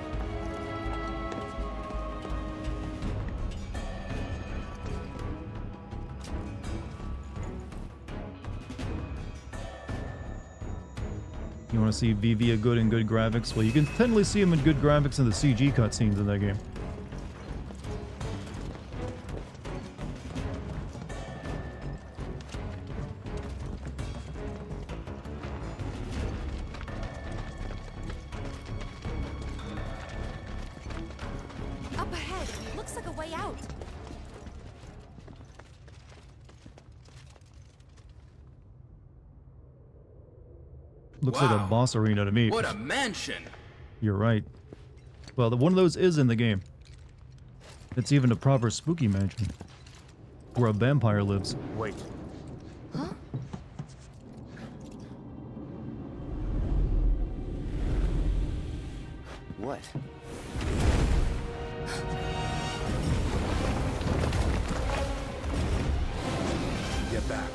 You want to see VV good in good graphics? Well, you can technically see him in good graphics in the CG cutscenes in that game. Up ahead. Looks like a way out. Looks like a boss arena to me. What a mansion! You're right. Well, one of those is in the game. It's even a proper spooky mansion. Where a vampire lives. Wait. Huh? What? Get back.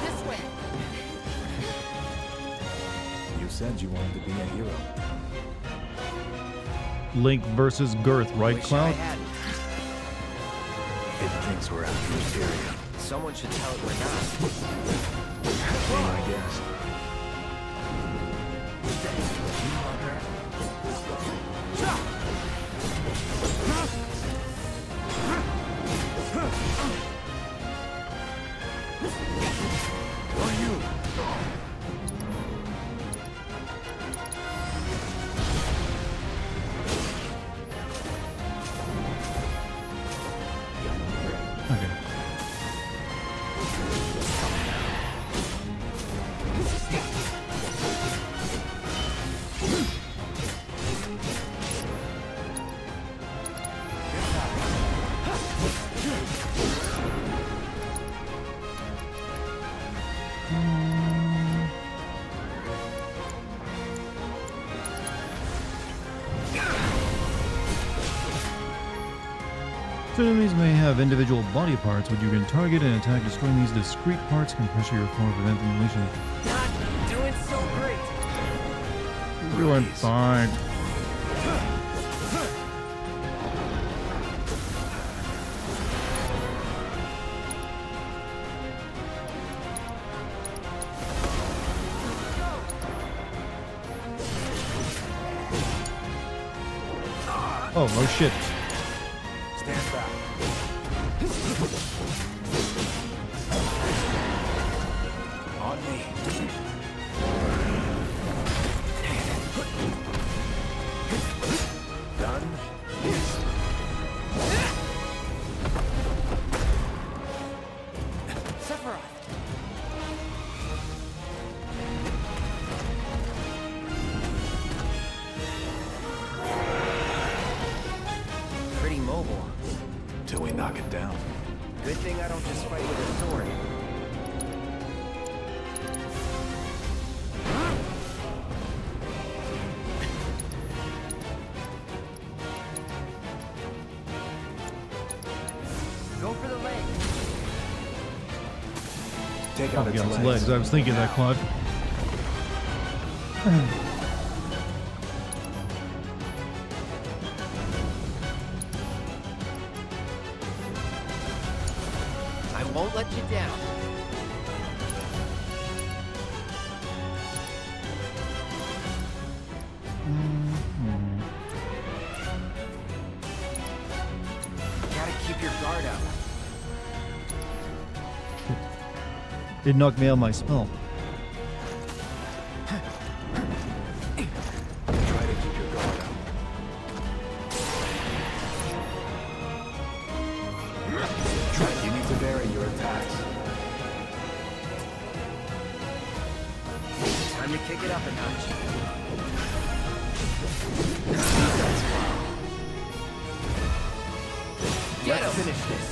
This way. You said you wanted to be a hero. Link versus Girth, right, Cloud? It thinks we're after Materia. Someone should tell it we're not. Be my guest. Enemies may have individual body parts, which you can target and attack. Destroying these discrete parts can pressure your form prevent demolition. Not doing so great. You're doing fine. Oh, oh shit. Stand back. On me. Done. Sephiroth. Pretty mobile. Till we knock it down. Good thing I don't just fight with a sword. Go for the leg. Take Oh, out its yeah, legs. I was thinking that, Claude. I won't let you down. Gotta keep your guard up. It knocked me out of my spell. Try to keep your guard up. You need to vary your attacks. Time to kick it up a notch. Let's finish this.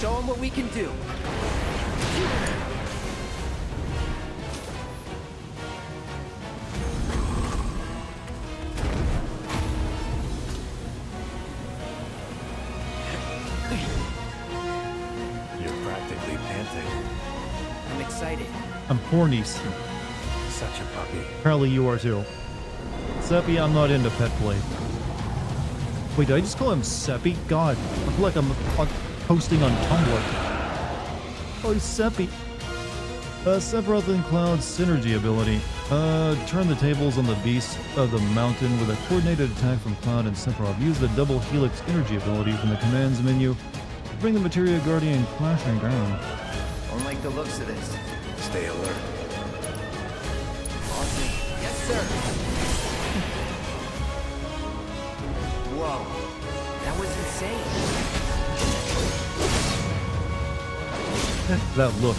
Show them what we can do. I'm excited. I'm horny. Such a puppy. Apparently you are too. Seppi, I'm not into pet play. Wait, did I just call him Seppi? God, I feel like I'm posting on Tumblr. Oh, he's Seppi. Sephiroth and Cloud's synergy ability. Turn the tables on the beast of the mountain with a coordinated attack from Cloud and Sephiroth. Use the double helix energy ability from the commands menu. Bring the Materia Guardian clashing down. Don't like the looks of this. Stay alert. Awesome. Yes, sir. Whoa. That was insane. That look.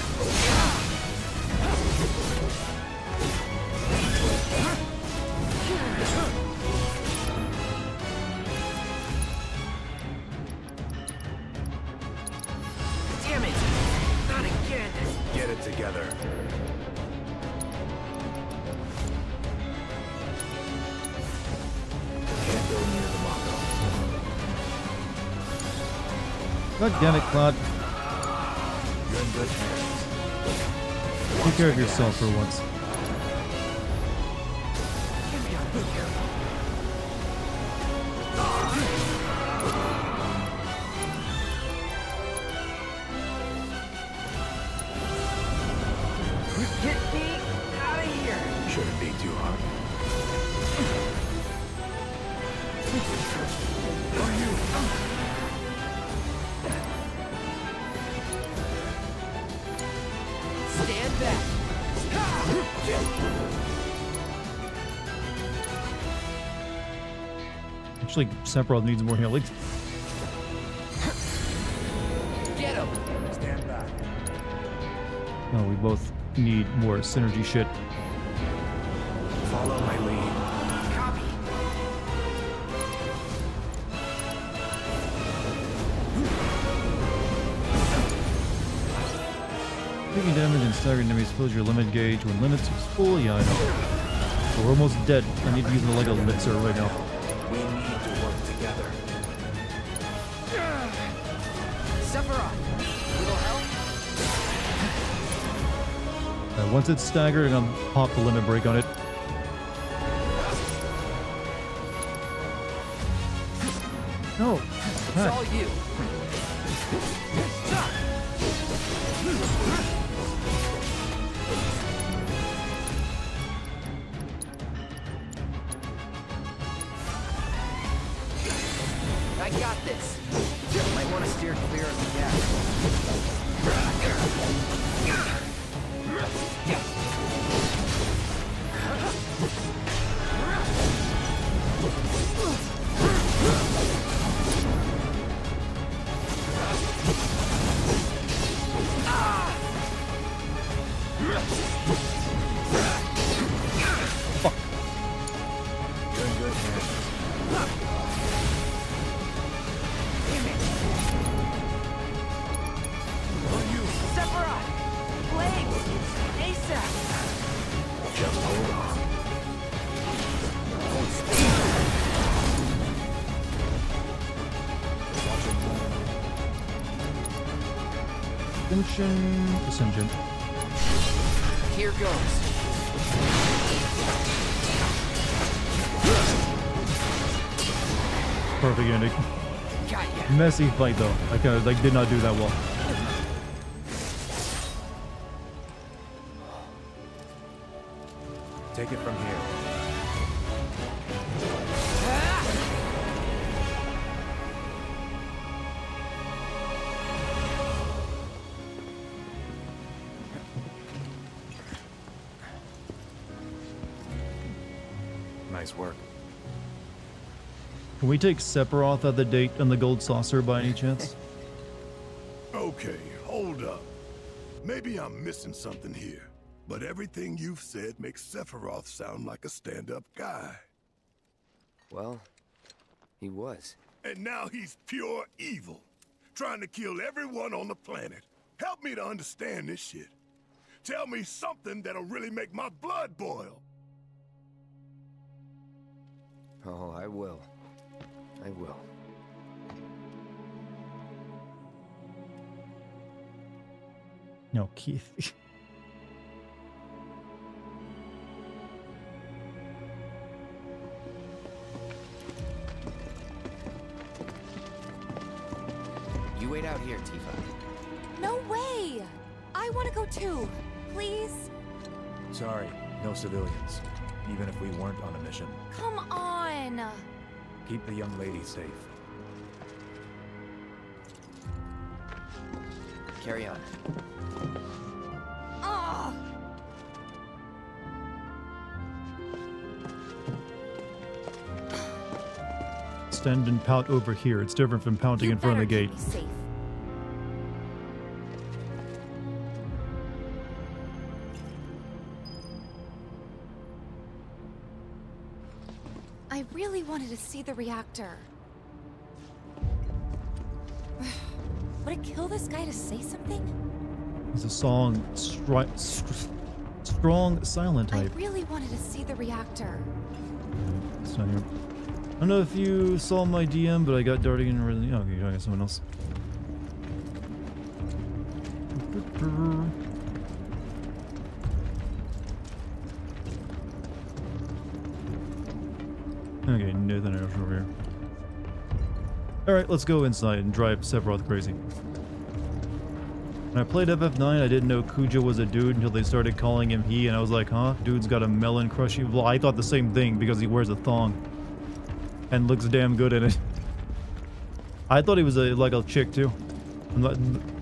Damn it! Not again! Get it together. Can't go near the Mako. God damn it, Cloud. You're in good hands. Take care of yourself for once. Get me out of here! Shouldn't be too hard. Stand back! Actually, Sephiroth needs more healing. Get him! Stand back. No, we both need more synergy shit. Follow my lead. Copy! Taking damage and staggering enemies fills your limit gauge when limits is full. Yeah, I know. So we're almost dead. I need to use like a elixir right now. We need to work together. Sephiroth! Little help? Once it's staggered, I'm gonna pop the limit break on it. No. It's all you. I got this. Might want to steer clear of the gas. Fuck. You're in good hands. Sephiroth! Legs! ASAP! Just hold on. Ascension. Here goes. Perfect ending. Got ya. Messy fight though. I kind of did not do that well. Take it from here. Nice work. Can we take Sephiroth at the date and the gold saucer by any chance? Okay, hold up. Maybe I'm missing something here, but everything you've said makes Sephiroth sound like a stand-up guy. Well, he was. And now he's pure evil, trying to kill everyone on the planet. Help me to understand this shit. Tell me something that'll really make my blood boil. Oh, I will. I will. No, Keith. You wait out here, Tifa. No way! I want to go too. Please? Sorry, no civilians. Even if we weren't on a mission. Come on! Keep the young lady safe. Carry on. Ah! Stand and pout over here. It's different from pouting in front of the gate. Safe. I really wanted to see the reactor. Would it kill this guy to say something? It's a strong silent type. I really wanted to see the reactor. It's not here. I don't know if you saw my DM, but I got Dartigan. Oh, okay, I got someone else. Okay, nothing else over here. Alright, let's go inside and drive Sephiroth crazy. When I played FF9, I didn't know Kuja was a dude until they started calling him he, and I was like, huh? Dude's got a melon crushy. Well, I thought the same thing because he wears a thong. And looks damn good in it. I thought he was like a chick too.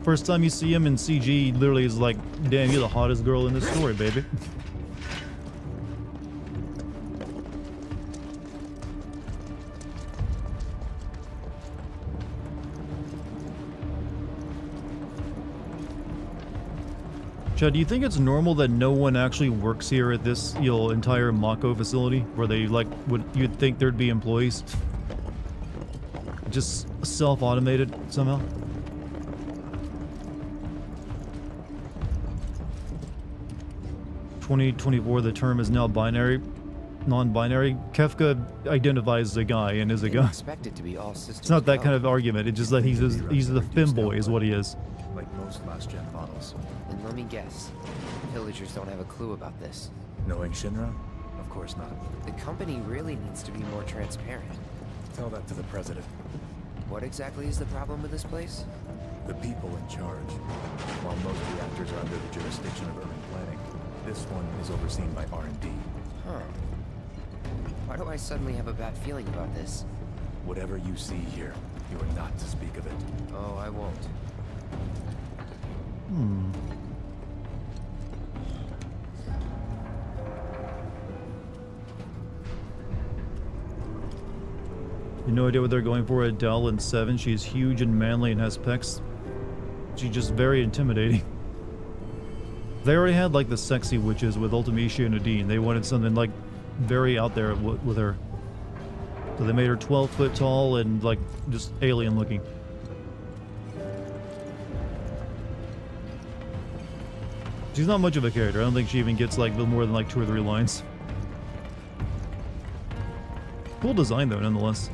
First time you see him in CG, he literally is like, damn, you're the hottest girl in this story, baby. Chad, do you think it's normal that no one actually works here at this entire Mako facility, where they you'd think there'd be employees? Just self-automated somehow? "2024, the term is now binary, non-binary." Kefka identifies as a guy and is a guy. Expect it to be all systems It's not that go. kind of argument. It's just that he's the femboy is what he is. Like most last-gen models. And let me guess, villagers don't have a clue about this. Knowing Shinra? Of course not. The company really needs to be more transparent. Tell that to the president. What exactly is the problem with this place? The people in charge. While most reactors are under the jurisdiction of urban planning, this one is overseen by R&D. Huh. Why do I suddenly have a bad feeling about this? Whatever you see here, you are not to speak of it. Oh, I won't. You no idea what they're going for at Dell in 7. She's huge and manly and has pecs. She's just very intimidating. They already had like the sexy witches with Ultimecia and Nadine. They wanted something like very out there with her. So they made her 12 foot tall and like just alien looking. She's not much of a character. I don't think she even gets like more than like 2 or 3 lines. Cool design though, nonetheless.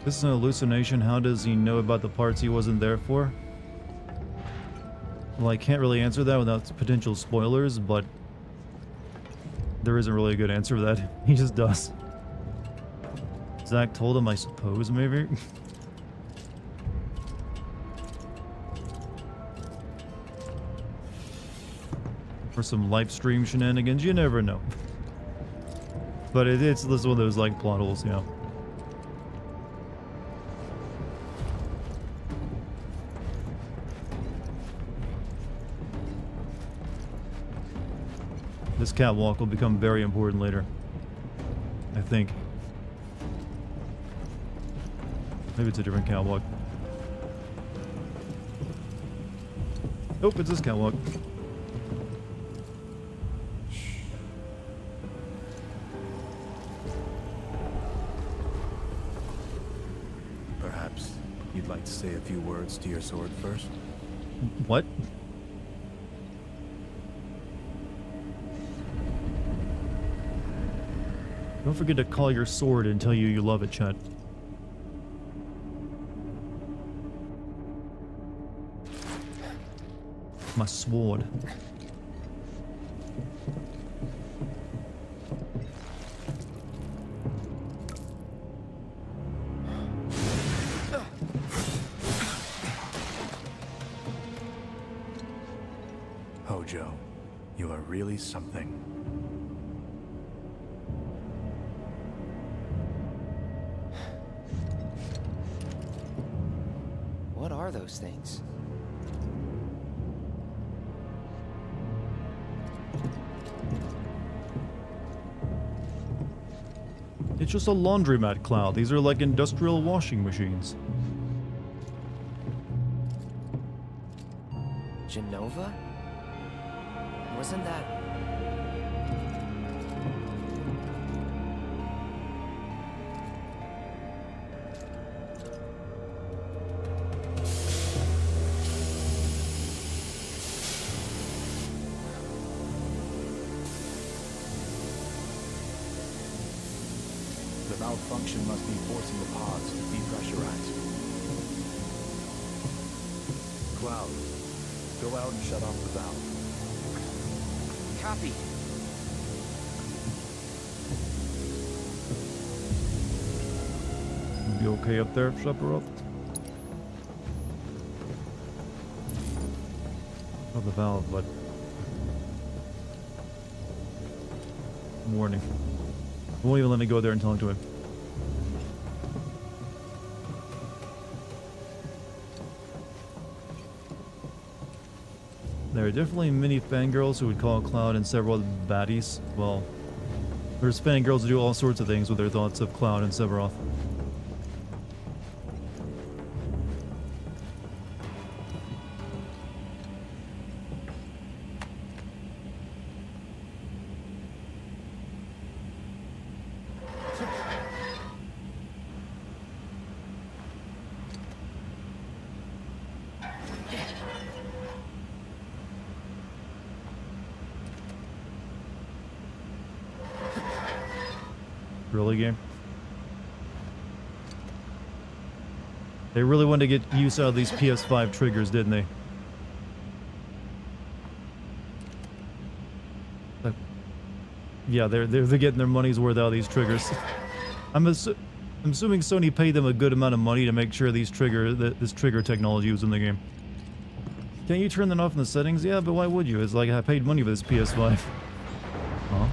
This is an hallucination. How does he know about the parts he wasn't there for? Well, I can't really answer that without potential spoilers, but there isn't really a good answer for that. He just does. Zach told him, I suppose, maybe? For some live stream shenanigans, you never know. But it's one of those like plot holes, you know. This catwalk will become very important later, I think. Maybe it's a different catwalk. Nope, it's this catwalk. Perhaps You'd like to say a few words to your sword first? What? Don't forget to call your sword and tell you love it, Chad. My sword. Hojo, you are really something. What are those things? It's just a laundromat, Cloud. These are like industrial washing machines. Genova? Wasn't that... The malfunction must be forcing the pods to depressurize. Cloud, go out and shut off the valve. Copy. You okay up there, Sephiroth? Oh, the valve, but... Warning. Won't even let me go there and talk to him. There are definitely many fangirls who would call Cloud and several other baddies. Well, there's fangirls who do all sorts of things with their thoughts of Cloud and Sephiroth. Really, game? They really wanted to get use out of these PS5 triggers, didn't they? Yeah, they're getting their money's worth out of these triggers. I'm assuming Sony paid them a good amount of money to make sure this trigger technology was in the game. Can't you turn that off in the settings? Yeah, but why would you? It's like I paid money for this PS5. Huh?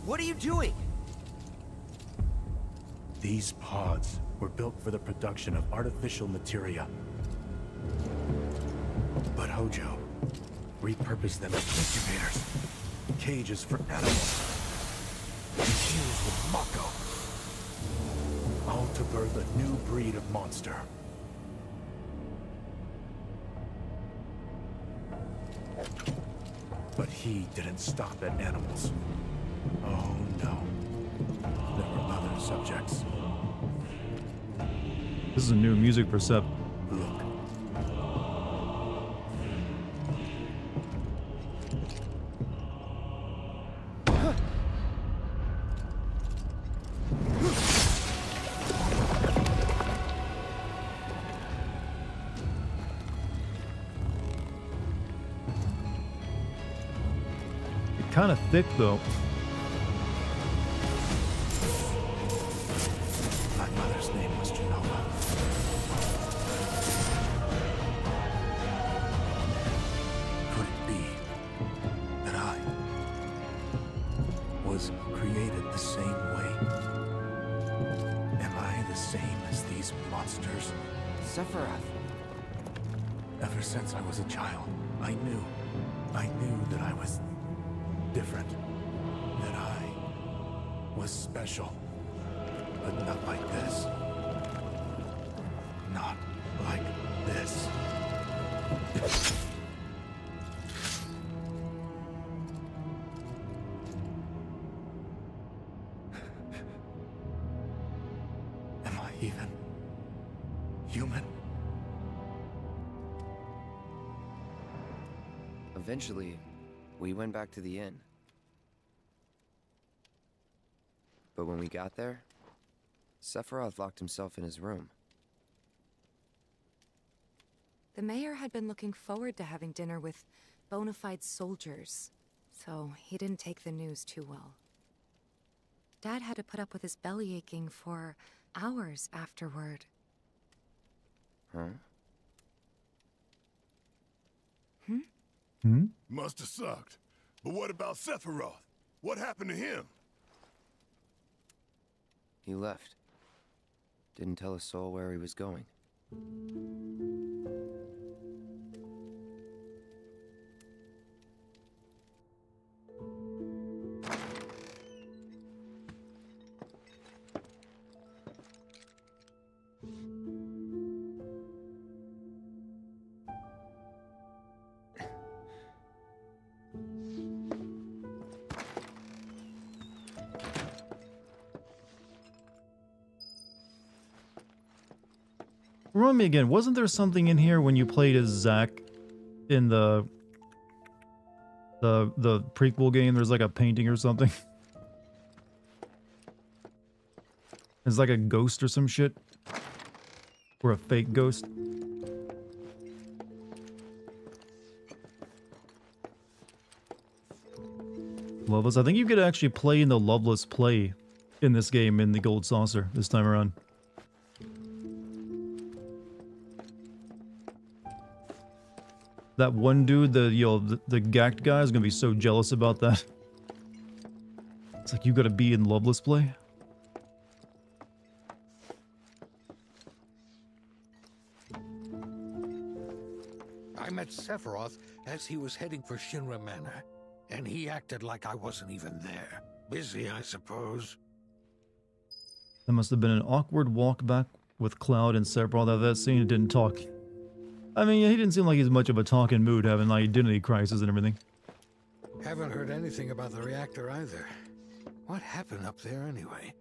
What are you doing? These pods were built for the production of artificial materia. But Hojo repurposed them as incubators, cages for animals, infused with Mako, all to birth a new breed of monster. But he didn't stop at animals. Oh no. There were other subjects. This is a new music for Sep. Look. Kind of thick though. My mother's name was Genova. Could it be that I was created the same way? Am I the same as these monsters? Sephiroth. Ever since I was a child, I knew that I was different, that I was special, but not like this. Not like this. Am I even human? Eventually, we went back to the inn. But when we got there, Sephiroth locked himself in his room. The mayor had been looking forward to having dinner with bona fide soldiers, so he didn't take the news too well. Dad had to put up with his belly aching for hours afterward. Huh? Must have sucked. But what about Sephiroth? What happened to him? He left. Didn't tell a soul where he was going. Remind me again, wasn't there something in here when you played as Zack in the prequel game? There's like a painting or something. It's like a ghost or some shit. Or a fake ghost. Loveless. I think you could actually play in the Loveless play in this game in the Gold Saucer this time around. That one dude, the gacked guy, is gonna be so jealous about that. It's like, you gotta be in Loveless play. I met Sephiroth as he was heading for Shinra Manor, and he acted like I wasn't even there. Busy, I suppose. That must have been an awkward walk back with Cloud and Sephiroth at that scene. It didn't talk. I mean, he didn't seem like he's much of a talking mood, having like identity crisis and everything. Haven't heard anything about the reactor either. What happened up there anyway?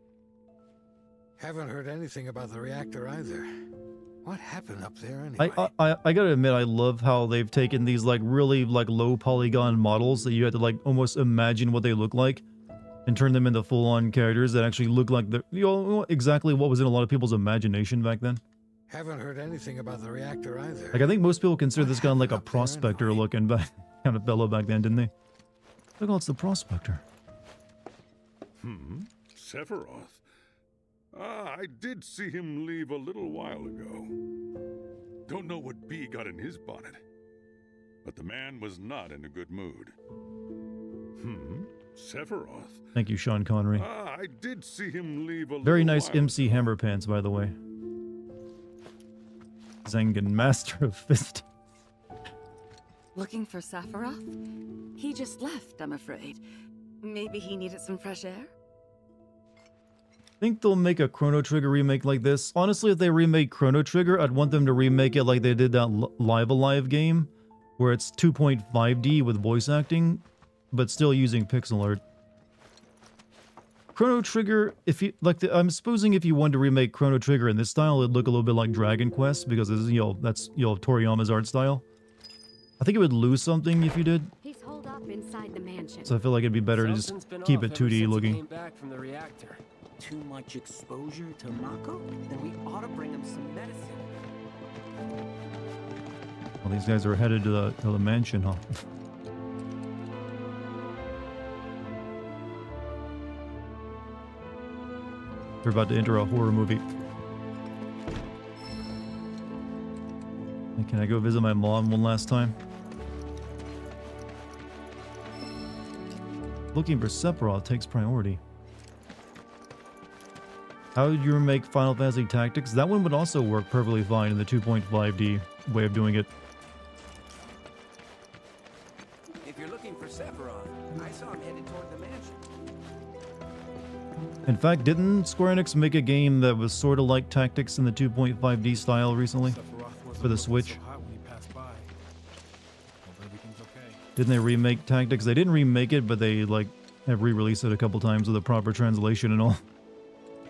Haven't heard anything about the reactor either. What happened up there anyway? I gotta admit, I love how they've taken these like really like low polygon models that you had to like almost imagine what they look like, and turn them into full-on characters that actually look like the exactly what was in a lot of people's imagination back then. Haven't heard anything about the reactor either. Like, I think most people consider this guy like a prospector looking back kind of fellow back then, didn't they? Look, it's the prospector. Sephiroth. Ah, I did see him leave a little while ago. Don't know what bee got in his bonnet, but the man was not in a good mood. Sephiroth. Thank you, Sean Connery. Ah, I did see him leave a Very little nice while MC Hammer pants, by the way. Zengen, Master of Fist. Looking for Sephiroth? He just left, I'm afraid. Maybe he needed some fresh air? Think they'll make a Chrono Trigger remake like this? Honestly, if they remake Chrono Trigger, I'd want them to remake it like they did that Live Alive game, where it's 2.5D with voice acting, but still using pixel art. Chrono Trigger, if you like, I'm supposing if you wanted to remake Chrono Trigger in this style, it'd look a little bit like Dragon Quest because it's, that's Toriyama's art style. I think it would lose something if you did. He's holed up inside the mansion. So I feel like it'd be better to just keep it 2D looking. Came back from the reactor. Too much exposure to Mako? Then we ought to bring him some medicine. Well, these guys are headed to the mansion, huh? They're about to enter a horror movie. Can I go visit my mom one last time? Looking for Sephiroth takes priority. How did you remake Final Fantasy Tactics? That one would also work perfectly fine in the 2.5D way of doing it. If you're looking for Sephiroth, I saw him headed toward the mansion. In fact, didn't Square Enix make a game that was sort of like Tactics in the 2.5D style recently? For the Switch? Didn't they remake Tactics? They didn't remake it, but they like have re-released it a couple times with a proper translation and all.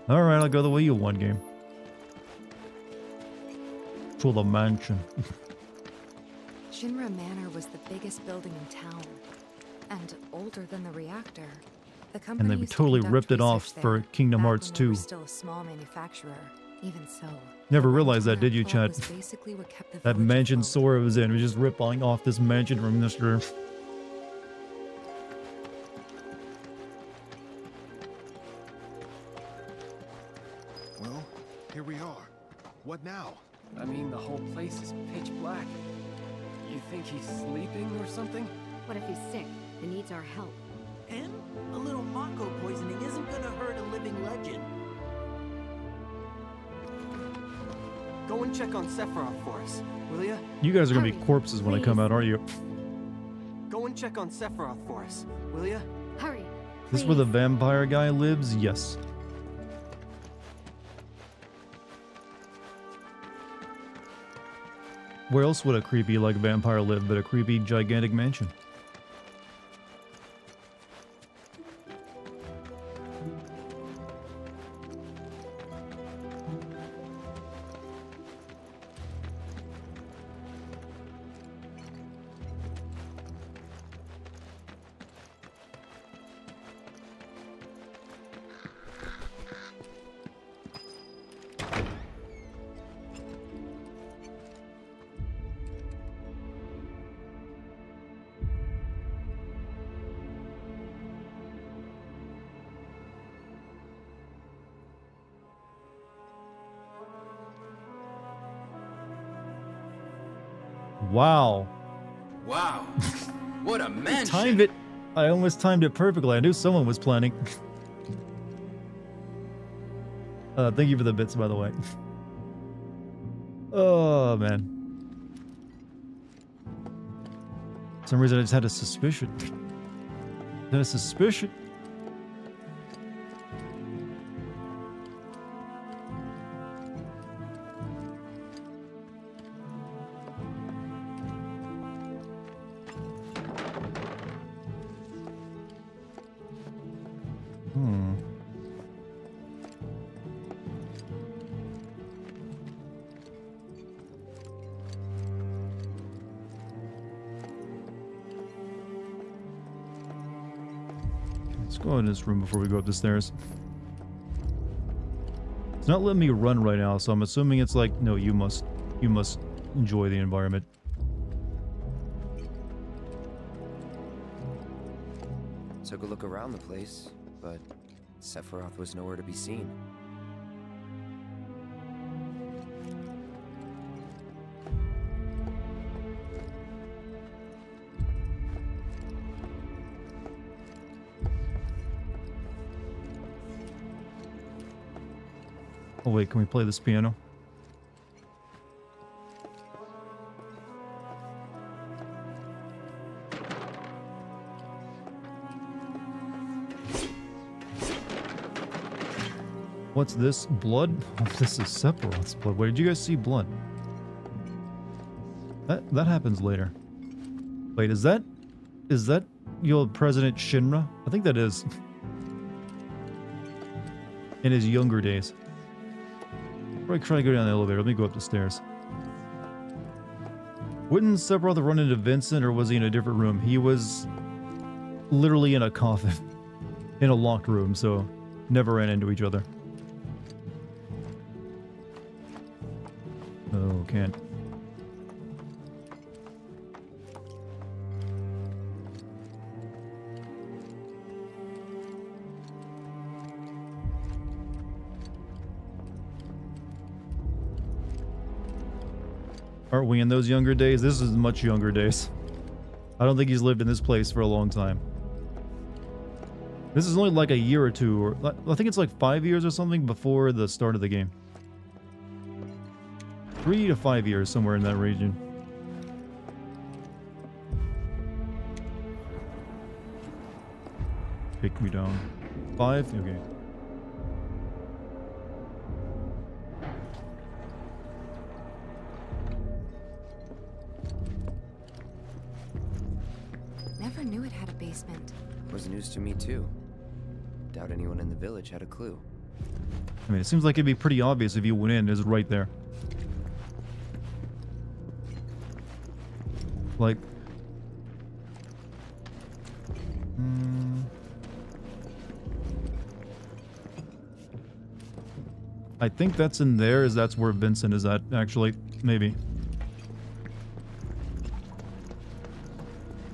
Alright, I'll go the way you want, game. For the mansion. Shinra Manor was the biggest building in town, and older than the reactor. The company And they totally ripped it off for Kingdom Hearts 2. Still a small manufacturer, even so. Never realized that, did you, Chad? That mansion Sora was in was just ripping off this mansion from Mr. Well, here we are. What now? I mean, the whole place is pitch black. You think he's sleeping or something? What if he's sick and needs our help? And a little Mako poisoning isn't gonna hurt a living legend. Go and check on Sephiroth for us, will ya? You guys are gonna be corpses when I come out, aren't you? Go and check on Sephiroth for us, will ya? Hurry. This is where the vampire guy lives? Yes. Where else would a creepy like vampire live but a creepy gigantic mansion? Wow. Wow. What a mansion. Timed it. I almost timed it perfectly. I knew someone was planning. Thank you for the bits, by the way. Oh, man. For some reason, I just had a suspicion. Had a suspicion. Let's go in this room before we go up the stairs. It's not letting me run right now, so I'm assuming it's like, no, you must enjoy the environment. Took a look around the place, but Sephiroth was nowhere to be seen. Oh wait, can we play this piano? What's this? Blood? Oh, this is Sephiroth's blood. Where did you guys see blood? That happens later. Wait, is that your President Shinra? I think that is. In his younger days. Probably try to go down the elevator. Let me go up the stairs. Wouldn't Sephiroth run into Vincent, or was he in a different room? He was literally in a coffin. In a locked room, so never ran into each other. Oh, can't. Aren't we in those younger days? This is much younger days. I don't think he's lived in this place for a long time. This is only like a year or two, or I think it's like 5 years or something before the start of the game. 3 to 5 years, somewhere in that region. Pick me down. 5? Okay. basement. Was news to me too. Doubt anyone in the village had a clue. I mean, it seems like it'd be pretty obvious if you went in. It's right there. Like... I think that's in there, that's where Vincent is at, actually. Maybe.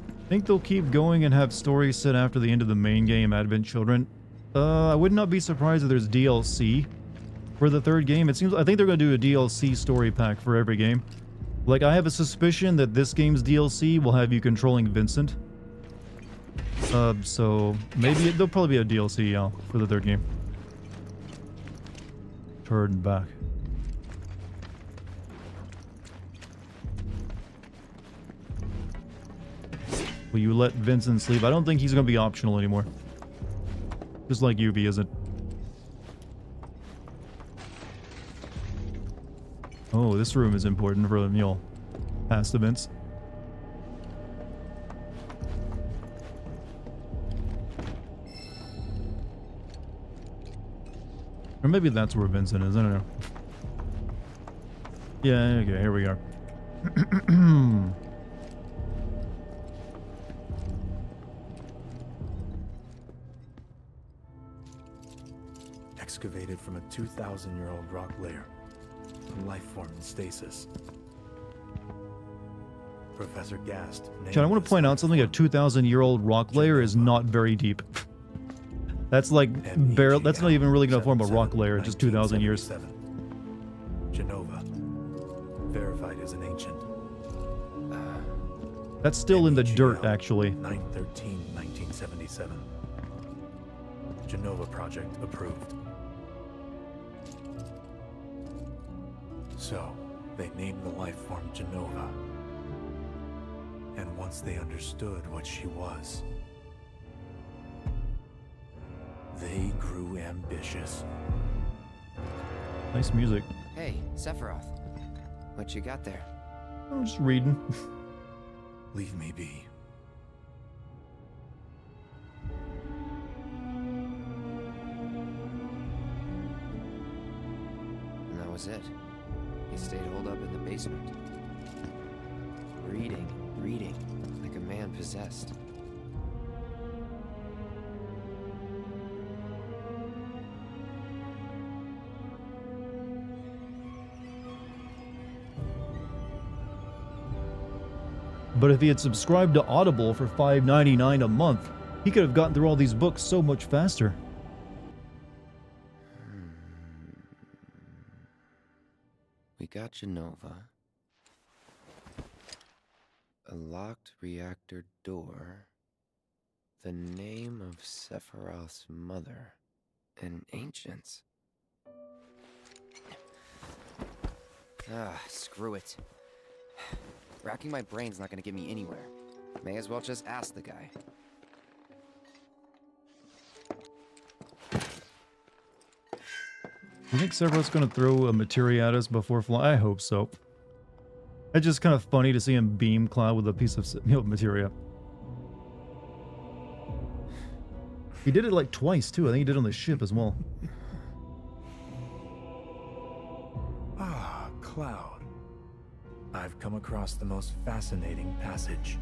I think they'll keep going and have stories set after the end of the main game, Advent Children. I would not be surprised if there's DLC for the third game. It seems, I think they're going to do a DLC story pack for every game. Like, I have a suspicion that this game's DLC will have you controlling Vincent. So maybe there'll probably be a DLC, yeah, for the third game. Turn back. Will you let Vincent sleep? I don't think he's going to be optional anymore. Just like Yubi isn't. Oh, this room is important for the meal. Past events. Or maybe that's where Vincent is, I don't know. Yeah, okay, here we are. Excavated from a 2,000-year-old rock layer. A life form in stasis. Professor Gast. Chad, I want to point out something. A 2,000-year-old rock layer is not very deep. That's like barely. That's not even really going to form a rock layer. Just 2,000 years. Genova. Verified as an ancient. That's still in the dirt, actually. 9/13/1977. Genova project approved. So, they named the life form Genova. And once they understood what she was, they grew ambitious. Nice music. Hey, Sephiroth. What you got there? I'm just reading. Leave me be. And that was it. He stayed holed up in the basement. Reading, like a man possessed. But if he had subscribed to Audible for $5.99 a month, he could have gotten through all these books so much faster. We got Genova. A locked reactor door. The name of Sephiroth's mother. And ancients. Screw it. Racking my brain's not gonna get me anywhere. May as well just ask the guy. You think Sephiroth's gonna throw a materia at us before flying? I hope so. It's just kind of funny to see him beam Cloud with a piece of materia. He did it like twice too. I think he did it on the ship as well. Ah, Cloud. I've come across the most fascinating passage.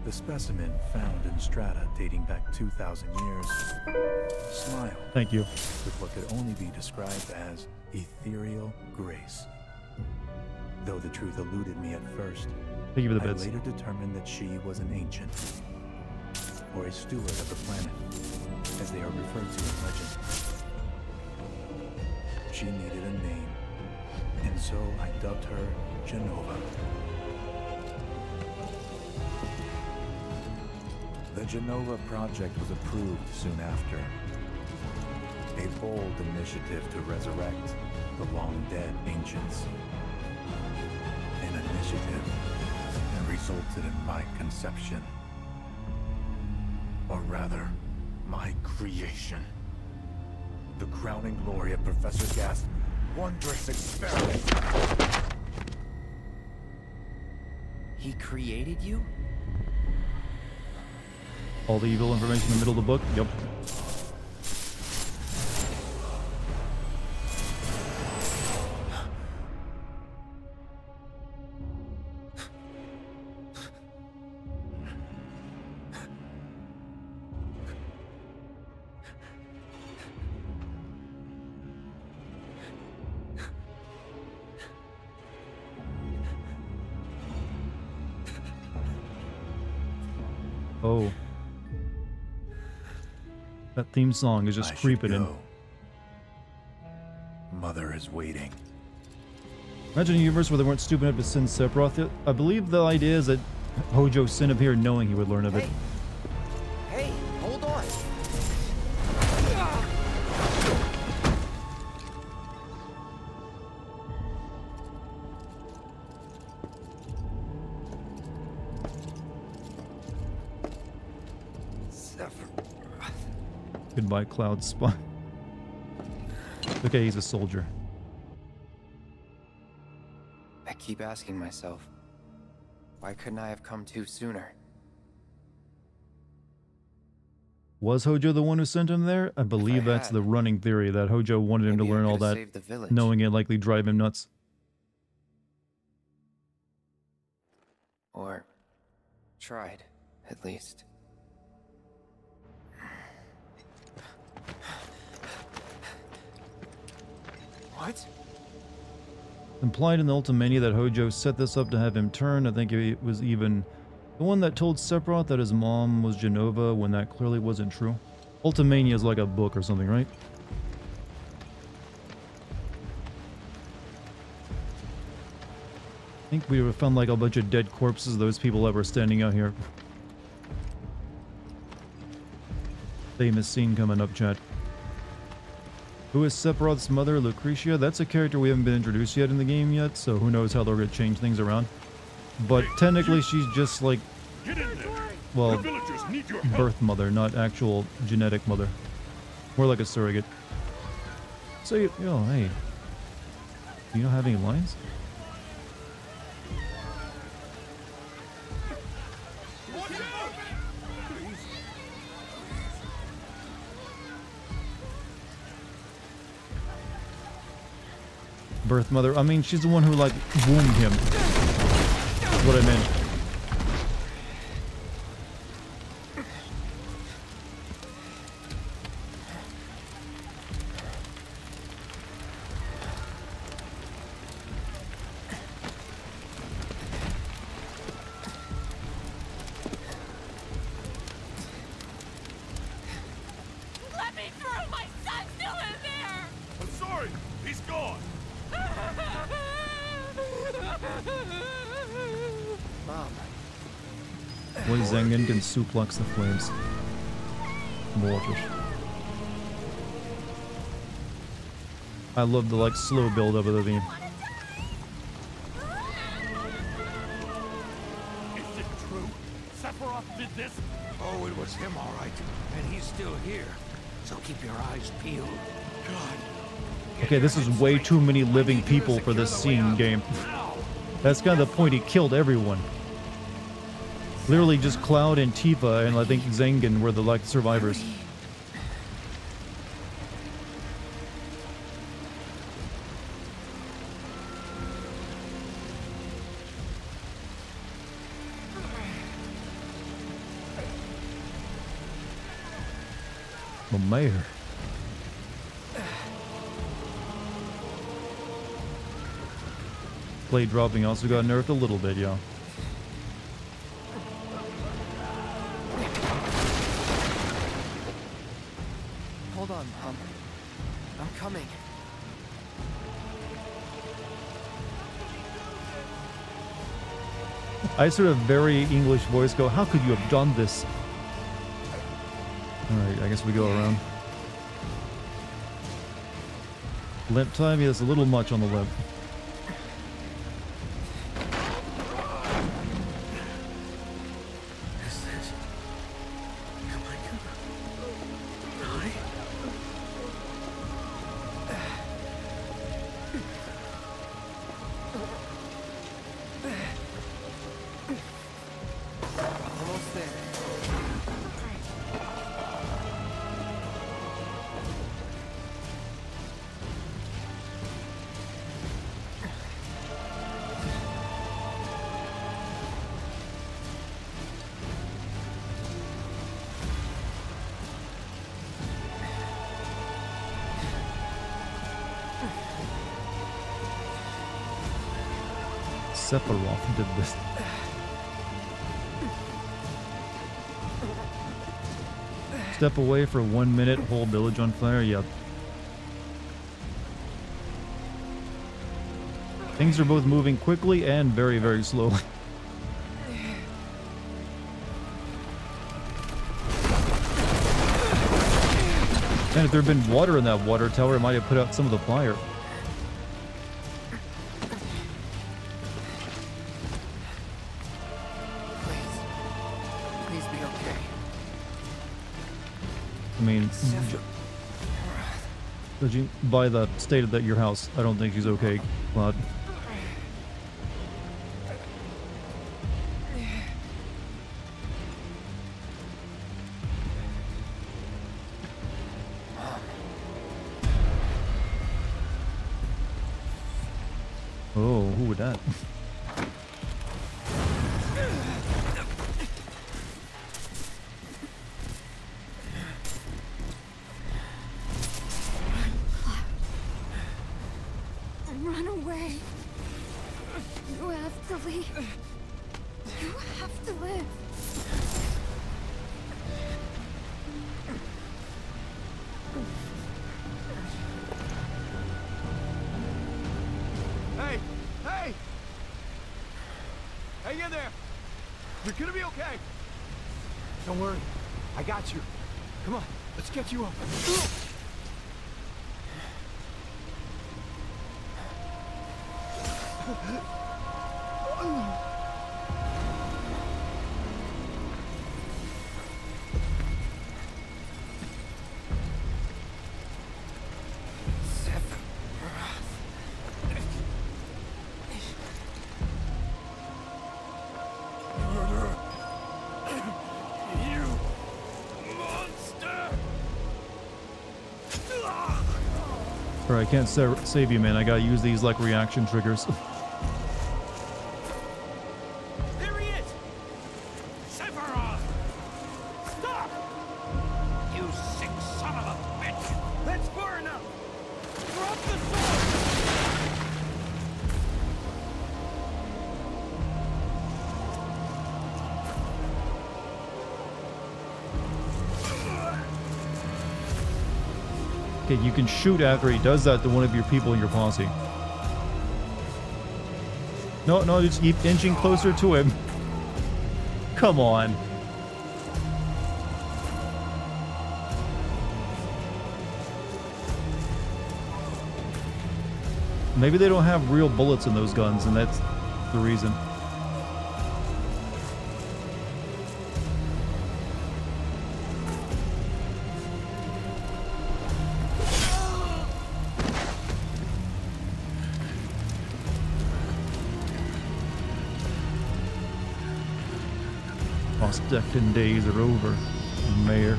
The specimen found in strata dating back 2,000 years smiled. Thank you. With what could only be described as ethereal grace. Though the truth eluded me at first, thank you for the bits. I later determined that she was an ancient, or a steward of the planet, as they are referred to in legend. She needed a name, and so I dubbed her Genova. The Genova project was approved soon after. A bold initiative to resurrect the long-dead ancients. An initiative that resulted in my conception. Or rather, my creation. The crowning glory of Professor Gast's wondrous experiment. He created you? All the evil information in the middle of the book? Yep. Oh. That theme song is just creeping in. Mother is waiting. Imagine a universe where they weren't stupid enough to send Sephiroth. I believe the idea is that Hojo sent him here knowing he would learn of it. Hey, hold on. Goodbye, Cloud Spot. Okay, he's a soldier. I keep asking myself, why couldn't I have come to sooner? Was Hojo the one who sent him there? I believe that's the running theory, that Hojo wanted him to learn all that, knowing it likely drive him nuts. Or tried, at least. What? Implied in the Ultimania that Hojo set this up to have him turn. I think it was even the one that told Sephiroth that his mom was Genova when that clearly wasn't true. Ultimania is like a book or something, right? I think we found like a bunch of dead corpses of those people that were standing out here. Famous scene coming up, chat. Who is Sephiroth's mother, Lucretia? That's a character we haven't been introduced yet in the game yet, so who knows how they're going to change things around. But technically she's just like, well, birth mother, not actual genetic mother. More like a surrogate. So, yo, hey. Do you not have any lines? Birth mother. I mean, she's the one who, like, wombed him. That's what I meant. Let me through! My son's still in there! I'm sorry! He's gone! Boy, Zengen can suplex the flames. Mortish. I love the, like, slow build up of the theme. Is it true? Sephiroth did this? Oh, it was him, all right. And he's still here. So keep your eyes peeled. God. Okay, this is way too many living people for this scene game. That's kind of the point. He killed everyone. Literally just Cloud and Tifa and I think Zengen were the, like, survivors. The mayor. Blade dropping also got nerfed a little bit, yeah. Hold on, Mom. I'm coming. I sort of very English voice go, how could you have done this? Alright, I guess we go around. Limp time, yeah, it's a little much on the limp. Sephiroth did this. Step away for 1 minute, whole village on fire. Yep. Things are both moving quickly and very, very slowly. And if there had been water in that water tower, it might have put out some of the fire. Please be okay. I mean, judging by the state of your house, I don't think she's okay, Claude. Oh, who would that? Run away. You have to leave. You have to live. Hey! Hey! Hang in there! You're gonna be okay! Don't worry. I got you. Come on, let's get you up. Alright, I can't save you, man. I gotta use these like reaction triggers. There he is! Sephiroth! Stop! You sick son of a bitch! That's far enough! Drop the sword! Okay, you can shoot after he does that to one of your people in your posse. No, just keep inching closer to him. Come on. Maybe they don't have real bullets in those guns, and that's the reason. Prospecting days are over, Mayor.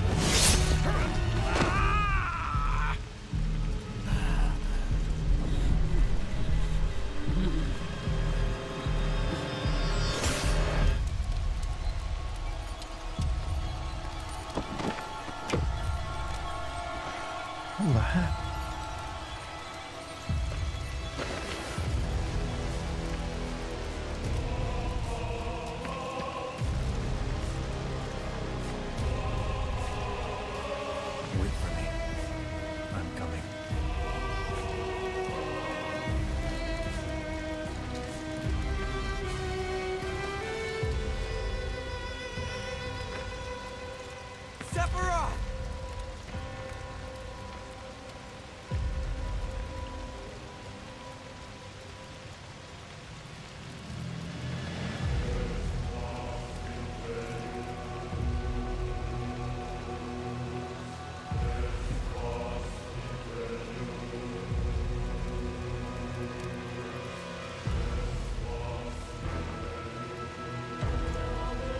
What the heck? Wait for me. I'm coming. Sephiroth!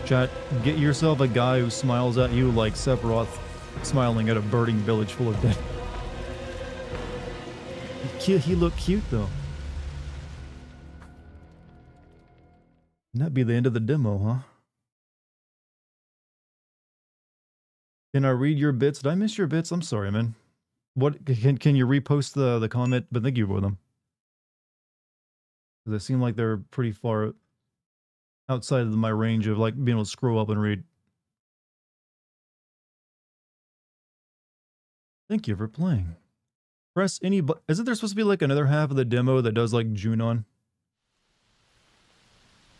Chat, get yourself a guy who smiles at you like Sephiroth smiling at a burning village full of dead. He looked cute though. That'd be the end of the demo, huh? Can I read your bits? Did I miss your bits? I'm sorry, man. What can you repost the comment? But thank you for them. They seem like they're pretty far outside of my range of like being able to scroll up and read. Thank you for playing. Press any button. Isn't there supposed to be like another half of the demo that does like Junon?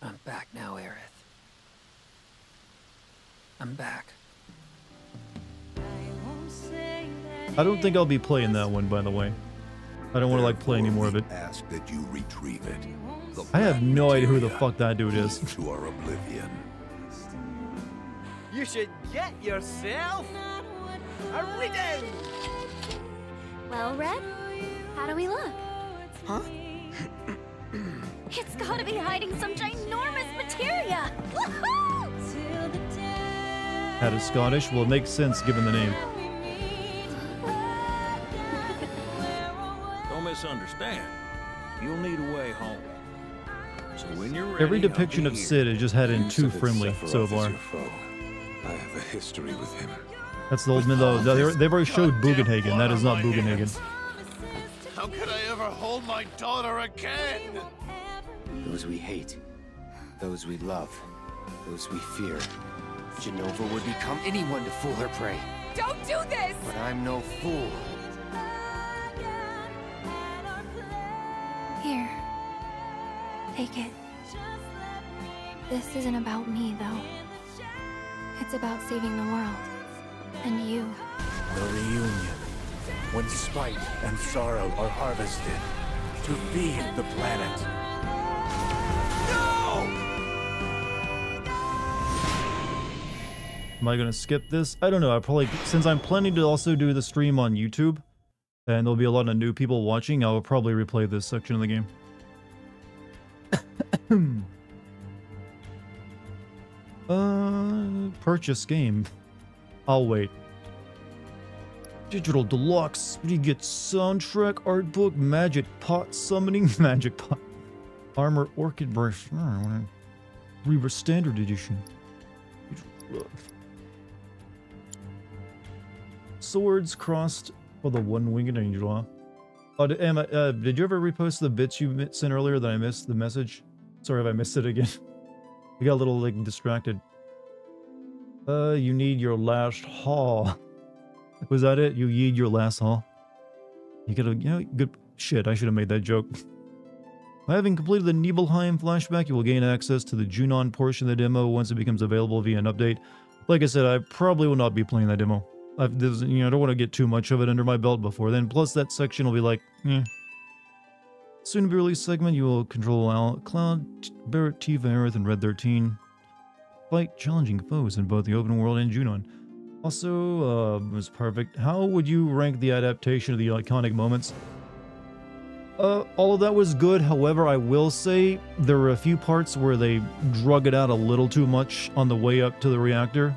I'm back now, Aerith. I'm back. I don't think I'll be playing that one, by the way. I don't want to like play any more of it. Ask that you retrieve it. I have no idea who the fuck that dude is. To our oblivion. You should get yourself a reading. Well, Red, how do we look? Huh? It's gotta be hiding some ginormous materia! Woohoo! That is Scottish. Well, it makes sense given the name. Don't misunderstand. You'll need a way home. So when you're ready, Every depiction of Sid is just had in too friendly so far. I have a history with him. That's the old man though. They've already showed Bugenhagen. That is not Bugenhagen. How could I ever hold my daughter again? Those we hate, those we love, those we fear. Jenova would become anyone to fool her prey. Don't do this! But I'm no fool. Here. Take it. This isn't about me, though. It's about saving the world. And you. The reunion. When spite and sorrow are harvested to feed the planet. Am I gonna skip this? I don't know. I probably, since I'm planning to also do the stream on YouTube, and there'll be a lot of new people watching, I will probably replay this section of the game. Purchase game. I'll wait. Digital Deluxe. You get soundtrack, art book, magic pot summoning, magic pot, armor, orchid brush. Rebirth Standard Edition. Swords crossed for the one-winged angel. Oh, did you ever repost the bits you sent earlier that I missed the message? Sorry if I missed it again. I got a little like distracted. You need your last haul. Was that it? You need your last haul? You gotta, you know, good shit. I should have made that joke. By having completed the Nibelheim flashback, you will gain access to the Junon portion of the demo once it becomes available via an update. Like I said, I probably will not be playing that demo. I don't want to get too much of it under my belt before then. Plus, that section will be like, eh. Soon to be released segment, you will control Cloud, Barrett, Tifa, Aerith, and Red 13. Fight challenging foes in both the open world and Junon. Also, was perfect. How would you rank the adaptation of the iconic moments? All of that was good. However, I will say there were a few parts where they drug it out a little too much on the way up to the reactor.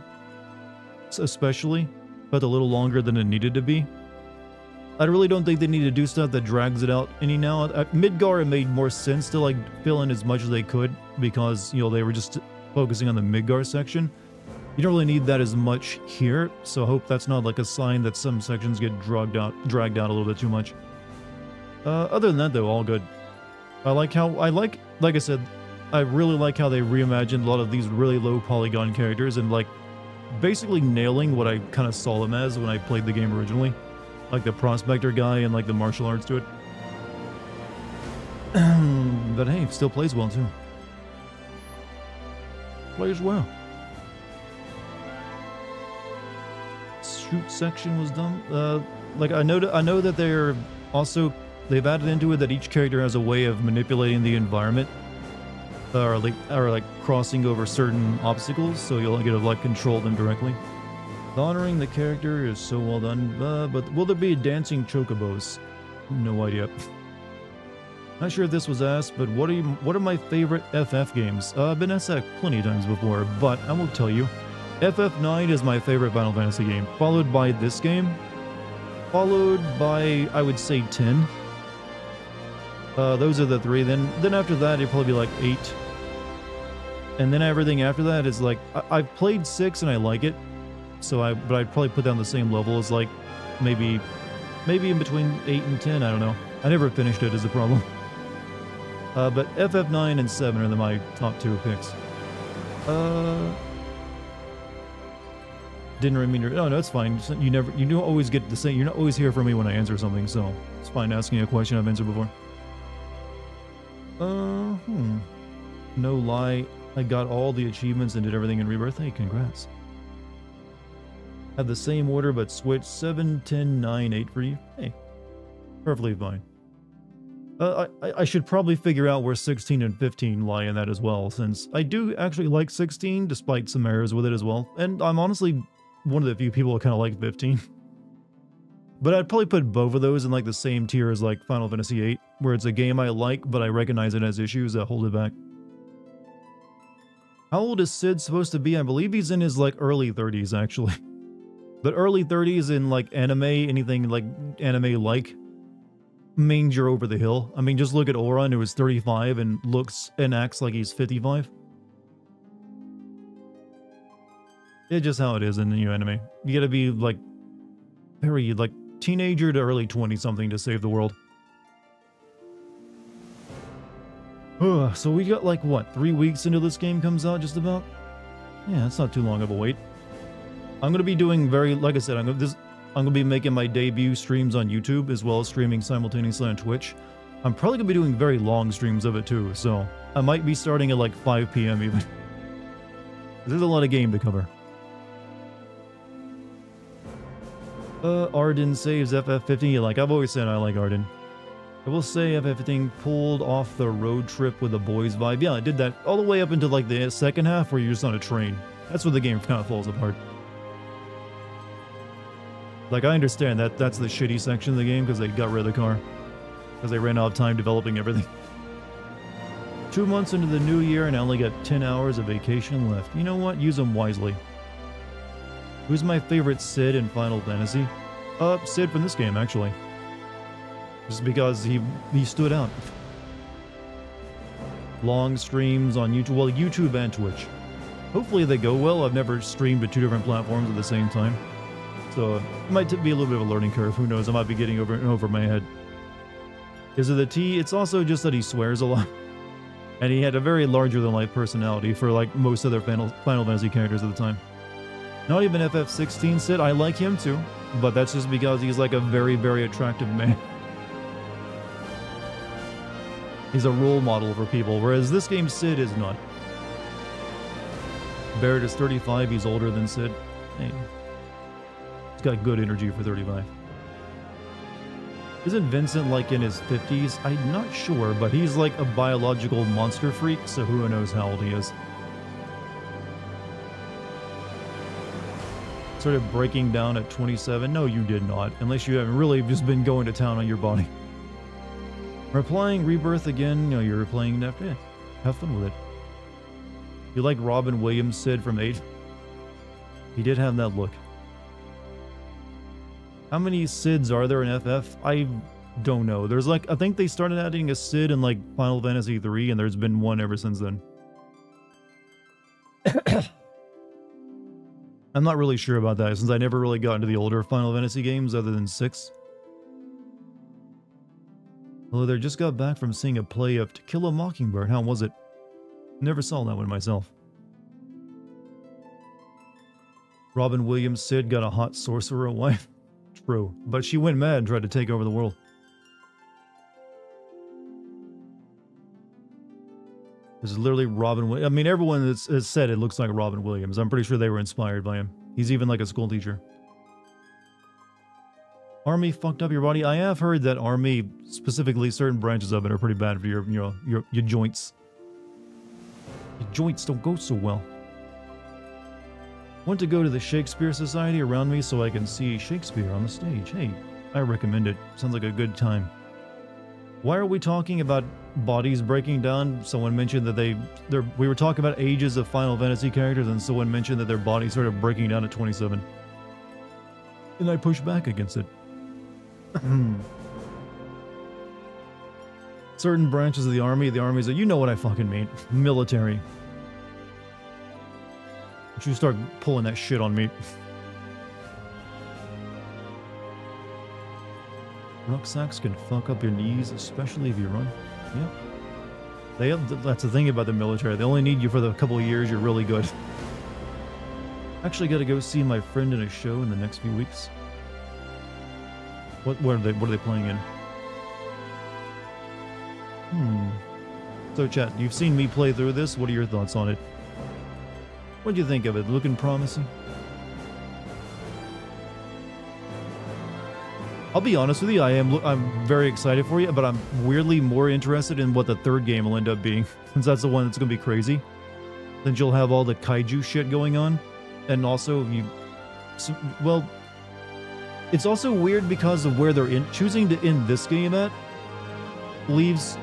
Especially. But a little longer than it needed to be. I really don't think they need to do stuff that drags it out any now. At Midgar, it made more sense to like fill in as much as they could because, you know, they were just focusing on the Midgar section. You don't really need that as much here, so I hope that's not like a sign that some sections get dragged out a little bit too much. Other than that, though, all good. Like I said, I really like how they reimagined a lot of these really low polygon characters and like basically nailing what I kind of saw them as when I played the game originally. Like the prospector guy and like the martial arts to it. But hey, it still plays well too. Plays well. Shoot section was done. Like I know that they've added into it that each character has a way of manipulating the environment. Or like crossing over certain obstacles, so you'll get to like control them directly. Honoring the character is so well done, but will there be dancing chocobos? No idea. Not sure if this was asked, but what are my favorite FF games? I've been asked that plenty of times before, but I will tell you, FF9 is my favorite Final Fantasy game, followed by this game, followed by, I would say, 10. Those are the three. Then after that, it'd probably be like 8. And then everything after that is like, I've played 6 and I like it. But I'd probably put down the same level as like, maybe in between 8 and 10, I don't know. I never finished it is the problem. But FF9 and 7 are my top 2 picks. Didn't really mean to... No, it's fine. You don't always get the same... You're not always here for me when I answer something, so it's fine asking a question I've answered before. No lie, I got all the achievements and did everything in Rebirth. Hey, congrats. Have the same order, but switch 7, 10, 9, 8 for you. Hey, perfectly fine. I should probably figure out where 16 and 15 lie in that as well, since I do actually like 16, despite some errors with it as well. And I'm honestly one of the few people who kind of like 15. But I'd probably put both of those in like the same tier as like Final Fantasy VIII, where it's a game I like, but I recognize it has issues that hold it back. How old is Sid supposed to be? I believe he's in his like early 30s actually. But early 30s in like anime, anything like anime-like, manger over the hill. I mean, just look at Auron, who is 35 and looks and acts like he's 55. It's just how it is in the new anime. You gotta be like very like teenager to early 20-something to save the world. So we got like what, 3 weeks until this game comes out, just about? Yeah, that's not too long of a wait. I'm gonna be doing like I said, I'm gonna be making my debut streams on YouTube as well as streaming simultaneously on Twitch. I'm probably gonna be doing very long streams of it too, so I might be starting at like 5 PM even. There's a lot of game to cover. Arden saves FF15. Like I've always said, I like Arden. I will say FF15 pulled off the road trip with the boys vibe. Yeah, I did that all the way up into like the second half where you're just on a train. That's where the game kind of falls apart. Like, I understand that that's the shitty section of the game because they got rid of the car. Because they ran out of time developing everything. 2 months into the new year and I only got 10 hours of vacation left. You know what? Use them wisely. Who's my favorite Cid in Final Fantasy? Cid from this game, actually. Just because he stood out. Long streams on YouTube. Well, YouTube and Twitch. Hopefully they go well. I've never streamed to 2 different platforms at the same time. So it might be a little bit of a learning curve. Who knows? I might be getting over my head. Is it the T? It's also just that he swears a lot. And he had a very larger-than-life personality for like most other Final Fantasy characters at the time. Not even FF16 Cid. I like him too. But that's just because he's like a very, very attractive man. He's a role model for people, whereas this game Cid is not. Barrett is 35. He's older than Cid. Hey. He's got good energy for 35. Isn't Vincent like in his 50s? I'm not sure, but he's like a biological monster freak, so who knows how old he is. Started breaking down at 27? No, you did not, unless you haven't really just been going to town on your body. Replaying Rebirth again, you know, you're replaying after. Yeah, have fun with it. You like Robin Williams Cid from 8? He did have that look. How many Cids are there in FF? I don't know. There's like, I think they started adding a Cid in like Final Fantasy 3 and there's been one ever since then. I'm not really sure about that since I never really got into the older Final Fantasy games other than 6. Although they just got back from seeing a play of To Kill a Mockingbird. How was it? Never saw that one myself. Robin Williams Cid got a hot sorcerer wife. True, but she went mad and tried to take over the world. This is literally Robin Williams. I mean, everyone has said it looks like Robin Williams. I'm pretty sure they were inspired by him. He's even like a school teacher. Army fucked up your body. I have heard that Army, specifically certain branches of it, are pretty bad for your joints. Your joints don't go so well. Want to go to the Shakespeare Society around me so I can see Shakespeare on the stage. Hey, I recommend it. Sounds like a good time. Why are we talking about bodies breaking down? Someone mentioned that we were talking about ages of Final Fantasy characters and someone mentioned that their bodies started breaking down at 27. And I pushed back against it. Certain branches of the army's like, you know what I fucking mean. Military. Don't you start pulling that shit on me. Rucksacks can fuck up your knees, especially if you run. Yep. They have, that's the thing about the military. They only need you for the couple of years. You're really good. Actually, got to go see my friend in a show in the next few weeks. What are they playing in? So chat, you've seen me play through this. What are your thoughts on it? What do you think of it? Looking promising? I'll be honest with you, I'm very excited for you, but I'm weirdly more interested in what the third game will end up being, since that's the one that's going to be crazy. Then you'll have all the kaiju shit going on, and also well, it's also weird because of where they're choosing to end this game at leaves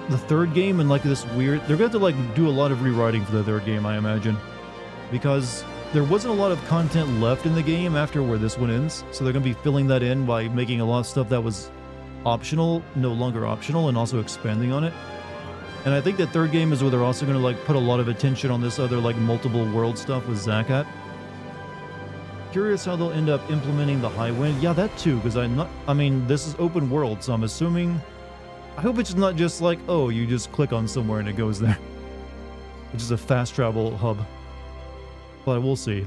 the third game in like this weird. They're going to like do a lot of rewriting for the third game, I imagine, because there wasn't a lot of content left in the game after where this one ends, so they're going to be filling that in by making a lot of stuff that was optional, no longer optional, and also expanding on it. And I think the third game is where they're also going to like put a lot of attention on this other like multiple world stuff with Zakat. Curious how they'll end up implementing the high wind. Yeah, that too, because I mean, this is open world, so I'm assuming, I hope it's not just like, oh, you just click on somewhere and it goes there. Which is a fast travel hub. But we'll see.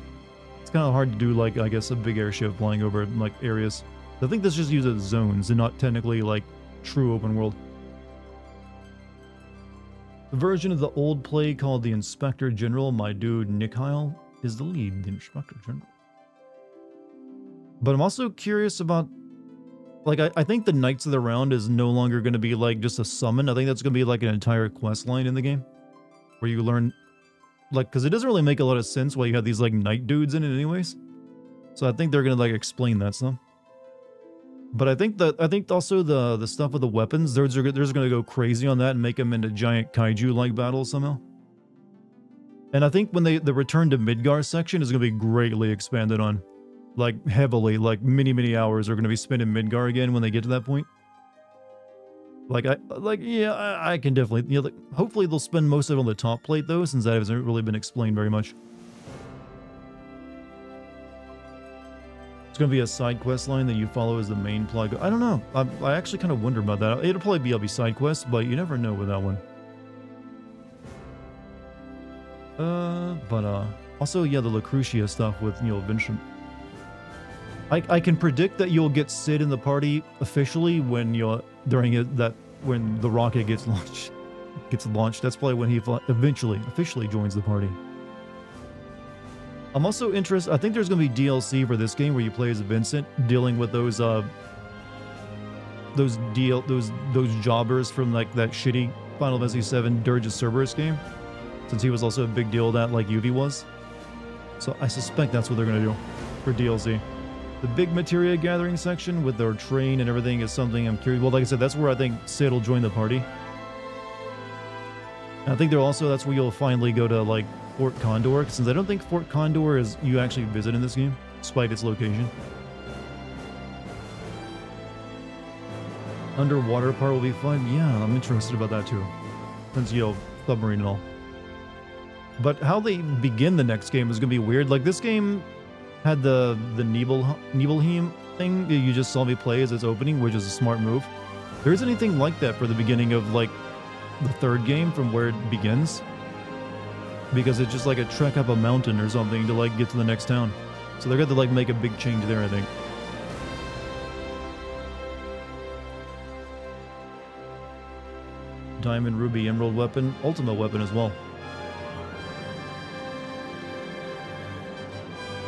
It's kind of hard to do, like, I guess, a big airship flying over, like, areas. I think this just uses zones and not technically, like, true open world. The version of the old play called the Inspector General, my dude Nikhail, is the lead, the Inspector General. But I'm also curious about, like, I think the Knights of the Round is no longer going to be, like, just a summon. I think that's going to be, like, an entire quest line in the game. Where you learn, like, because it doesn't really make a lot of sense why you have these, like, knight dudes in it anyways. So I think they're going to, like, explain that stuff. But I think also the stuff with the weapons, they're going to go crazy on that and make them into giant kaiju-like battles somehow. And I think when the Return to Midgar section is going to be greatly expanded on. Like, heavily, like, many hours are going to be spent in Midgar again when they get to that point. Like, I can definitely, you know, like, hopefully they'll spend most of it on the top plate, though, since that hasn't really been explained very much. It's going to be a side quest line that you follow as the main plot. I don't know. I actually kind of wonder about that. It'll probably be a side quest, but you never know with that one. Also, yeah, the Lucretia stuff with, you know, Vincent. I can predict that you'll get Sid in the party officially when you're when the rocket gets launched. That's probably when he officially joins the party. I'm also interested. I think there's going to be DLC for this game where you play as Vincent, dealing with those jobbers from like that shitty Final Fantasy VII Dirge of Cerberus game, since he was also a big deal that like Yuvi was. So I suspect that's what they're going to do for DLC. The big materia gathering section with their train and everything is something I'm curious. Well, like I said, that's where I think Sid will join the party. And I think that's where you'll finally go to like Fort Condor, since I don't think Fort Condor is you actually visit in this game, despite its location. Underwater part will be fun. Yeah, I'm interested about that too, since you know submarine and all. But how they begin the next game is gonna be weird. Like this game had the Nibelheim thing that you just saw me play as its opening, which is a smart move. There isn't anything like that for the beginning of like the third game from where it begins, because it's just like a trek up a mountain or something to like get to the next town. So they're going to like make a big change there, I think. Diamond, Ruby, Emerald weapon, Ultima weapon as well.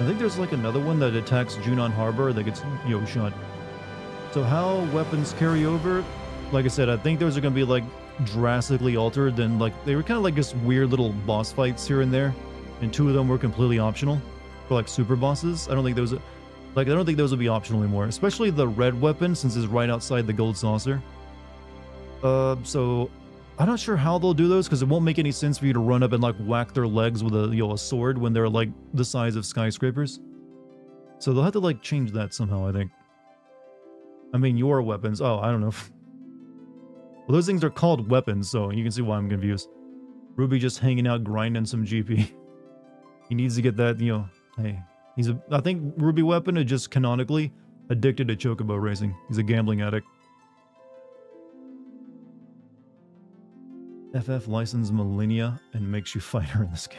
I think there's like another one that attacks Junon Harbor that gets, you know, shot. So how weapons carry over? Like I said, I think those are going to be like drastically altered. Then like they were kind of like just weird little boss fights here and there, and two of them were completely optional for like super bosses. I don't think those will be optional anymore, especially the red weapon since it's right outside the gold saucer. So I'm not sure how they'll do those, because it won't make any sense for you to run up and like whack their legs with a sword when they're like the size of skyscrapers. So they'll have to like change that somehow, I think. I mean, your weapons. Oh, I don't know. Well, those things are called weapons, so you can see why I'm confused. Ruby just hanging out grinding some GP. He needs to get that, you know, hey. I think Ruby weapon is just canonically addicted to chocobo racing. He's a gambling addict. FF licensed Millennia and makes you fight her in this game.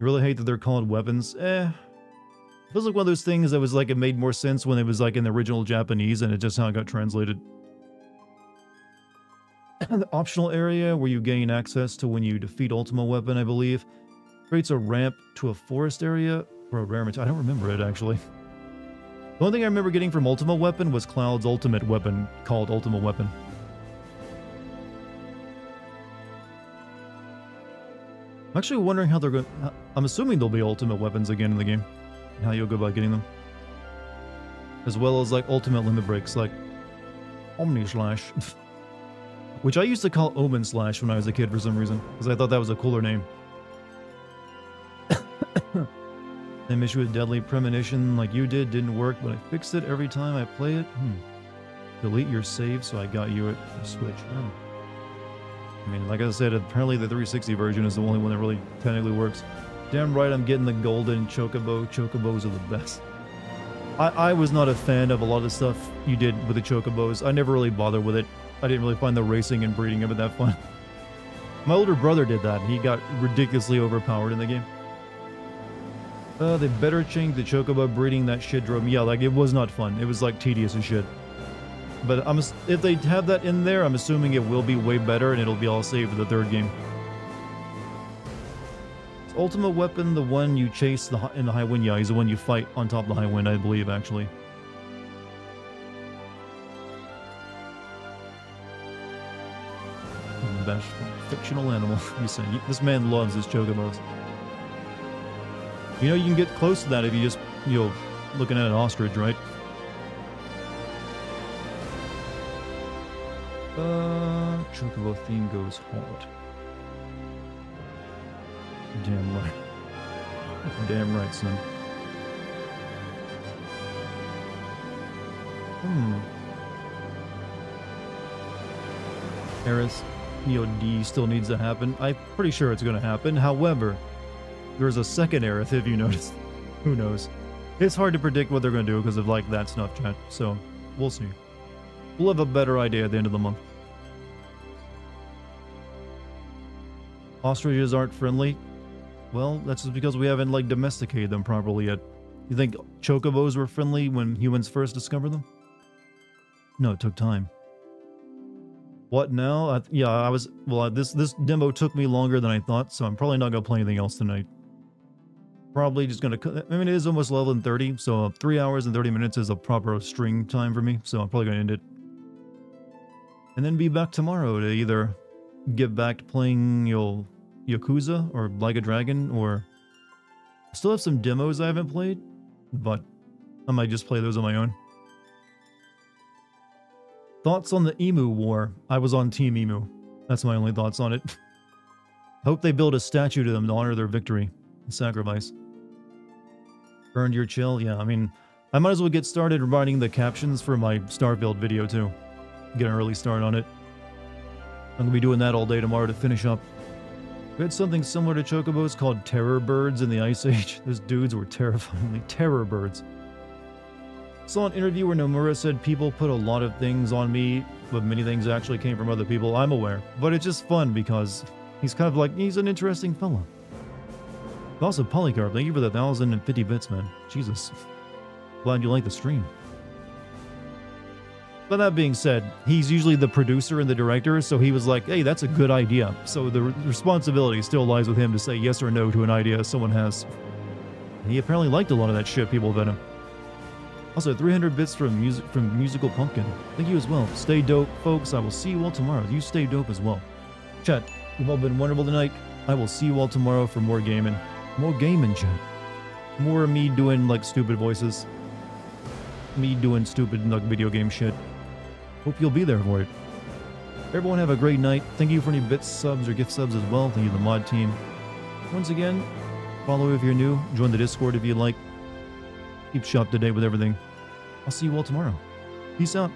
I really hate that they're called weapons. Feels like one of those things that was like it made more sense when it was like in the original Japanese and it just how it got translated. The optional area where you gain access to when you defeat Ultima Weapon, I believe, creates a ramp to a forest area or a rare material. I don't remember it actually. The only thing I remember getting from Ultima Weapon was Cloud's ultimate weapon called Ultima Weapon. I'm actually wondering how they're going. I'm assuming there'll be ultimate weapons again in the game. And how you'll go about getting them. As well as like ultimate limit breaks like Omni Slash. Which I used to call Omen Slash when I was a kid for some reason. Because I thought that was a cooler name. Same issue with Deadly Premonition like you did. Didn't work, but I fixed it every time I play it. Delete your save, so I got you it for Switch. Oh. I mean, like I said, apparently the 360 version is the only one that really technically works. Damn right I'm getting the golden chocobo. Chocobos are the best. I was not a fan of a lot of the stuff you did with the chocobos. I never really bothered with it. I didn't really find the racing and breeding of it that fun. My older brother did that, and he got ridiculously overpowered in the game. They better change the chocobo breeding. That shit drove me. Yeah, like, it was not fun. It was, like, tedious as shit. But if they have that in there, I'm assuming it will be way better, and it'll be all saved for the third game. Is Ultimate Weapon the one you chase in the high wind? Yeah, he's the one you fight on top of the high wind, I believe, actually. Best fictional animal. You say this man loves his chocobos. You know, you can get close to that if you just, looking at an ostrich, right? Chocobo theme goes hard. Damn right. Damn right, son. Eris, D still needs to happen. I'm pretty sure it's going to happen. However, there's a second Aerith, if you noticed. Who knows? It's hard to predict what they're going to do because of, like, that snuff chat. So, we'll see. We'll have a better idea at the end of the month. Ostriches aren't friendly. Well, that's just because we haven't, like, domesticated them properly yet. You think chocobos were friendly when humans first discovered them? No, it took time. What now? Yeah, I was... Well, this demo took me longer than I thought, so I'm probably not going to play anything else tonight. Probably just going to... I mean, it is almost level 30, so 3 hours and 30 minutes is a proper string time for me, so I'm probably going to end it. And then be back tomorrow to either get back to playing, Yakuza or Like a Dragon, or... I still have some demos I haven't played, but I might just play those on my own. Thoughts on the Emu War? I was on Team Emu. That's my only thoughts on it. Hope they build a statue to them to honor their victory and sacrifice. Earned your chill? Yeah, I mean, I might as well get started writing the captions for my Starfield video too. Get an early start on it. I'm gonna be doing that all day tomorrow to finish up. We had something similar to chocobos called terror birds in the Ice Age. Those dudes were terrifyingly terror birds. Saw an interview where Nomura said people put a lot of things on me, but many things actually came from other people. I'm aware, but it's just fun because he's kind of like, he's an interesting fella. Also, Polycarp, thank you for the 1,050 bits, man. Jesus. Glad you like the stream. But that being said, he's usually the producer and the director, so he was like, hey, that's a good idea. So the responsibility still lies with him to say yes or no to an idea someone has. And he apparently liked a lot of that shit people have him. Also, 300 bits from Musical Pumpkin. Thank you as well. Stay dope, folks. I will see you all tomorrow. You stay dope as well. Chat, you've all been wonderful tonight. I will see you all tomorrow for more gaming. More gaming, chat. More of me doing, like, stupid voices. Me doing stupid, like, video game shit. Hope you'll be there for it. Everyone have a great night. Thank you for any bits, subs, or gift subs as well. Thank you to the mod team. Once again, follow if you're new. Join the Discord if you'd like. Keep you up to date with everything. I'll see you all tomorrow. Peace out.